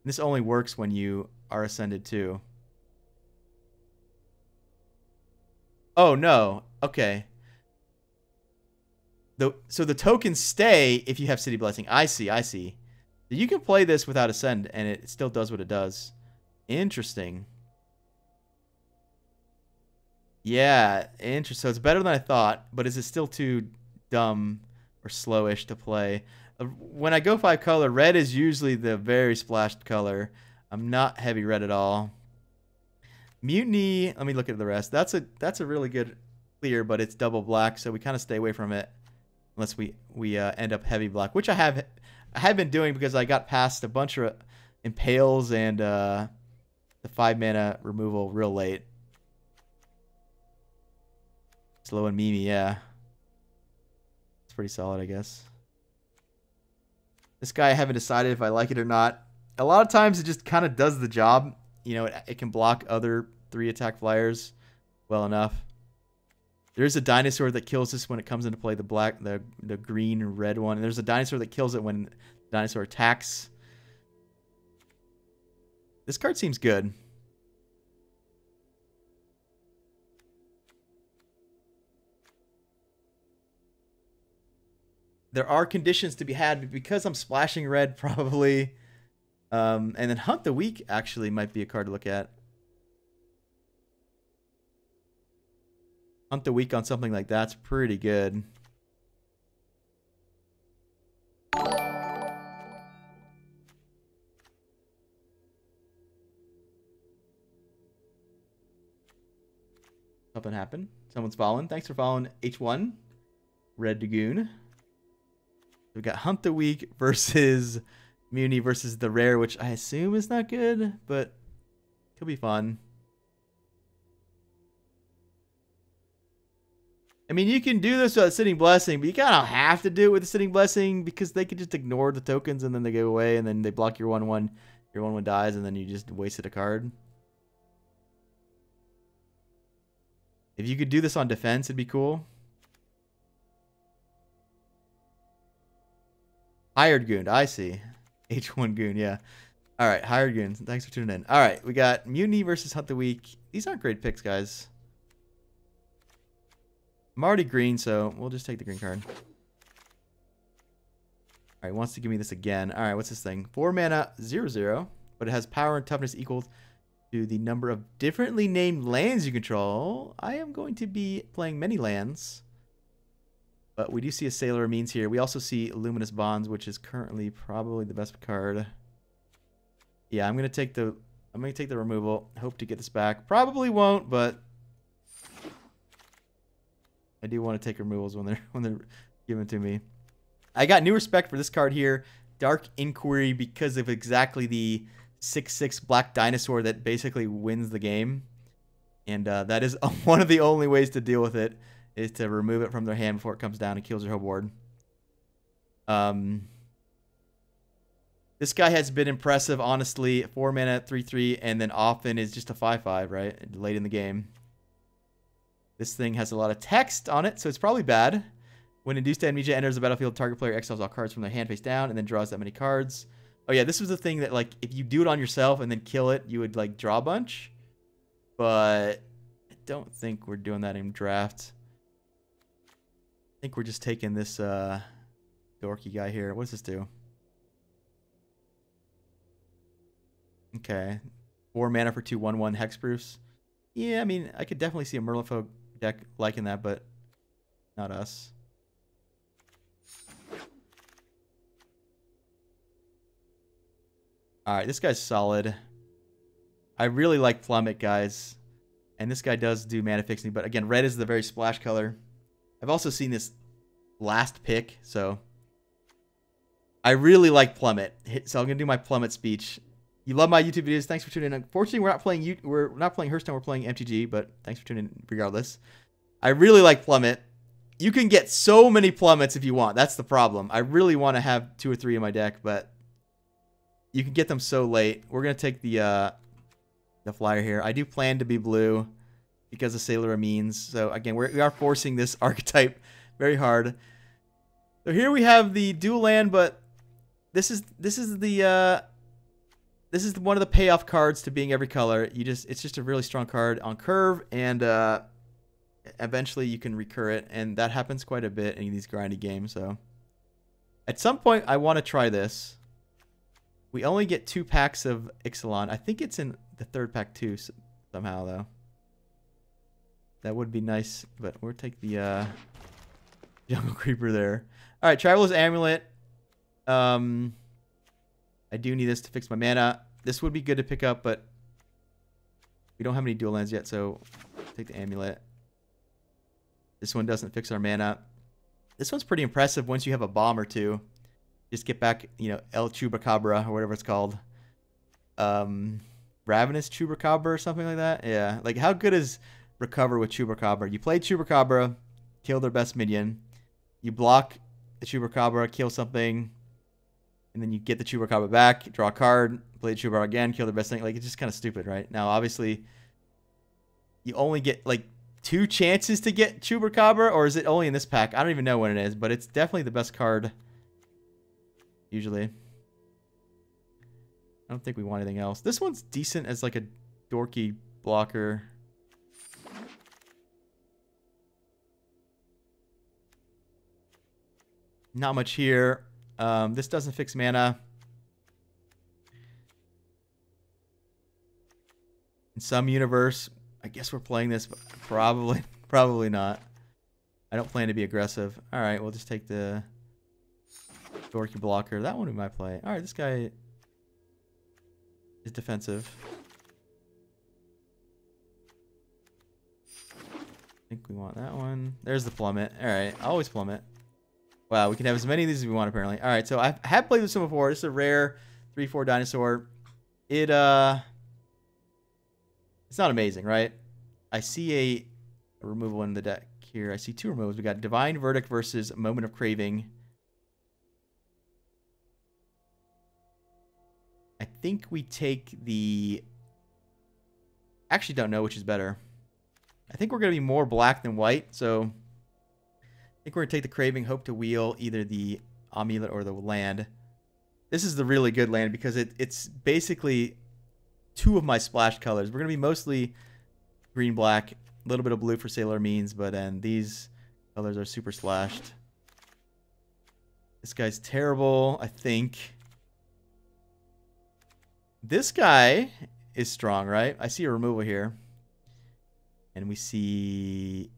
This only works when you are ascended too. Oh, no. Okay. So the tokens stay if you have City Blessing. I see. You can play this without Ascend, and it still does what it does. Interesting. Yeah, interesting. So it's better than I thought, but is it still too dumb or slowish to play? When I go 5 color, red is usually the very splashed color. I'm not heavy red at all. Mutiny, let me look at the rest. That's a really good clear, but it's double black, so we kind of stay away from it unless we end up heavy black, which I have been doing because I got past a bunch of impales and the 5 mana removal real late. Slow and Mimi, yeah. It's pretty solid, I guess. This guy, I haven't decided if I like it or not. A lot of times it just kind of does the job. You know, it can block other 3 attack flyers well enough. There's a dinosaur that kills this when it comes into play, the green and red one. And there's a dinosaur that kills it when the dinosaur attacks. This card seems good. There are conditions to be had, but because I'm splashing red, probably. And then Hunt the Weak actually might be a card to look at. Hunt the Weak on something like that's pretty good. Something happened. Someone's fallen. Thanks for following H1. Red Dragoon. We've got Hunt the Weak versus Muni versus the Rare, which I assume is not good, but could be fun. I mean, you can do this without Sitting Blessing, but you kind of have to do it with the Sitting Blessing because they could just ignore the tokens and then they go away and then they block your 1/1. Your 1/1 dies and then you just wasted a card. If you could do this on defense, it'd be cool. Hired Goon, I see. H1 Goon, yeah. All right, Hired Goon. Thanks for tuning in. All right, we got Mutiny versus Hunt the Weak. These aren't great picks, guys. I'm already green, so we'll just take the green card. All right, wants to give me this again. All right, what's this thing? 4 mana, 0/0, but it has power and toughness equal to the number of differently named lands you control. I am going to be playing many lands. But we do see a Sailor Amines here. We also see Luminous Bonds, which is currently probably the best card. Yeah, I'm gonna take the removal. Hope to get this back. Probably won't, but I do want to take removals when they're given to me. I got new respect for this card here, Dark Inquiry, because of exactly the 6/6 black dinosaur that basically wins the game, and that is one of the only ways to deal with it. Is to remove it from their hand before it comes down and kills your whole board. This guy has been impressive, honestly. 4 mana, 3/3, and then often is just a 5/5, right? Late in the game. This thing has a lot of text on it, so it's probably bad. When Induced Amnesia enters the battlefield, target player exiles all cards from their hand face down and then draws that many cards. Oh yeah, this was the thing that, like, if you do it on yourself and then kill it, you would, like, draw a bunch. But I don't think we're doing that in draft. I think we're just taking this dorky guy here. What does this do? Okay. 4 mana for 2 1/1 hexproofs. Yeah, I mean, I could definitely see a Murloc deck liking that, but not us. Alright, this guy's solid. I really like Plummet, guys. And this guy does do mana fixing, but again, red is the very splash color. I've also seen this last pick, so I really like Plummet. So I'm gonna do my Plummet speech. You love my YouTube videos. Thanks for tuning in. Unfortunately, we're not playing Hearthstone. We're playing MTG, but thanks for tuning in regardless. I really like Plummet. You can get so many Plummets if you want. That's the problem. I really want to have 2 or 3 in my deck, but you can get them so late. We're gonna take the flyer here. I do plan to be blue because of Sailor Amines. So again, we are forcing this archetype very hard. So here we have the dual land, but this is one of the payoff cards to being every color. It's just a really strong card on curve, and eventually you can recur it, and that happens quite a bit in these grindy games. So at some point I want to try this. We only get 2 packs of Ixalan. I think it's in the 3rd pack too somehow though. That would be nice, but we'll take the Jungle Creeper there. All right, Traveler's Amulet. I do need this to fix my mana. This would be good to pick up, but we don't have any dual lands yet, so take the Amulet. This one doesn't fix our mana. This one's pretty impressive once you have a bomb or 2. Just get back, you know, El Chupacabra or whatever it's called. Ravenous Chupacabra or something like that. Yeah, like how good is Recover with Chupacabra? You play Chupacabra, kill their best minion. You block the Chupacabra, kill something, and then you get the Chupacabra back, draw a card, play the Chupacabra again, kill their best thing. Like, it's just kind of stupid, right? Now, obviously, you only get like 2 chances to get Chupacabra, or is it only in this pack? I don't even know when it is, but it's definitely the best card. Usually. I don't think we want anything else. This one's decent as like a dorky blocker. Not much here. This doesn't fix mana. In some universe, I guess we're playing this, but probably not. I don't plan to be aggressive. All right, we'll just take the dorky blocker. That one we might play. All right, this guy is defensive. I think we want that one. There's the Plummet. All right, always Plummet. Wow, we can have as many of these as we want, apparently. All right, so I have played this one before. This is a rare 3/4 dinosaur. It's not amazing, right? I see a removal in the deck here. I see 2 removals. We got Divine Verdict versus Moment of Craving. I think we take the... Actually don't know which is better. I think we're going to be more black than white, so I think we're going to take the Craving, hope to wheel either the Amulet or the land. This is the really good land because it's basically 2 of my splash colors. We're going to be mostly green-black, a little bit of blue for Sailor Means, but then these colors are super splashed. This guy's terrible, I think. This guy is strong, right? I see a removal here. And we see...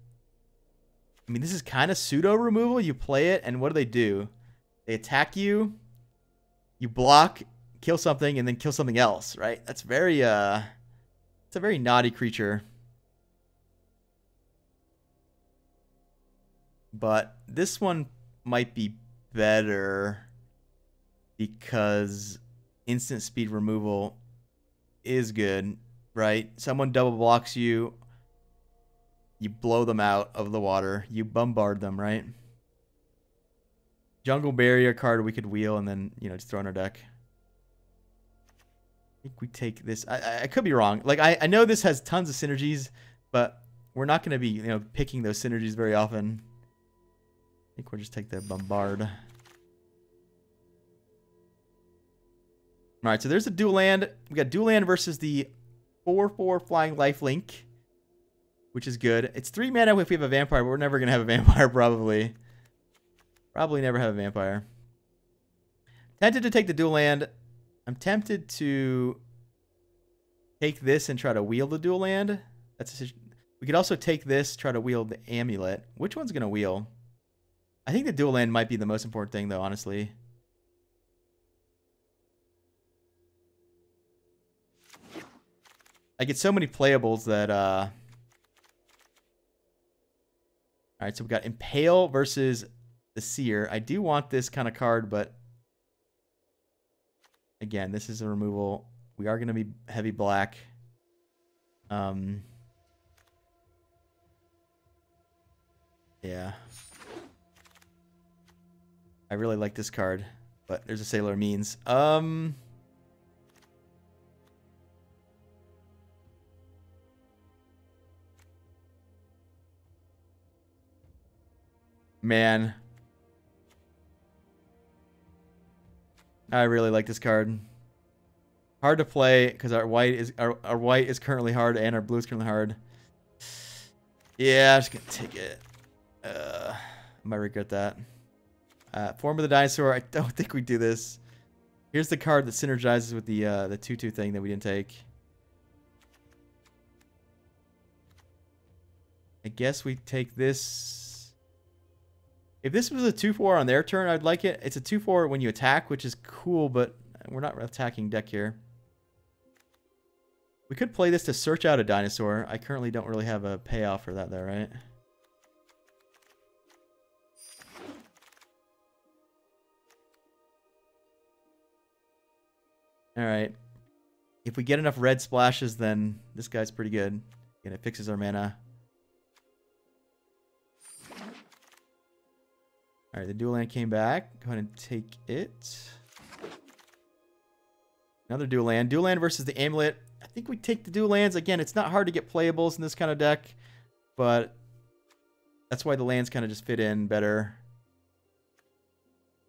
I mean, this is kind of pseudo removal. You play it, and what do? They attack you, you block, kill something, and then kill something else, right? That's very, it's a very naughty creature. But this one might be better because instant speed removal is good, right? Someone double blocks you. You blow them out of the water. You bombard them, right? Jungle Barrier card we could wheel and then, you know, just throw in our deck. I think we take this. I could be wrong. Like, I know this has tons of synergies, but we're not going to be, you know, picking those synergies very often. I think we'll just take the Bombard. All right, so there's a dual land. We got dual land versus the 4/4 flying lifelink, which is good. It's 3 mana if we have a vampire, but we're never going to have a vampire, probably. Probably never have a vampire. Tempted to take the dual land. I'm tempted to take this and try to wheel the dual land. We could also take this, try to wheel the amulet. Which one's going to wheel? I think the dual land might be the most important thing, though, honestly. I get so many playables that All right, so we got Impale versus the Seer. I do want this kind of card, but again, this is a removal. We are going to be heavy black. Yeah. I really like this card, but there's a Sailor Means. Man. I really like this card. Hard to play because our white is currently hard and our blue is currently hard. Yeah, I'm just gonna take it. I might regret that. Form of the Dinosaur. I don't think we do this. Here's the card that synergizes with the 2/2 thing that we didn't take. I guess we take this. If this was a 2/4 on their turn, I'd like it. It's a 2/4 when you attack, which is cool, but we're not attacking deck here. We could play this to search out a dinosaur. I currently don't really have a payoff for that though, right? Alright. If we get enough red splashes, then this guy's pretty good. And it fixes our mana. Alright, the dual land came back. Go ahead and take it. Another dual land. Dual land versus the amulet. I think we take the dual lands. Again, it's not hard to get playables in this kind of deck, but that's why the lands kind of just fit in better.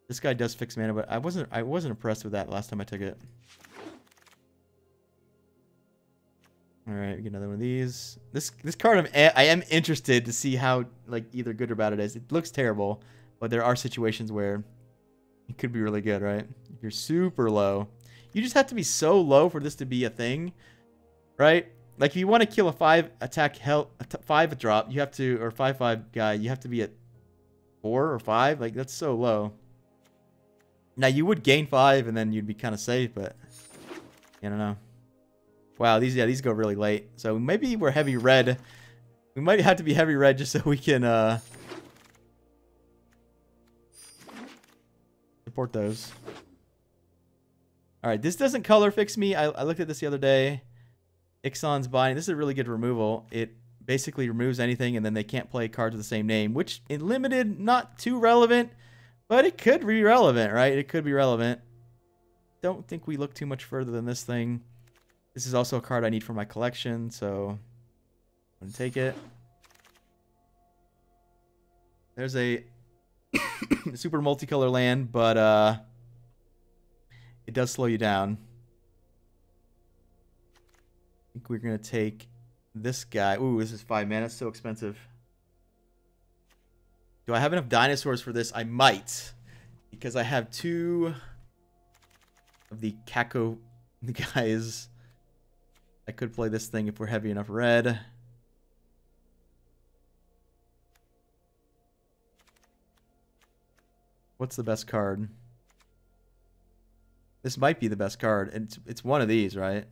This guy does fix mana, but I wasn't impressed with that last time I took it. All right, we get another one of these. This card I am interested to see how like either good or bad it is. It looks terrible, but there are situations where it could be really good, right? If you're super low. You just have to be so low for this to be a thing, right? Like if you want to kill a 5 attack 5 drop, you have to, or 5/5 guy, you have to be at 4 or 5. Like that's so low. Now you would gain 5 and then you'd be kind of safe, but I don't know. Wow, these go really late. So maybe we're heavy red. We might have to be heavy red just so we can support those. All right, this doesn't color fix me. I looked at this the other day. Ixalan's Binding. This is a really good removal. It basically removes anything, and then they can't play cards with the same name, which in limited, not too relevant, but it could be relevant, right? It could be relevant. Don't think we look too much further than this thing. This is also a card I need for my collection, so I'm going to take it. There's a super multicolor land, but it does slow you down. I think we're going to take this guy. Ooh, this is 5 mana. It's so expensive. Do I have enough dinosaurs for this? I might. Because I have 2 of the Kako guys. I could play this thing if we're heavy enough red. What's the best card? This might be the best card. It's one of these, right?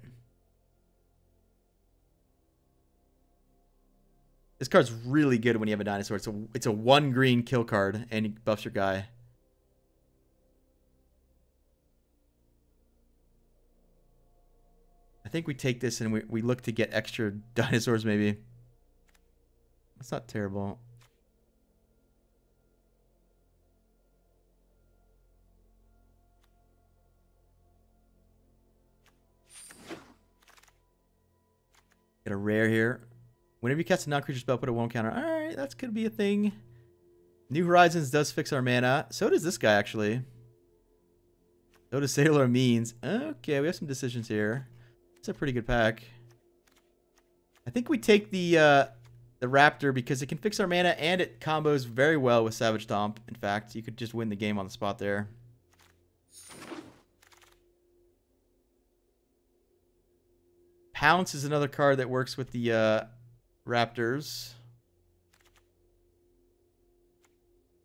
This card's really good when you have a dinosaur. It's a 1 green kill card and it buffs your guy. I think we take this and we look to get extra dinosaurs maybe. That's not terrible. Get a rare here. Whenever you cast a non-creature spell, put a 1 counter. Alright, that could be a thing. New Horizons does fix our mana. So does this guy, actually. So does Sailor Means. Okay, we have some decisions here. It's a pretty good pack. I think we take the Raptor because it can fix our mana and it combos very well with Savage Stomp. In fact, you could just win the game on the spot there. Pounce is another card that works with the Raptors.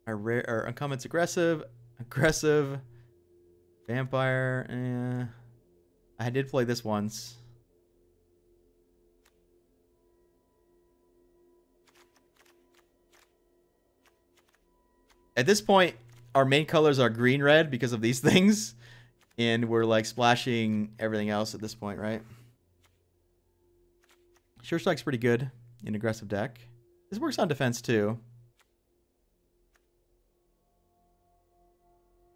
Our uncommon's aggressive, vampire. I did play this once. At this point, our main colors are green, red because of these things. And we're like splashing everything else at this point, right? Sure Strike's pretty good in aggressive deck. This works on defense too.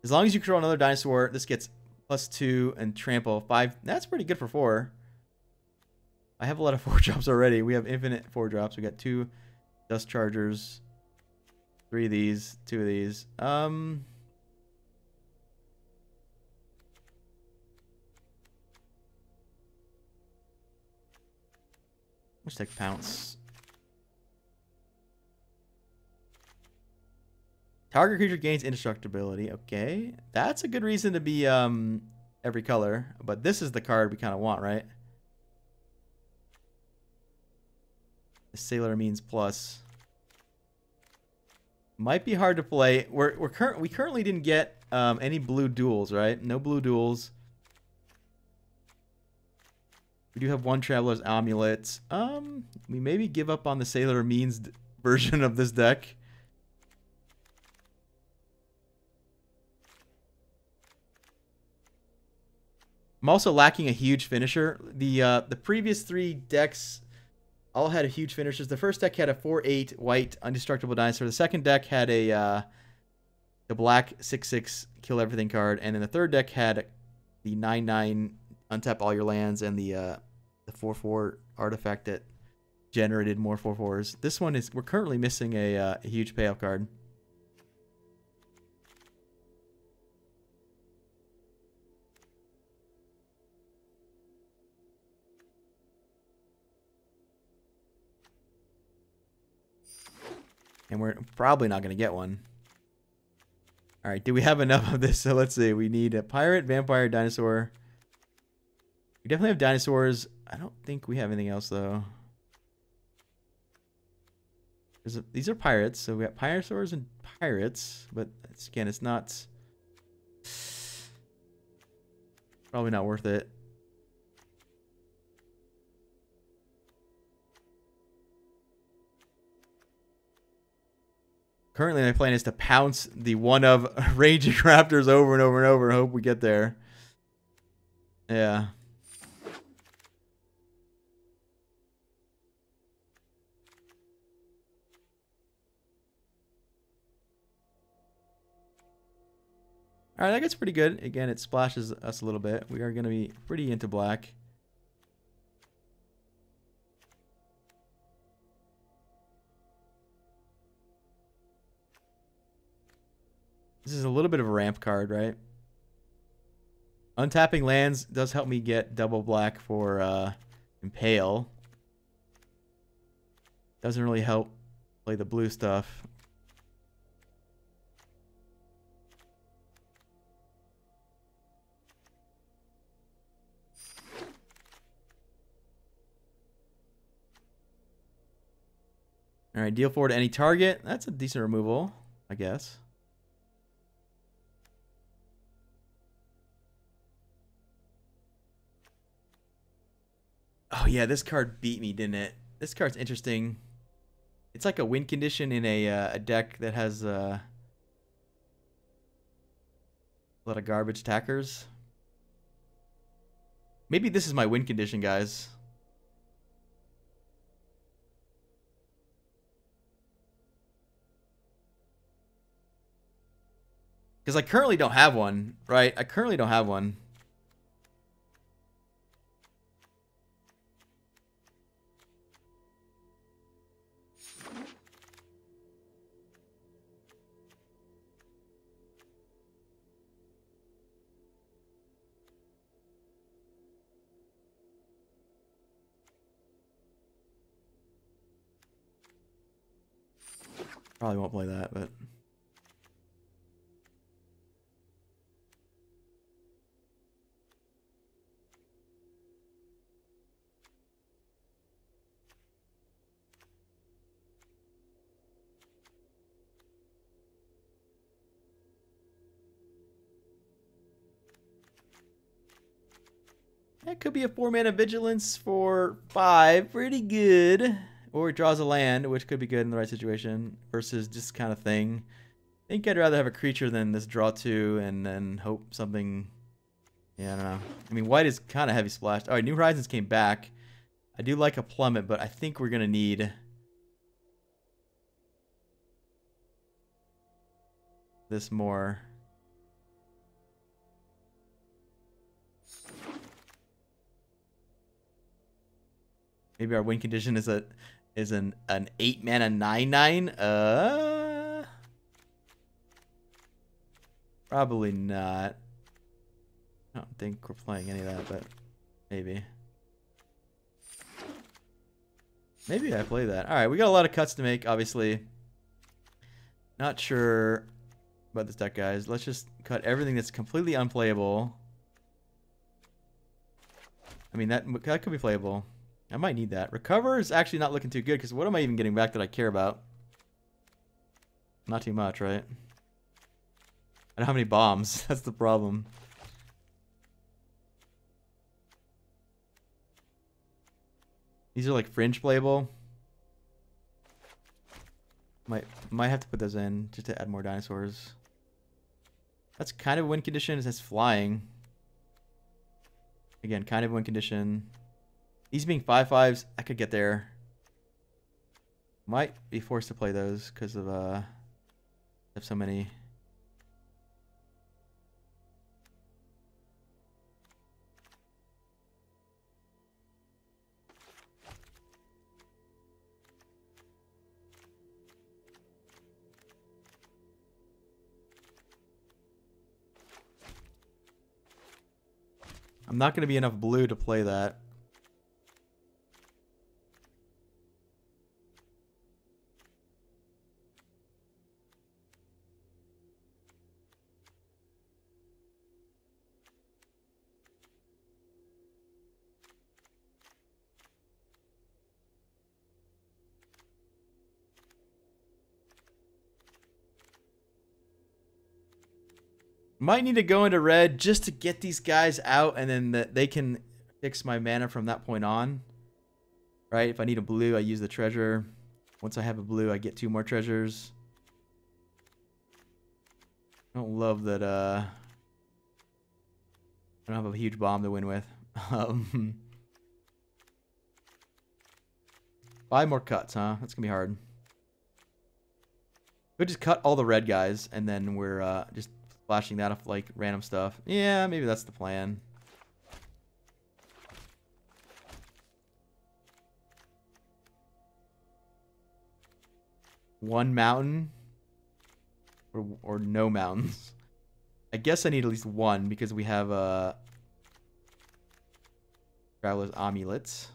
As long as you control another dinosaur, this gets +2 and trample 5. That's pretty good for 4. I have a lot of 4-drops already. We have infinite 4-drops. We got 2 Dust Chargers, 3 of these, 2 of these. Let's take Pounce. Target creature gains indestructibility. Okay. That's a good reason to be every color. But this is the card we kind of want, right? The Sailor means plus. Might be hard to play. We currently didn't get any blue duels, right? No blue duels. We do have one Traveler's Amulet. We maybe give up on the Sailor Means version of this deck. I'm also lacking a huge finisher. The previous 3 decks all had a huge finishers. The first deck had a 4/8 white indestructible dinosaur. The second deck had a the black 6/6 kill everything card, and then the third deck had the 9/9 untap all your lands and the 4/4 artifact that generated more 4/4s. This one is we're currently missing a huge payoff card. And we're probably not going to get one. All right, do we have enough of this? So let's see. We need a pirate, vampire, dinosaur. We definitely have dinosaurs. I don't think we have anything else, though. These are pirates. So we got dinosaurs and pirates. But again, it's not... probably not worth it. Currently, my plan is to pounce the one of Raging Raptors over and over and over and hope we get there. Yeah. Alright, that gets pretty good. Again, it splashes us a little bit. We are going to be pretty into black. This is a little bit of a ramp card, right? Untapping lands does help me get double black for Impale. Doesn't really help play the blue stuff. Alright, deal 4 to any target. That's a decent removal, I guess. Oh yeah, this card beat me, didn't it? This card's interesting. It's like a win condition in a deck that has a lot of garbage attackers. Maybe this is my win condition, guys. Because I currently don't have one, right? I currently don't have one. Probably won't play that, but... That could be a 4-mana Vigilance for 5. Pretty good. Or it draws a land, which could be good in the right situation. Versus this kind of thing. think I'd rather have a creature than this draw 2 and then hope something. Yeah, I don't know. I mean, white is kind of heavy splashed. All right, New Horizons came back. I do like a plummet, but I think we're gonna need this more. Maybe our win condition is an 8 mana 9/9. Probably not. I don't think we're playing any of that, but maybe. Maybe I play that. All right, we got a lot of cuts to make, obviously. Not sure about this deck, guys. Let's just cut everything that's completely unplayable. I mean, that could be playable. I might need that. Recover is actually not looking too good, because what am I even getting back that I care about? Not too much, right? I don't have any bombs. That's the problem. These are like fringe playable. Might have to put those in just to add more dinosaurs. That's kind of a win condition. It says flying. Again, kind of win condition. These being 5/5s, I could get there. Might be forced to play those because of have so many. I'm not going to be enough blue to play that. Might need to go into red just to get these guys out, and then they can fix my mana from that point on. Right? If I need a blue, I use the treasure. Once I have a blue, I get 2 more treasures. I don't love that, I don't have a huge bomb to win with. 5 more cuts, huh? That's gonna be hard. We'll just cut all the red guys, and then we're just flashing that off like random stuff. Yeah, maybe that's the plan. One mountain or no mountains. I guess I need at least one because we have Traveler's Amulets.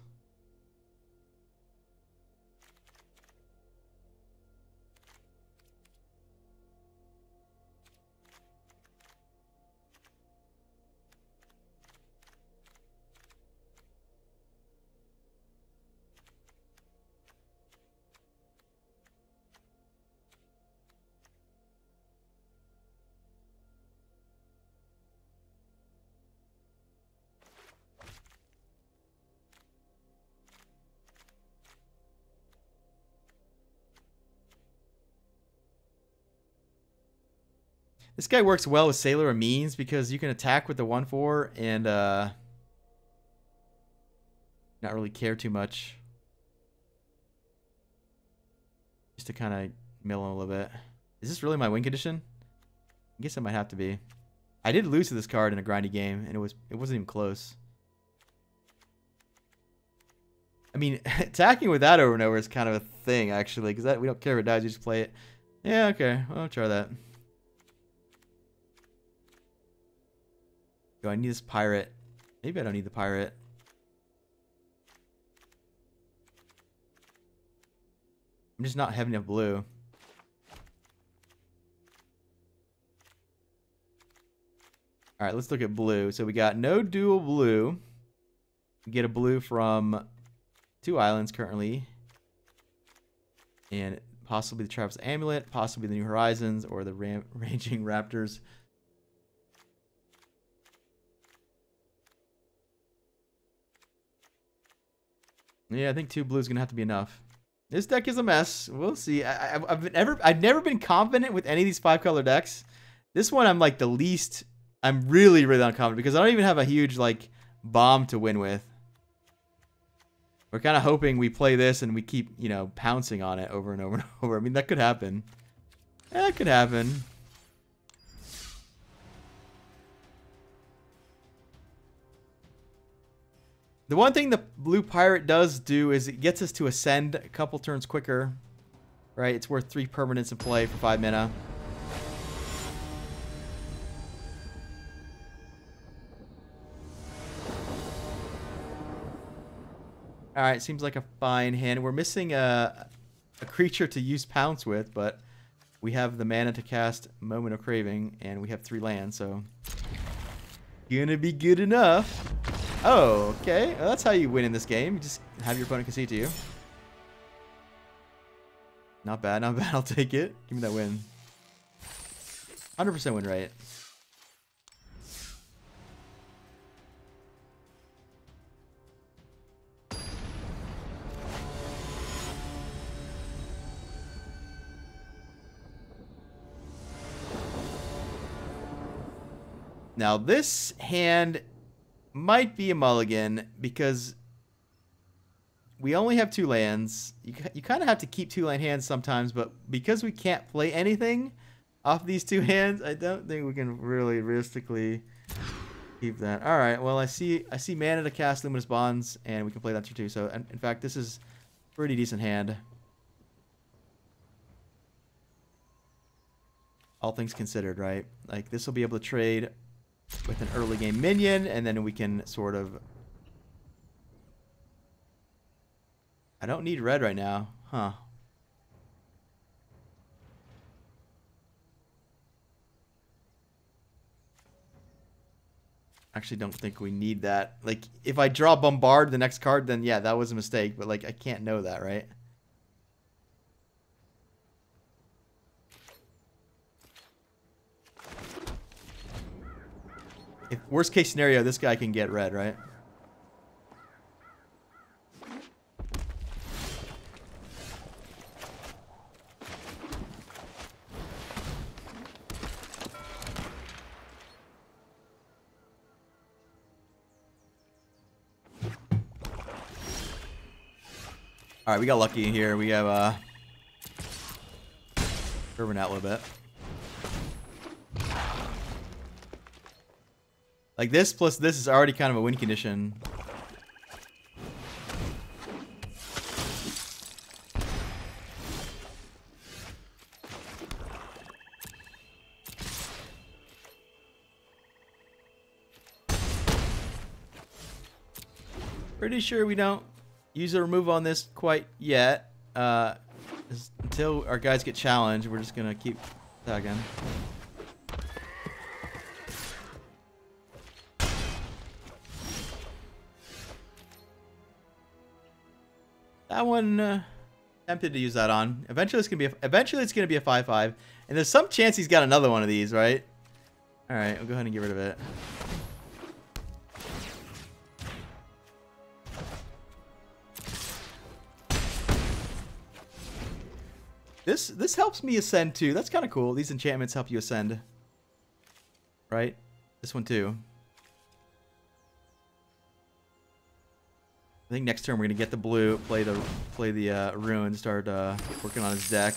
This guy works well with Sailor Amines because you can attack with the 1/4 and not really care too much. Just to kind of mill him a little bit. Is this really my win condition? I guess it might have to be. I did lose to this card in a grindy game, and it wasn't even close. I mean, attacking with that over and over is kind of a thing, actually, because we don't care if it dies, you just play it. Yeah, okay, I'll try that. Do I need this pirate? Maybe I don't need the pirate. I'm just not having enough blue. Alright, let's look at blue. So we got no dual blue. We get a blue from 2 islands currently. And possibly the Traveler's Amulet, possibly the New Horizons, or the Raging Raptors. Yeah, I think 2 blue is going to have to be enough. This deck is a mess. We'll see. I've never been confident with any of these 5-color decks. This one I'm like the least. I'm really unconfident because I don't even have a huge like bomb to win with. We're kind of hoping we play this and we keep, you know, pouncing on it over and over and over. I mean, that could happen. Yeah, that could happen. The one thing the blue pirate does do is it gets us to ascend a couple turns quicker. Right? It's worth 3 permanents in play for 5 mana. Alright, seems like a fine hand. We're missing a creature to use pounce with, but we have the mana to cast Moment of Craving, and we have 3 lands, so gonna be good enough. Oh, okay. Well, that's how you win in this game. You just have your opponent concede to you. Not bad, not bad. I'll take it. Give me that win. 100% win rate. Now, this hand might be a mulligan because we only have 2 lands. You kind of have to keep 2-land hands sometimes, but because we can't play anything off these 2 hands, I don't think we can really realistically keep that. All right, well, I see mana to cast Luminous Bonds, and we can play that too. So, in fact, this is a pretty decent hand. All things considered, right? Like, this will be able to trade with an early game minion, and then we can sort of... I don't need red right now. Huh. Actually don't think we need that. Like, if I draw Bombard the next card, then yeah, that was a mistake. But, like, I can't know that, right? If worst case scenario, this guy can get red, right? All right, we got lucky here. We have curving out a little bit. Like, this plus this is already kind of a win condition. Pretty sure we don't use a remove on this quite yet. Until our guys get challenged, we're just gonna keep attacking. That one, tempted to use that on. Eventually, it's gonna be a 5/5, and there's some chance he's got another one of these, right? All right, we'll go ahead and get rid of it. This helps me ascend too. That's kind of cool. These enchantments help you ascend, right? This one too. I think next turn we're gonna get the blue, play the rune, start working on his deck.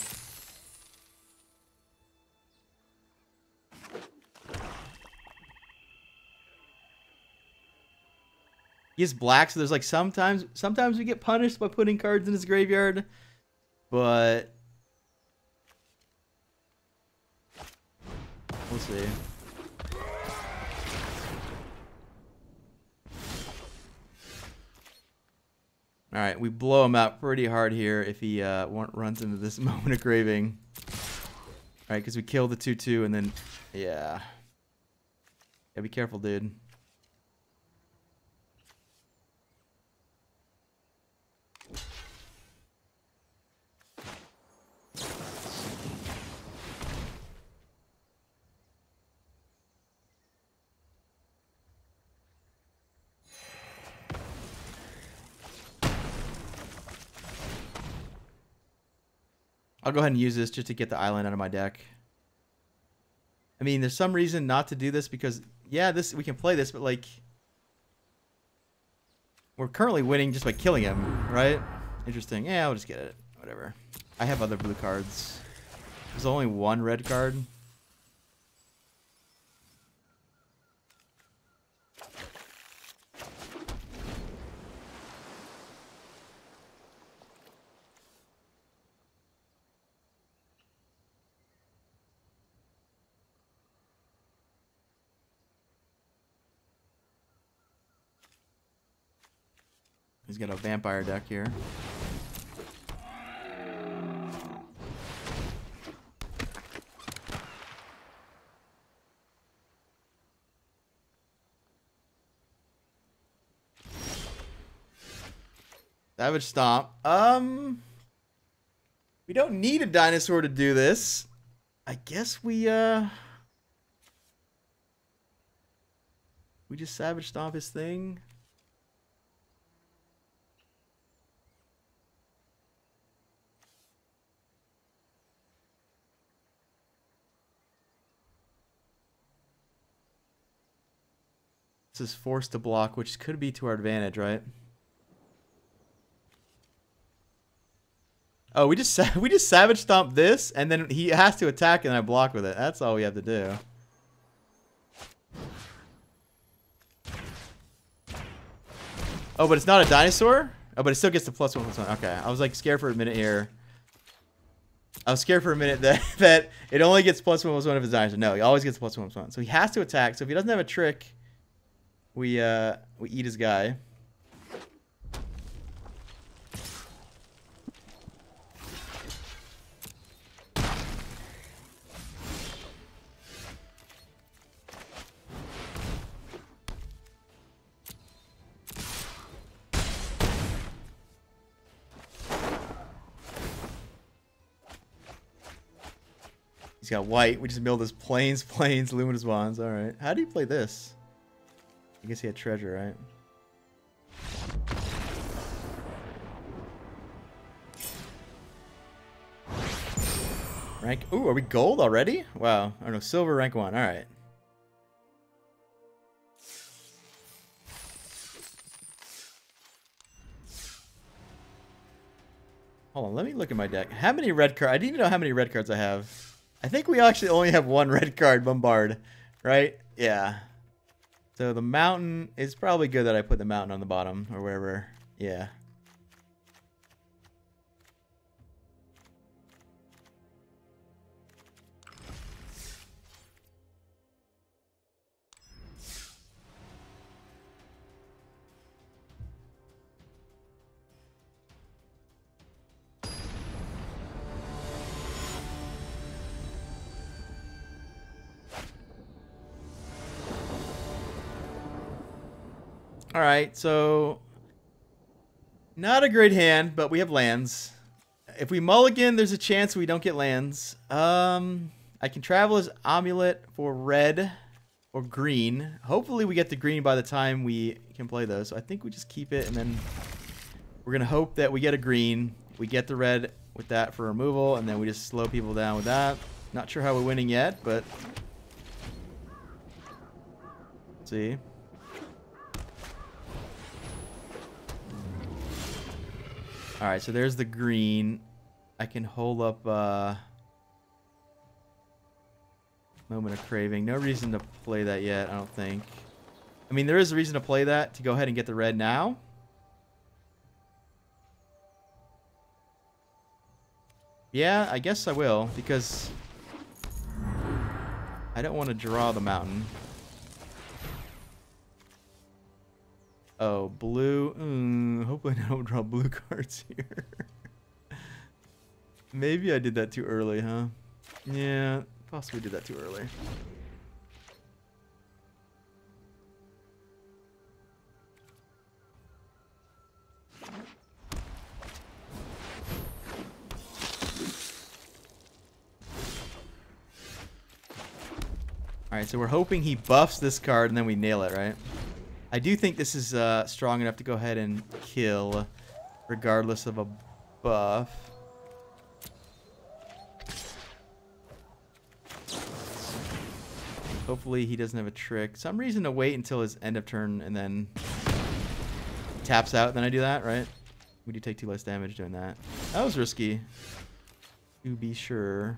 He has black, so there's like sometimes we get punished by putting cards in his graveyard, but we'll see. All right, we blow him out pretty hard here if he runs into this Moment of Craving. All right, because we kill the 2/2 and then, yeah. Gotta be careful, dude. I'll go ahead and use this just to get the island out of my deck. I mean, there's some reason not to do this because, yeah, we can play this, but like, we're currently winning just by killing him, right? Interesting. Yeah, I'll just get it. Whatever. I have other blue cards. There's only one red card. He's got a vampire deck here. Savage Stomp. We don't need a dinosaur to do this. I guess we just Savage Stomp his thing. This is forced to block, which could be to our advantage, right? Oh, we just Savage Stomp this, and then he has to attack, and I block with it. That's all we have to do. Oh, but it's not a dinosaur? Oh, but it still gets the +1/+1. Okay, I was like scared for a minute here. I was scared for a minute that it only gets +1/+1 if it's a dinosaur. No, he always gets +1/+1. So he has to attack. So if he doesn't have a trick, we eat his guy. He's got white. We just milled his plains, luminous wands. All right. How do you play this? I guess he had treasure, right? Rank. Ooh, are we gold already? Wow. Oh no, silver rank 1. All right. Hold on. Let me look at my deck. How many red cards? I didn't even know how many red cards I have. I think we actually only have one red card, Bombard, right? Yeah. So the mountain is probably good that I put the mountain on the bottom or wherever. Yeah. All right, so not a great hand, but we have lands. If we mulligan, there's a chance we don't get lands. I can travel as Amulet for red or green. Hopefully we get the green by the time we can play those. So I think we just keep it, and then we're going to hope that we get a green. We get the red with that for removal, and then we just slow people down with that. Not sure how we're winning yet, but let's see. Alright, so there's the green. I can hold up Moment of Craving. No reason to play that yet, I don't think. I mean, there is a reason to play that, to go ahead and get the red now. Yeah, I guess I will, because I don't want to draw the mountain. Oh, blue. Hopefully I don't draw blue cards here. Maybe I did that too early, huh? Yeah, possibly did that too early. Alright, so we're hoping he buffs this card and then we nail it, right? I do think this is strong enough to go ahead and kill, regardless of a buff. Hopefully he doesn't have a trick. Some reason to wait until his end of turn and then taps out. Then I do that, right? We do take 2 less damage doing that. That was risky, to be sure.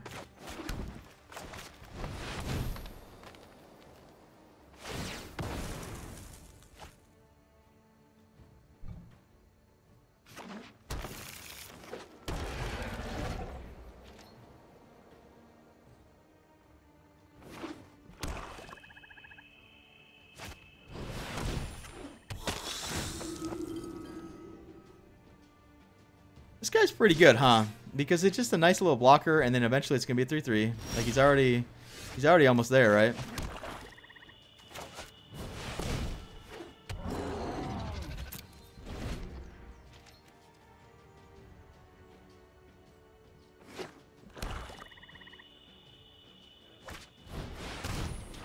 This guy's pretty good, huh? Because it's just a nice little blocker, and then eventually it's gonna be a 3/3. Like he's already almost there, right?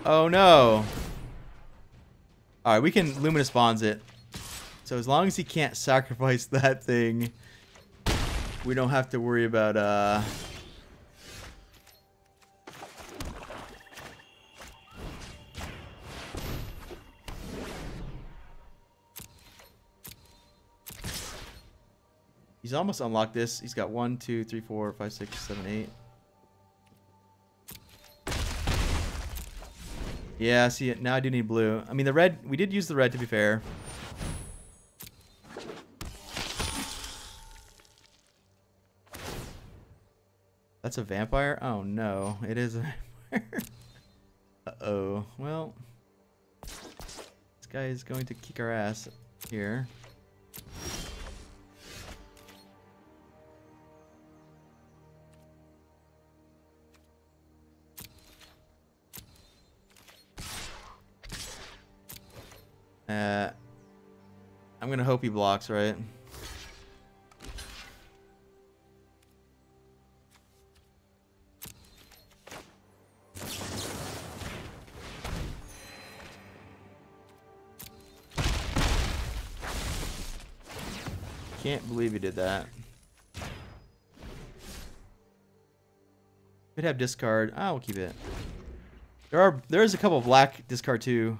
Oh no! All right, we can Luminous Bonds it. So as long as he can't sacrifice that thing, we don't have to worry about he's almost unlocked this. He's got 1, 2, 3, 4, 5, 6, 7, 8. Yeah, see, now I do need blue. I mean, the red, we did use the red, to be fair. That's a vampire? Oh, no. It is a vampire. Uh-oh. Well, this guy is going to kick our ass here. I'm gonna hope he blocks, right? Can't believe he did that. Could have discard. Ah, we'll keep it. There's a couple of black discard too.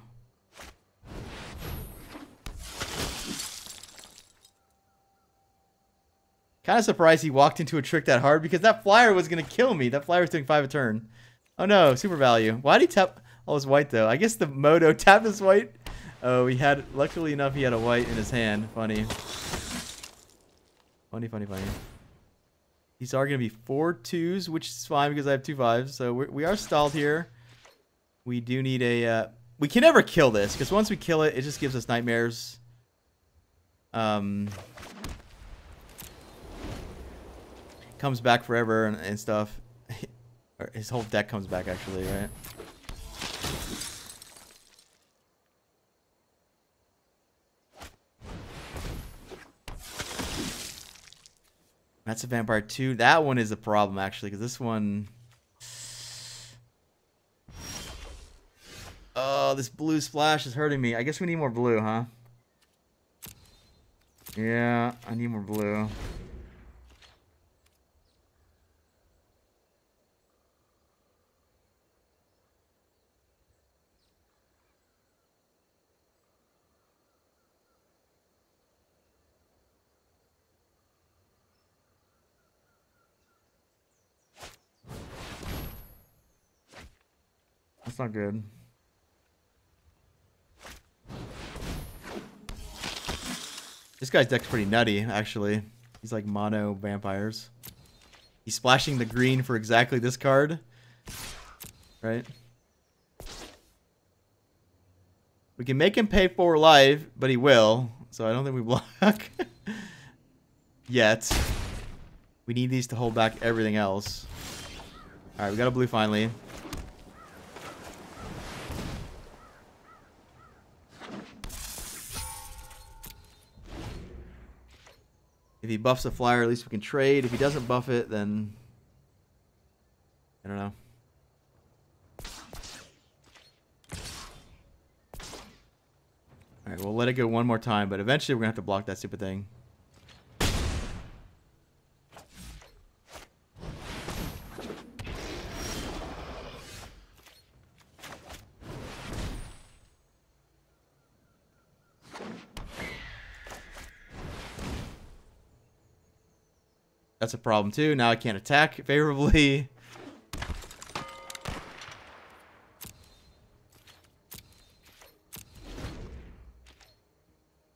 Kind of surprised he walked into a trick that hard because that flyer was gonna kill me. That flyer was doing 5 a turn. Oh no, super value. Why did he tap all his white though? I guess the Moto tapped his white. Oh, he had, luckily enough, he had a white in his hand. Funny. Funny, funny, funny. These are gonna be 4 2s, which is fine because I have 2 5s. So we are stalled here. We do need a. We can never kill this because once we kill it, it just gives us nightmares. Comes back forever and stuff. His whole deck comes back actually, right? That's a vampire too. That one is a problem actually, because this one. Oh, this blue splash is hurting me. I guess we need more blue, huh? Yeah, I need more blue. That's not good. This guy's deck's pretty nutty, actually. He's like mono vampires. He's splashing the green for exactly this card. Right? We can make him pay 4 life, but he will. So I don't think we block. Yet. We need these to hold back everything else. Alright, we got a blue finally. If he buffs a flyer, at least we can trade. If he doesn't buff it, then I don't know. Alright, we'll let it go one more time, but eventually we're gonna have to block that stupid thing. That's a problem too. Now I can't attack favorably.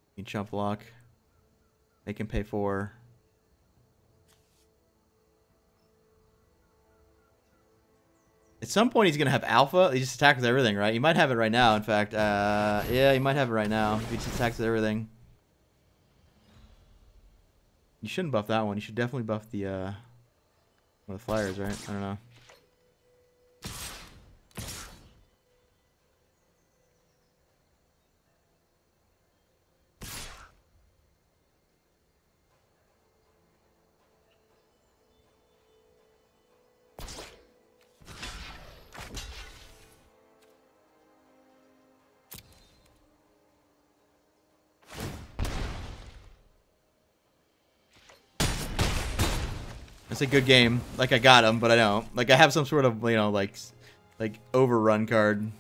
You can chump block. They can pay 4. At some point, he's going to have alpha. He just attacks with everything, right? He might have it right now, in fact. Yeah, he might have it right now. He just attacks with everything. You shouldn't buff that one. You should definitely buff the, one of the flyers, right? I don't know. It's a good game. Like, I got him, but I don't. Like, I have some sort of, you know, like overrun card.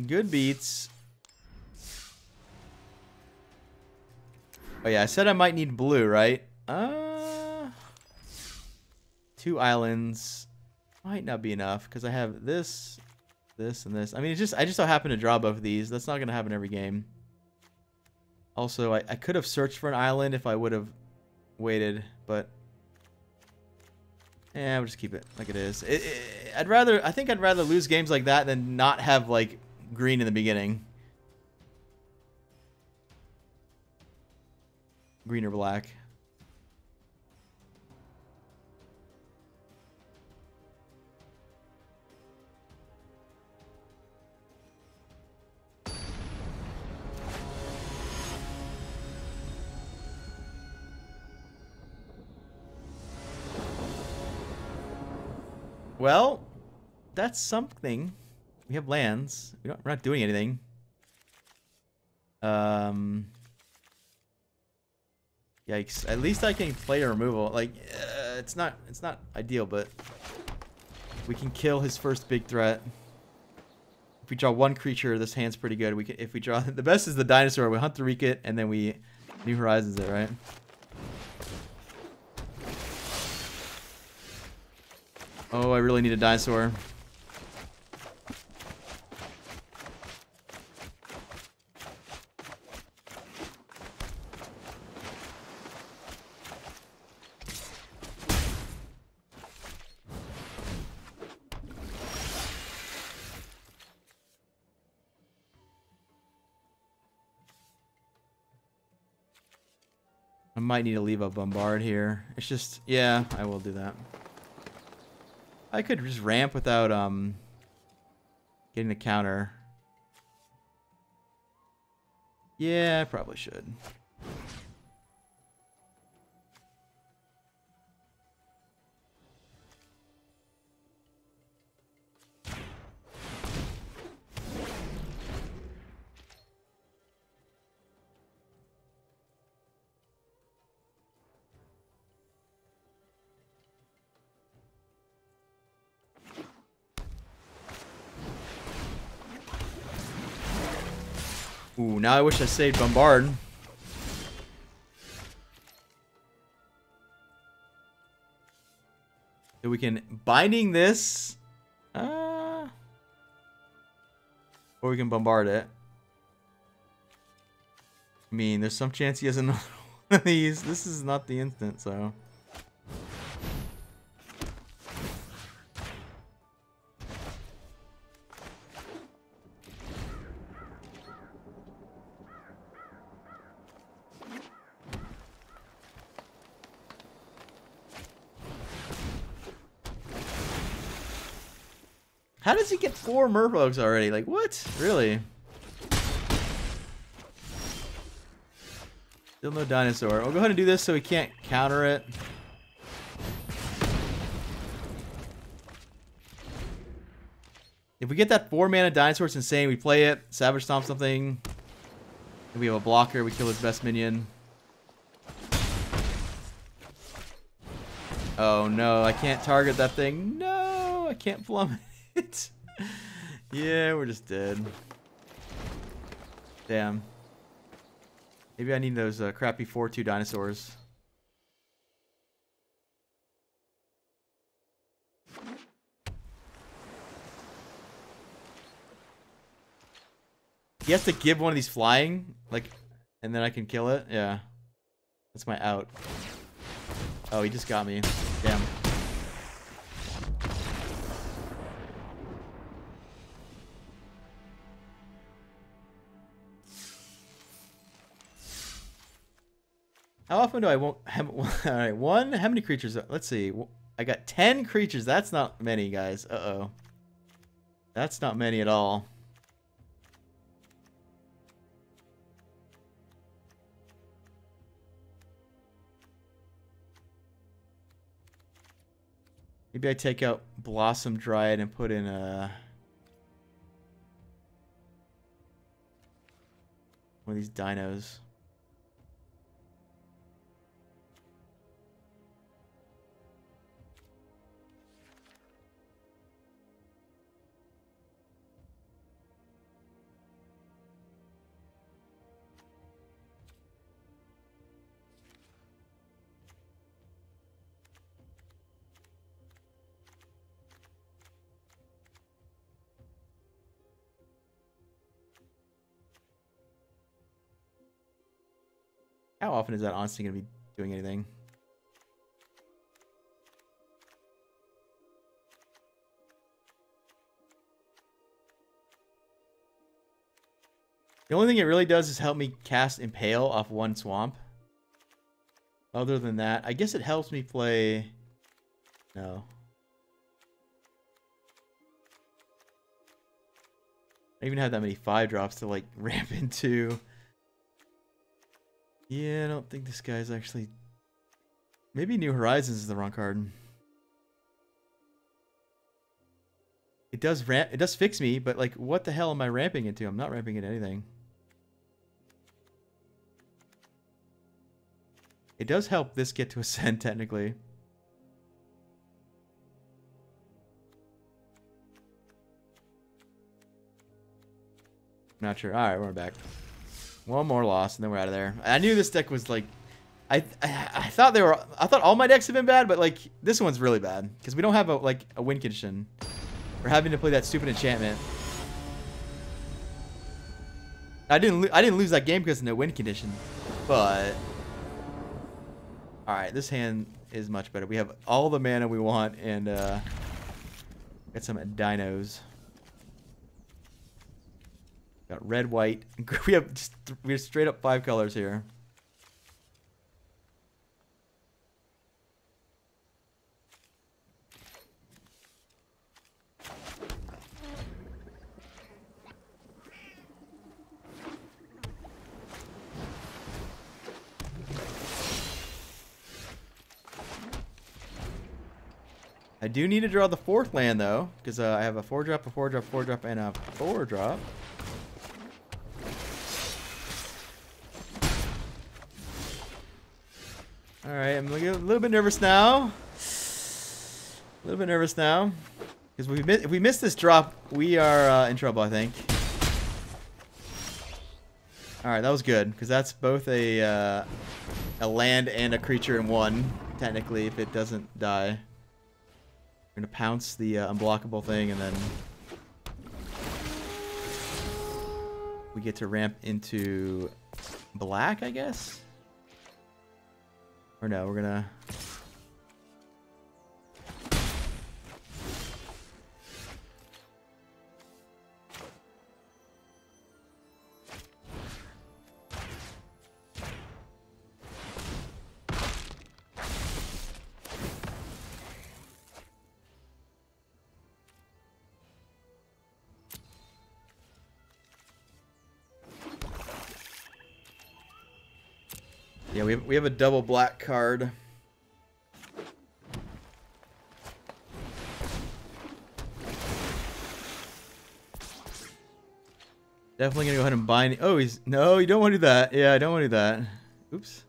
Good beats. Oh, yeah, I said I might need blue, right? 2 islands might not be enough because I have this, this, and this. I mean, I just so happen to draw both of these. That's not going to happen every game. Also, I could have searched for an island if I would have waited, but yeah, we'll just keep it like it is. I think I'd rather lose games like that than not have like green in the beginning. Green or black. Well, that's something. We have lands. We're not doing anything. Yikes. At least I can play a removal. Like, it's not ideal, but we can kill his first big threat. If we draw 1 creature, this hand's pretty good. If we draw the best is the dinosaur. We hunt the Rekit, and then we New Horizons it, right? Oh, I really need a dinosaur. I might need to leave a bombard here. It's just, yeah, I will do that. I could just ramp without getting the counter. Yeah, I probably should. Ooh, now I wish I saved Bombard. So we can binding this. Or we can bombard it. I mean, there's some chance he has another one of these. This is not the instant, so. How does he get 4 Murlocs already? Like, what? Really? Still no dinosaur. We'll go ahead and do this so we can't counter it. If we get that 4-mana dinosaur, it's insane. We play it, Savage Stomp something. If we have a blocker, we kill his best minion. Oh no, I can't target that thing. No, I can't plummet it. Yeah, we're just dead. Damn. Maybe I need those crappy 4-2 dinosaurs. He has to give one of these flying, like, and then I can kill it. Yeah, that's my out. Oh, he just got me. Damn. How often do I won't have? All right, one. How many creatures? Let's see. I got 10 creatures. That's not many, guys. Uh-oh. That's not many at all. Maybe I take out Blossom Dryad and put in one of these dinos. How often is that honestly going to be doing anything? The only thing it really does is help me cast Impale off one swamp. Other than that, I guess it helps me play... No. I even have that many 5-drops to like ramp into. Yeah, I don't think this guy's actually... Maybe New Horizons is the wrong card. It does fix me, but like, what the hell am I ramping into? I'm not ramping into anything. It does help this get to Ascend, technically. Not sure. Alright, we're back. One more loss, and then we're out of there. I knew this deck was like... I thought all my decks have been bad, but like, this one's really bad. Because we don't have a win condition. We're having to play that stupid enchantment. I didn't lose that game because of no win condition. But... Alright, this hand is much better. We have all the mana we want, and got some dinos. Got red, white. We have straight up 5 colors here. I do need to draw the 4th land though, because I have a 4-drop, a 4-drop, 4-drop, and a 4-drop. Alright, I'm a little bit nervous now. Because if we miss this drop, we are in trouble, I think. Alright, that was good, because that's both a land and a creature in one, technically, if it doesn't die. We're going to pounce the unblockable thing, and then we get to ramp into black, I guess? Or no, we're gonna... Yeah, we have a double black card. Definitely gonna go ahead and bind. Oh, no, you don't want to do that. Yeah, I don't want to do that. Oops.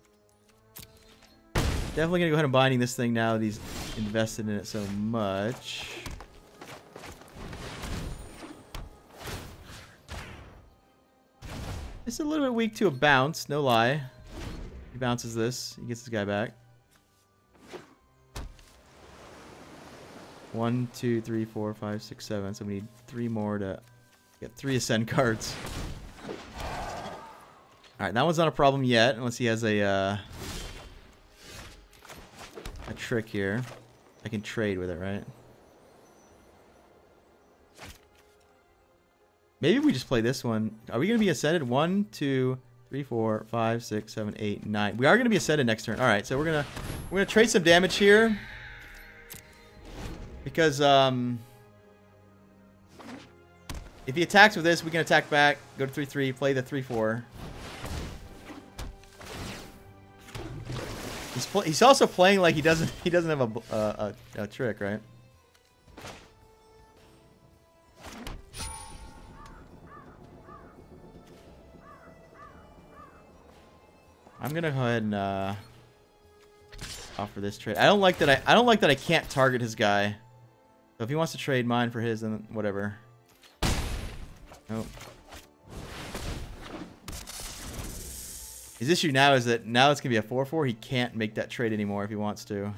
Definitely gonna go ahead and binding this thing now that he's invested in it so much. It's a little bit weak to a bounce, no lie. He bounces this, he gets this guy back. 1, 2, 3, 4, 5, 6, 7. So we need 3 more to get 3 ascend cards. Alright, that one's not a problem yet, unless he has a trick here. I can trade with it, right? Maybe we just play this one. Are we going to be ascended? 1, 2, 3, 4, 5, 6, 7, 8, 9. We are going to be ascended next turn. Alright, so we're gonna trade some damage here. Because if he attacks with this, we can attack back, go to 3/3, play the 3/4. He's also playing like he doesn't have a trick, right? I'm gonna go ahead and offer this trade. I don't like that I can't target his guy. So if he wants to trade mine for his, then whatever. Nope. His issue now is that now it's gonna be a 4/4. He can't make that trade anymore if he wants to.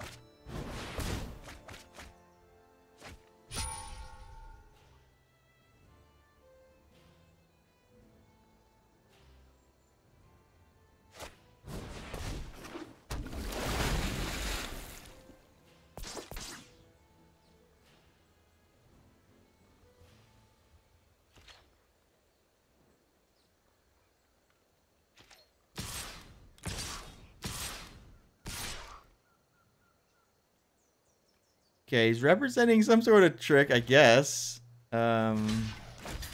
Okay, he's representing some sort of trick, I guess. I'm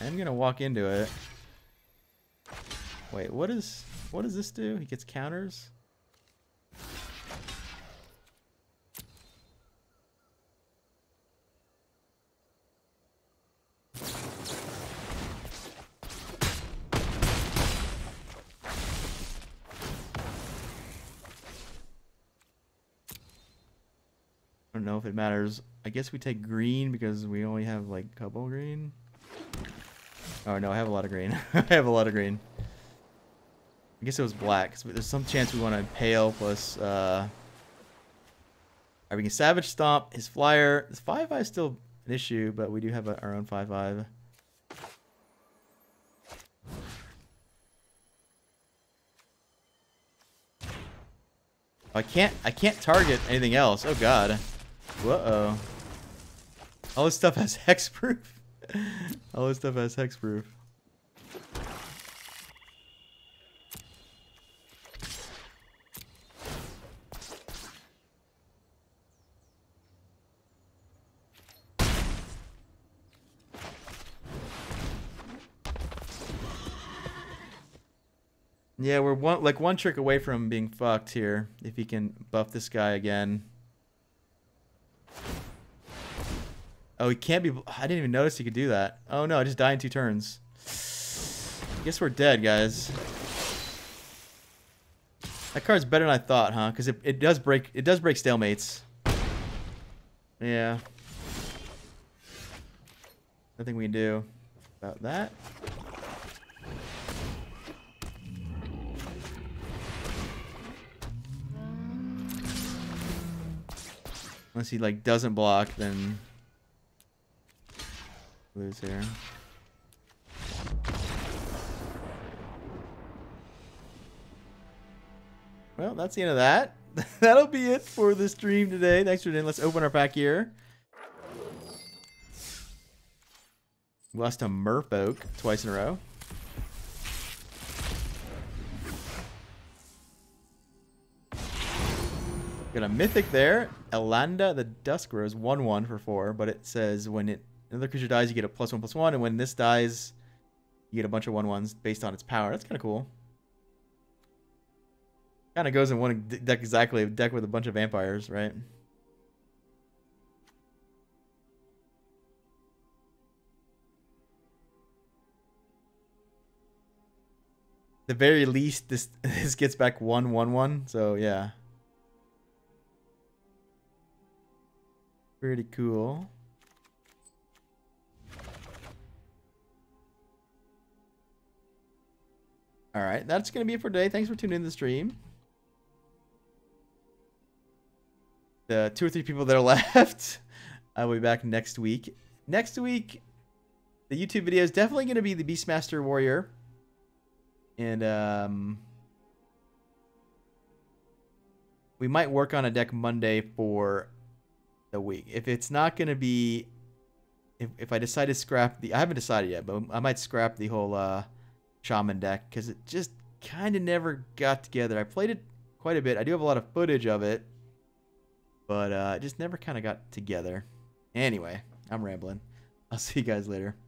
gonna walk into it. Wait, what does this do? He gets counters? I don't know if it matters. I guess we take green because we only have like a couple green. Oh no, I have a lot of green. I have a lot of green. I guess it was black. So there's some chance we want to pale plus. Alright, we can Savage Stomp his flyer. This 5/5 is still an issue, but we do have our own 5/5. I can't target anything else. Oh god. Uh-oh. All this stuff has hexproof. All this stuff has hexproof. Yeah, we're one trick away from being fucked here. If he can buff this guy again. Oh, he can't be... I didn't even notice he could do that. Oh no, I just died in 2 turns. I guess we're dead, guys. That card's better than I thought, huh? Because it does break stalemates. Yeah. Nothing we can do about that. Unless he like doesn't block, then lose here. Well, that's the end of that. That'll be it for the stream today. Thanks for tuning in. Let's open our pack here. We lost to Murloc twice in a row. Got a mythic there. Elanda the Dusk Rose, 1/1 for 4, but it says when another creature dies, you get a +1/+1, and when this dies, you get a bunch of 1/1s based on its power. That's kind of cool. Kind of goes in one deck exactly, a deck with a bunch of vampires, right? The very least, this gets back 1/1/1, so yeah. Pretty cool. All right, that's going to be it for today. Thanks for tuning in to the stream. The 2 or 3 people that are left, I will be back next week. Next week, the YouTube video is definitely going to be the Beastmaster Warrior. And we might work on a deck Monday for the week. If it's not going to be... If I decide to scrap the... I haven't decided yet, but I might scrap the whole Shaman deck because it just kind of never got together. I played it quite a bit. I do have a lot of footage of it, but it just never kind of got together. Anyway, I'm rambling. I'll see you guys later.